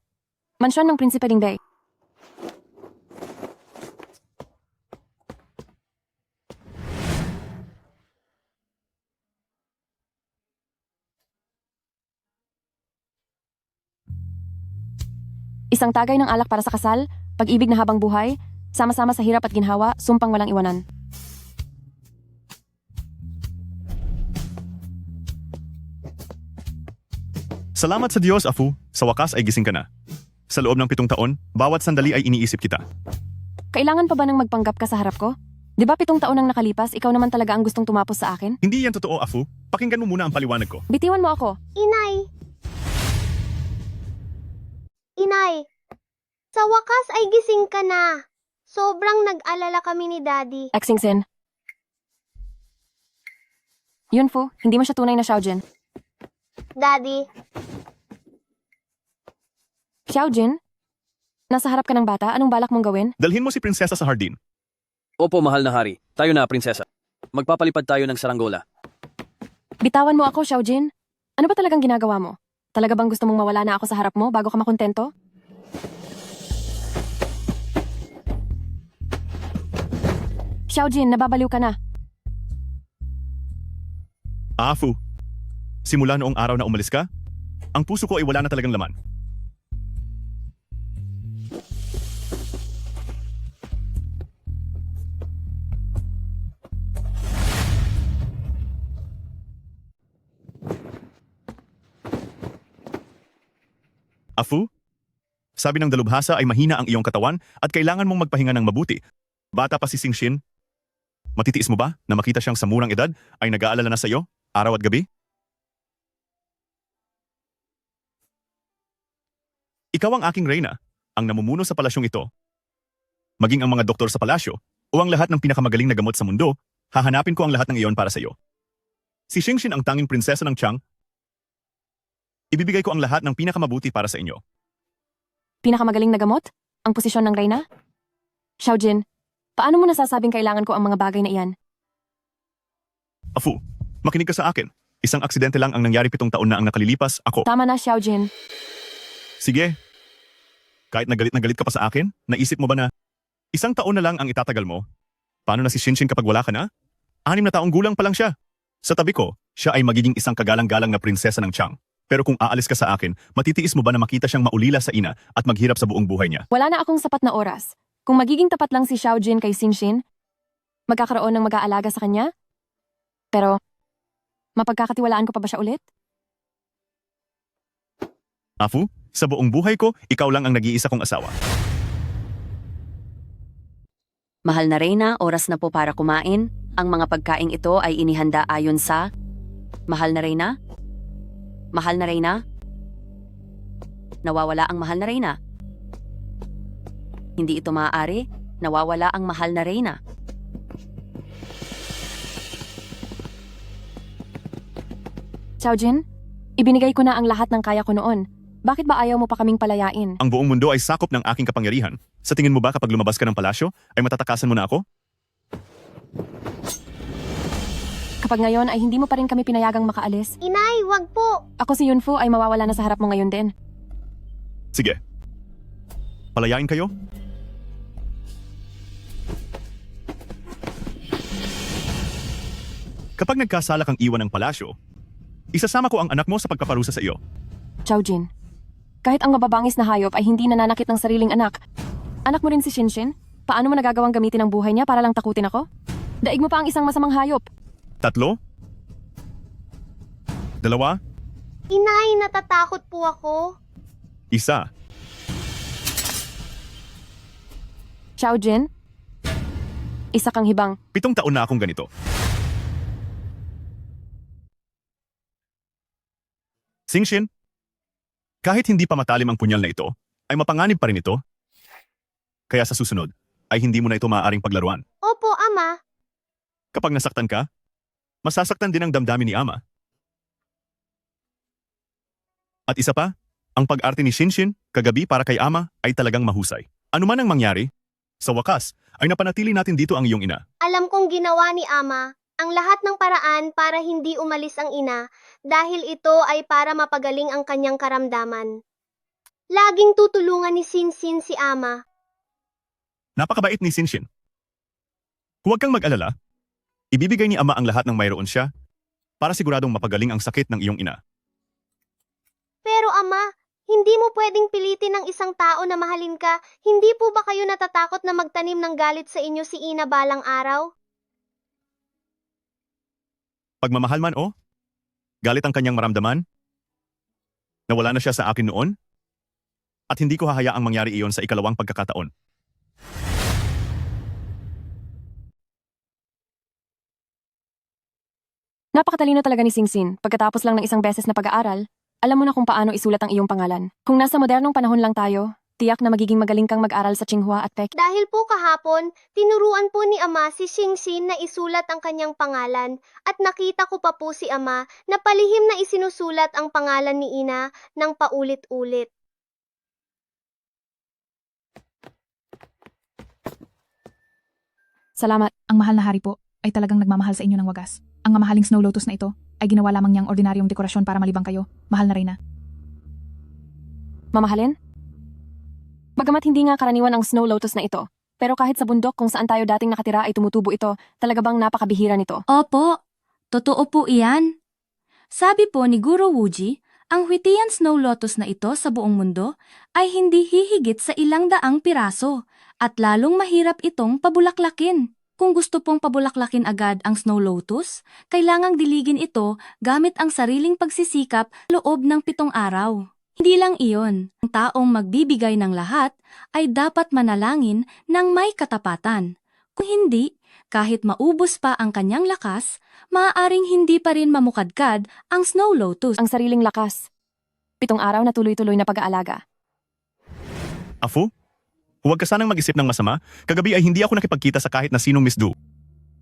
Mansyon ng Prinsipe Dingbei. Isang tagay ng alak para sa kasal, pag-ibig na habang buhay, sama-sama sa hirap at ginhawa, sumpang walang iwanan. Salamat sa Diyos, Afu. Sa wakas ay gising ka na. Sa loob ng 7 taon, bawat sandali ay iniisip kita. Kailangan pa ba nang magpanggap ka sa harap ko? Di ba 7 taon nang nakalipas, ikaw naman talaga ang gustong tumapos sa akin? Hindi yan totoo, Afu. Pakinggan mo muna ang paliwanag ko. Bitiwan mo ako. Inay! Inay! Sa wakas ay gising ka na. Sobrang nag-alala kami ni Daddy. Exingsin. Yunfu, hindi mo siya tunay na Xiaojin. Daddy, Xiaojin? Nasa harap ka ng bata, anong balak mong gawin? Dalhin mo si prinsesa sa hardin. Opo, mahal na hari. Tayo na, prinsesa. Magpapalipad tayo ng saranggola. Bitawan mo ako, Xiaojin. Ano ba talagang ginagawa mo? Talaga bang gusto mong mawala na ako sa harap mo bago ka makontento? Xiaojin, nababaliw ka na. Afu, simula noong araw na umalis ka, ang puso ko ay wala na talagang laman. Afu? Sabi ng dalubhasa ay mahina ang iyong katawan at kailangan mong magpahinga ng mabuti. Bata pa si Singshin. Matitiis mo ba na makita siyang sa murang edad ay nag-aalala na sa iyo, araw at gabi? Ikaw ang aking reyna, ang namumuno sa palasyong ito. Maging ang mga doktor sa palasyo o ang lahat ng pinakamagaling na gamot sa mundo, hahanapin ko ang lahat ng iyon para sa iyo. Si Singshin ang tanging prinsesa ng Chang. Ibibigay ko ang lahat ng pinakamabuti para sa inyo. Pinakamagaling na gamot? Ang posisyon ng reyna? Xiaojin, paano mo nasasabing kailangan ko ang mga bagay na iyan? Afu, makinig ka sa akin. Isang aksidente lang ang nangyari 7 taon na ang nakalilipas, ako. Tama na, Xiaojin. Sige. Kahit na galit ka pa sa akin, naisip mo ba na 1 taon na lang ang itatagal mo? Paano na si Shinshin kapag wala ka na? 6 na taong gulang pa lang siya. Sa tabi ko, siya ay magiging isang kagalang-galang na prinsesa ng Chang. Pero kung aalis ka sa akin, matitiis mo ba na makita siyang maulila sa ina at maghirap sa buong buhay niya? Wala na akong sapat na oras. Kung magiging tapat lang si Xiaojin kay Singshin, magkakaroon ng mag-aalaga sa kanya? Pero, mapagkakatiwalaan ko pa ba siya ulit? Afu, sa buong buhay ko, ikaw lang ang nag-iisa kong asawa. Mahal na reyna, oras na po para kumain. Ang mga pagkaing ito ay inihanda ayon sa... Mahal na reyna? Mahal na reyna? Nawawala ang mahal na reyna. Hindi ito maaari. Nawawala ang mahal na reyna. Xiaojin, ibinigay ko na ang lahat ng kaya ko noon. Bakit ba ayaw mo pa kaming palayain? Ang buong mundo ay sakop ng aking kapangyarihan. Sa tingin mo ba kapag lumabas ka ng palasyo, ay matatakasan mo na ako? Kapag ngayon ay hindi mo pa rin kami pinayagang makaalis. Inay, wag po! Ako si Yunfu ay mawawala na sa harap mo ngayon din. Sige. Palayain kayo? Kapag nagkasala kang iwan ng palasyo, isasama ko ang anak mo sa pagpaparusa sa iyo. Xiaojin, kahit ang mababangis na hayop ay hindi nananakit ng sariling anak. Anak mo rin si Shinshin? Paano mo nagagawang gamitin ang buhay niya para lang takutin ako? Daig mo pa ang isang masamang hayop. 3? 2? Inay, natatakot po ako. 1. Xiaojin, isa kang hibang. 7 taon na akong ganito. Singshin, kahit hindi pa matalim ang punyal na ito, ay mapanganib pa rin ito. Kaya sa susunod, ay hindi mo na ito maaaring paglaruan. Opo, Ama. Kapag nasaktan ka, masasaktan din ang damdamin ni Ama. At isa pa, ang pag-arte ni Shinshin kagabi para kay Ama ay talagang mahusay. Ano man ang mangyari, sa wakas ay napanatili natin dito ang iyong ina. Alam kong ginawa ni Ama ang lahat ng paraan para hindi umalis ang ina dahil ito ay para mapagaling ang kanyang karamdaman. Laging tutulungan ni Sinsin si Ama. Napakabait ni Sinshin. Huwag kang mag-alala. Ibibigay ni Ama ang lahat ng mayroon siya para siguradong mapagaling ang sakit ng iyong ina. Pero Ama, hindi mo pwedeng pilitin ng isang tao na mahalin ka. Hindi po ba kayo natatakot na magtanim ng galit sa inyo si Ina balang araw? Pagmamahal man o? Galit ang kanyang maramdaman? Nawala na siya sa akin noon? At hindi ko hahayaang mangyari iyon sa ikalawang pagkakataon. Napakatalino talaga ni Singsin. Pagkatapos lang ng isang beses na pag-aaral, alam mo na kung paano isulat ang iyong pangalan. Kung nasa modernong panahon lang tayo, tiyak na magiging magaling kang mag-aral sa Tsinghua at Peking. Dahil po kahapon, tinuruan po ni Ama si Xingxin na isulat ang kanyang pangalan at nakita ko pa po si Ama na palihim na isinusulat ang pangalan ni Ina ng paulit-ulit. Salamat. Ang mahal na hari po ay talagang nagmamahal sa inyo ng wagas. Ang mamahaling Snow Lotus na ito ay ginawa lamang niyang ordinaryong dekorasyon para malibang kayo, mahal na reyna. Mamahalin? Bagamat hindi nga karaniwan ang Snow Lotus na ito, pero kahit sa bundok kung saan tayo dating nakatira ay tumutubo ito, talaga bang napakabihira nito? Opo, totoo po iyan. Sabi po ni Guro Wuji, ang Whitian Snow Lotus na ito sa buong mundo ay hindi hihigit sa ilang daang piraso at lalong mahirap itong pabulaklakin. Kung gusto pong pabulaklakin agad ang Snow Lotus, kailangang diligin ito gamit ang sariling pagsisikap loob ng 7 araw. Hindi lang iyon, ang taong magbibigay ng lahat ay dapat manalangin ng may katapatan. Kung hindi, kahit maubos pa ang kanyang lakas, maaaring hindi pa rin mamukadkad ang Snow Lotus. Ang sariling lakas. 7 araw na tuloy-tuloy na pag-aalaga. Afu? Huwag ka sanang mag-isip ng masama. Kagabi ay hindi ako nakipagkita sa kahit na sinong Miss Du.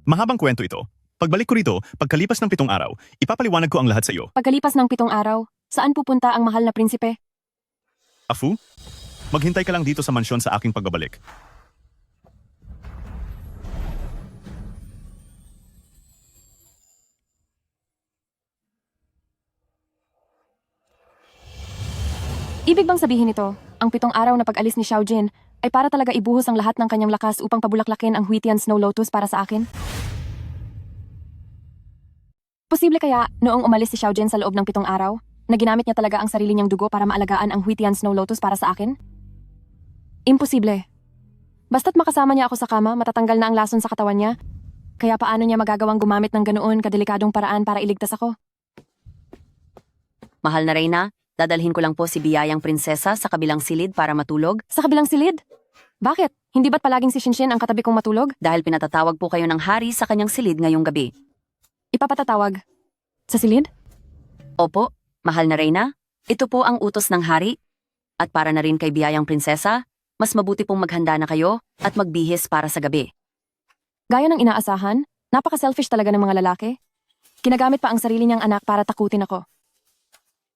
Mahabang kwento ito. Pagbalik ko rito, pagkalipas ng 7 araw, ipapaliwanag ko ang lahat sa iyo. Pagkalipas ng 7 araw, saan pupunta ang mahal na prinsipe? Afu? Maghintay ka lang dito sa mansyon sa aking pagbabalik. Ibig bang sabihin nito, ang 7 araw na pag-alis ni Xiaojin ay para talaga ibuhos ang lahat ng kanyang lakas upang pabulaklakin ang Huitian Snow Lotus para sa akin? Posible kaya noong umalis si Xiaojin sa loob ng 7 araw, na ginamit niya talaga ang sarili niyang dugo para maalagaan ang Huitian Snow Lotus para sa akin? Imposible. Basta't makasama niya ako sa kama, matatanggal na ang lason sa katawan niya. Kaya paano niya magagawang gumamit ng ganoon kadelikadong paraan para iligtas ako? Mahal na Reyna, dadalhin ko lang po si biyayang prinsesa sa kabilang silid para matulog. Sa kabilang silid? Bakit? Hindi ba't palaging si Shinshin ang katabi kong matulog? Dahil pinatatawag po kayo ng hari sa kanyang silid ngayong gabi. Ipapatatawag? Sa silid? Opo, mahal na Reyna, ito po ang utos ng hari. At para na rin kay biyayang prinsesa, mas mabuti pong maghanda na kayo at magbihis para sa gabi. Gaya ng inaasahan, napaka-selfish talaga ng mga lalaki. Kinagamit pa ang sarili niyang anak para takutin ako.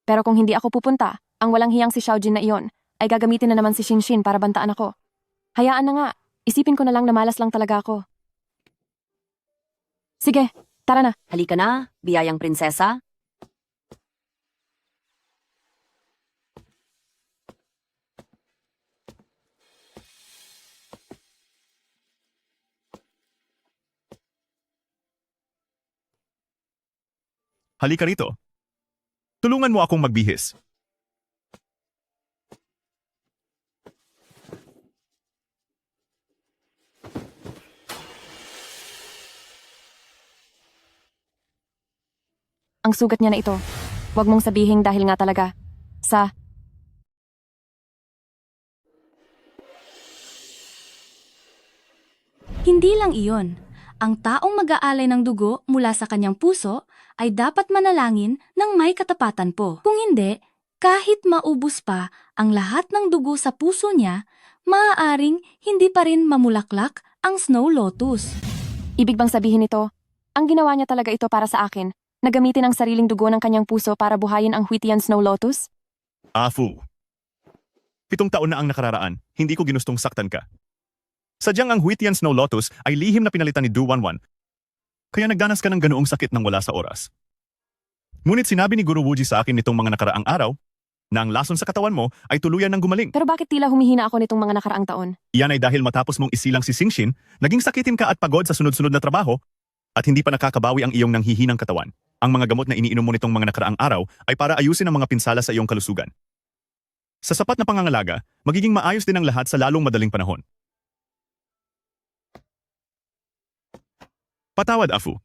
Pero kung hindi ako pupunta, ang walang hiyang si Xiaojin na iyon ay gagamitin na naman si Shinshin para bantaan ako. Hayaan na nga, isipin ko na lang na malas lang talaga ako. Sige, tara na. Halika na, biyayang prinsesa. Halika rito. Tulungan mo akong magbihis. Ang sugat niya na ito. Huwag mong sabihin dahil nga talaga. Hindi lang iyon. Ang taong mag-aalay ng dugo mula sa kanyang puso ay dapat manalangin ng may katapatan po. Kung hindi, kahit maubos pa ang lahat ng dugo sa puso niya, maaaring hindi pa rin mamulaklak ang Snow Lotus. Ibig bang sabihin nito, ang ginawa niya talaga ito para sa akin, na gamitin ang sariling dugo ng kanyang puso para buhayin ang Huitian Snow Lotus? Afu. 7 taon na ang nakararaan, hindi ko ginustong saktan ka. Sadyang ang Huitian Snow Lotus ay lihim na pinalitan ni Du Wanwan, kaya nagdanas ka ng ganoong sakit nang wala sa oras. Ngunit sinabi ni Guru Wuji sa akin nitong mga nakaraang araw, na ang lason sa katawan mo ay tuluyan ng gumaling. Pero bakit tila humihina ako nitong mga nakaraang taon? Iyan ay dahil matapos mong isilang si Singshin, naging sakitin ka at pagod sa sunod-sunod na trabaho, at hindi pa nakakabawi ang iyong nanghihinang katawan. Ang mga gamot na iniinom mo nitong mga nakaraang araw ay para ayusin ang mga pinsala sa iyong kalusugan. Sa sapat na pangangalaga, magiging maayos din ang lahat sa lalong madaling panahon. Patawad, Afu.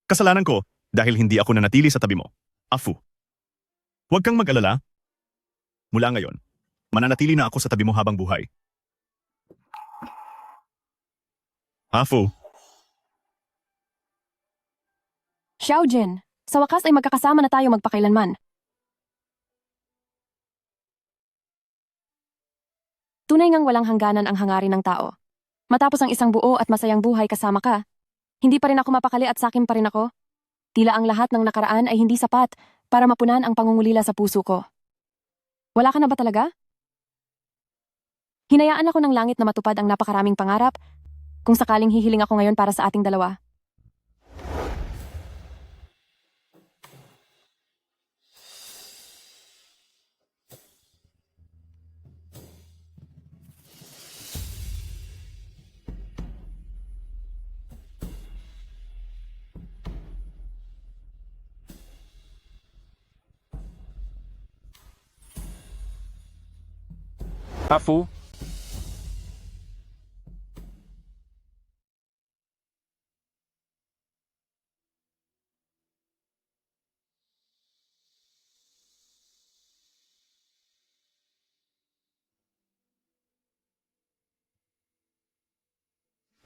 Kasalanan ko dahil hindi ako nanatili sa tabi mo. Afu. Huwag kang mag-alala. Mula ngayon, mananatili na ako sa tabi mo habang buhay. Afu. Xiaojin, sa wakas ay magkakasama na tayo magpakailanman. Tunay ngang walang hangganan ang hangarin ng tao. Matapos ang isang buo at masayang buhay kasama ka, hindi pa rin ako mapakali at sakin pa rin ako. Tila ang lahat ng nakaraan ay hindi sapat para mapunan ang pangungulila sa puso ko. Wala ka na ba talaga? Hinayaan ako ng langit na matupad ang napakaraming pangarap kung sakaling hihiling ako ngayon para sa ating dalawa. Afu,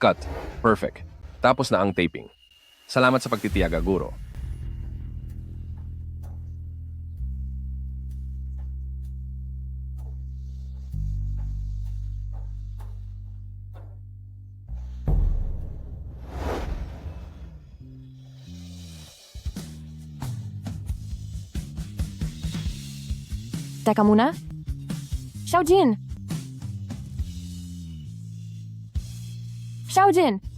Cut. Perfect. Tapos na ang taping. Salamat sa pagtitiyaga, Guro. Teka muna. Xiaojin! Xiaojin!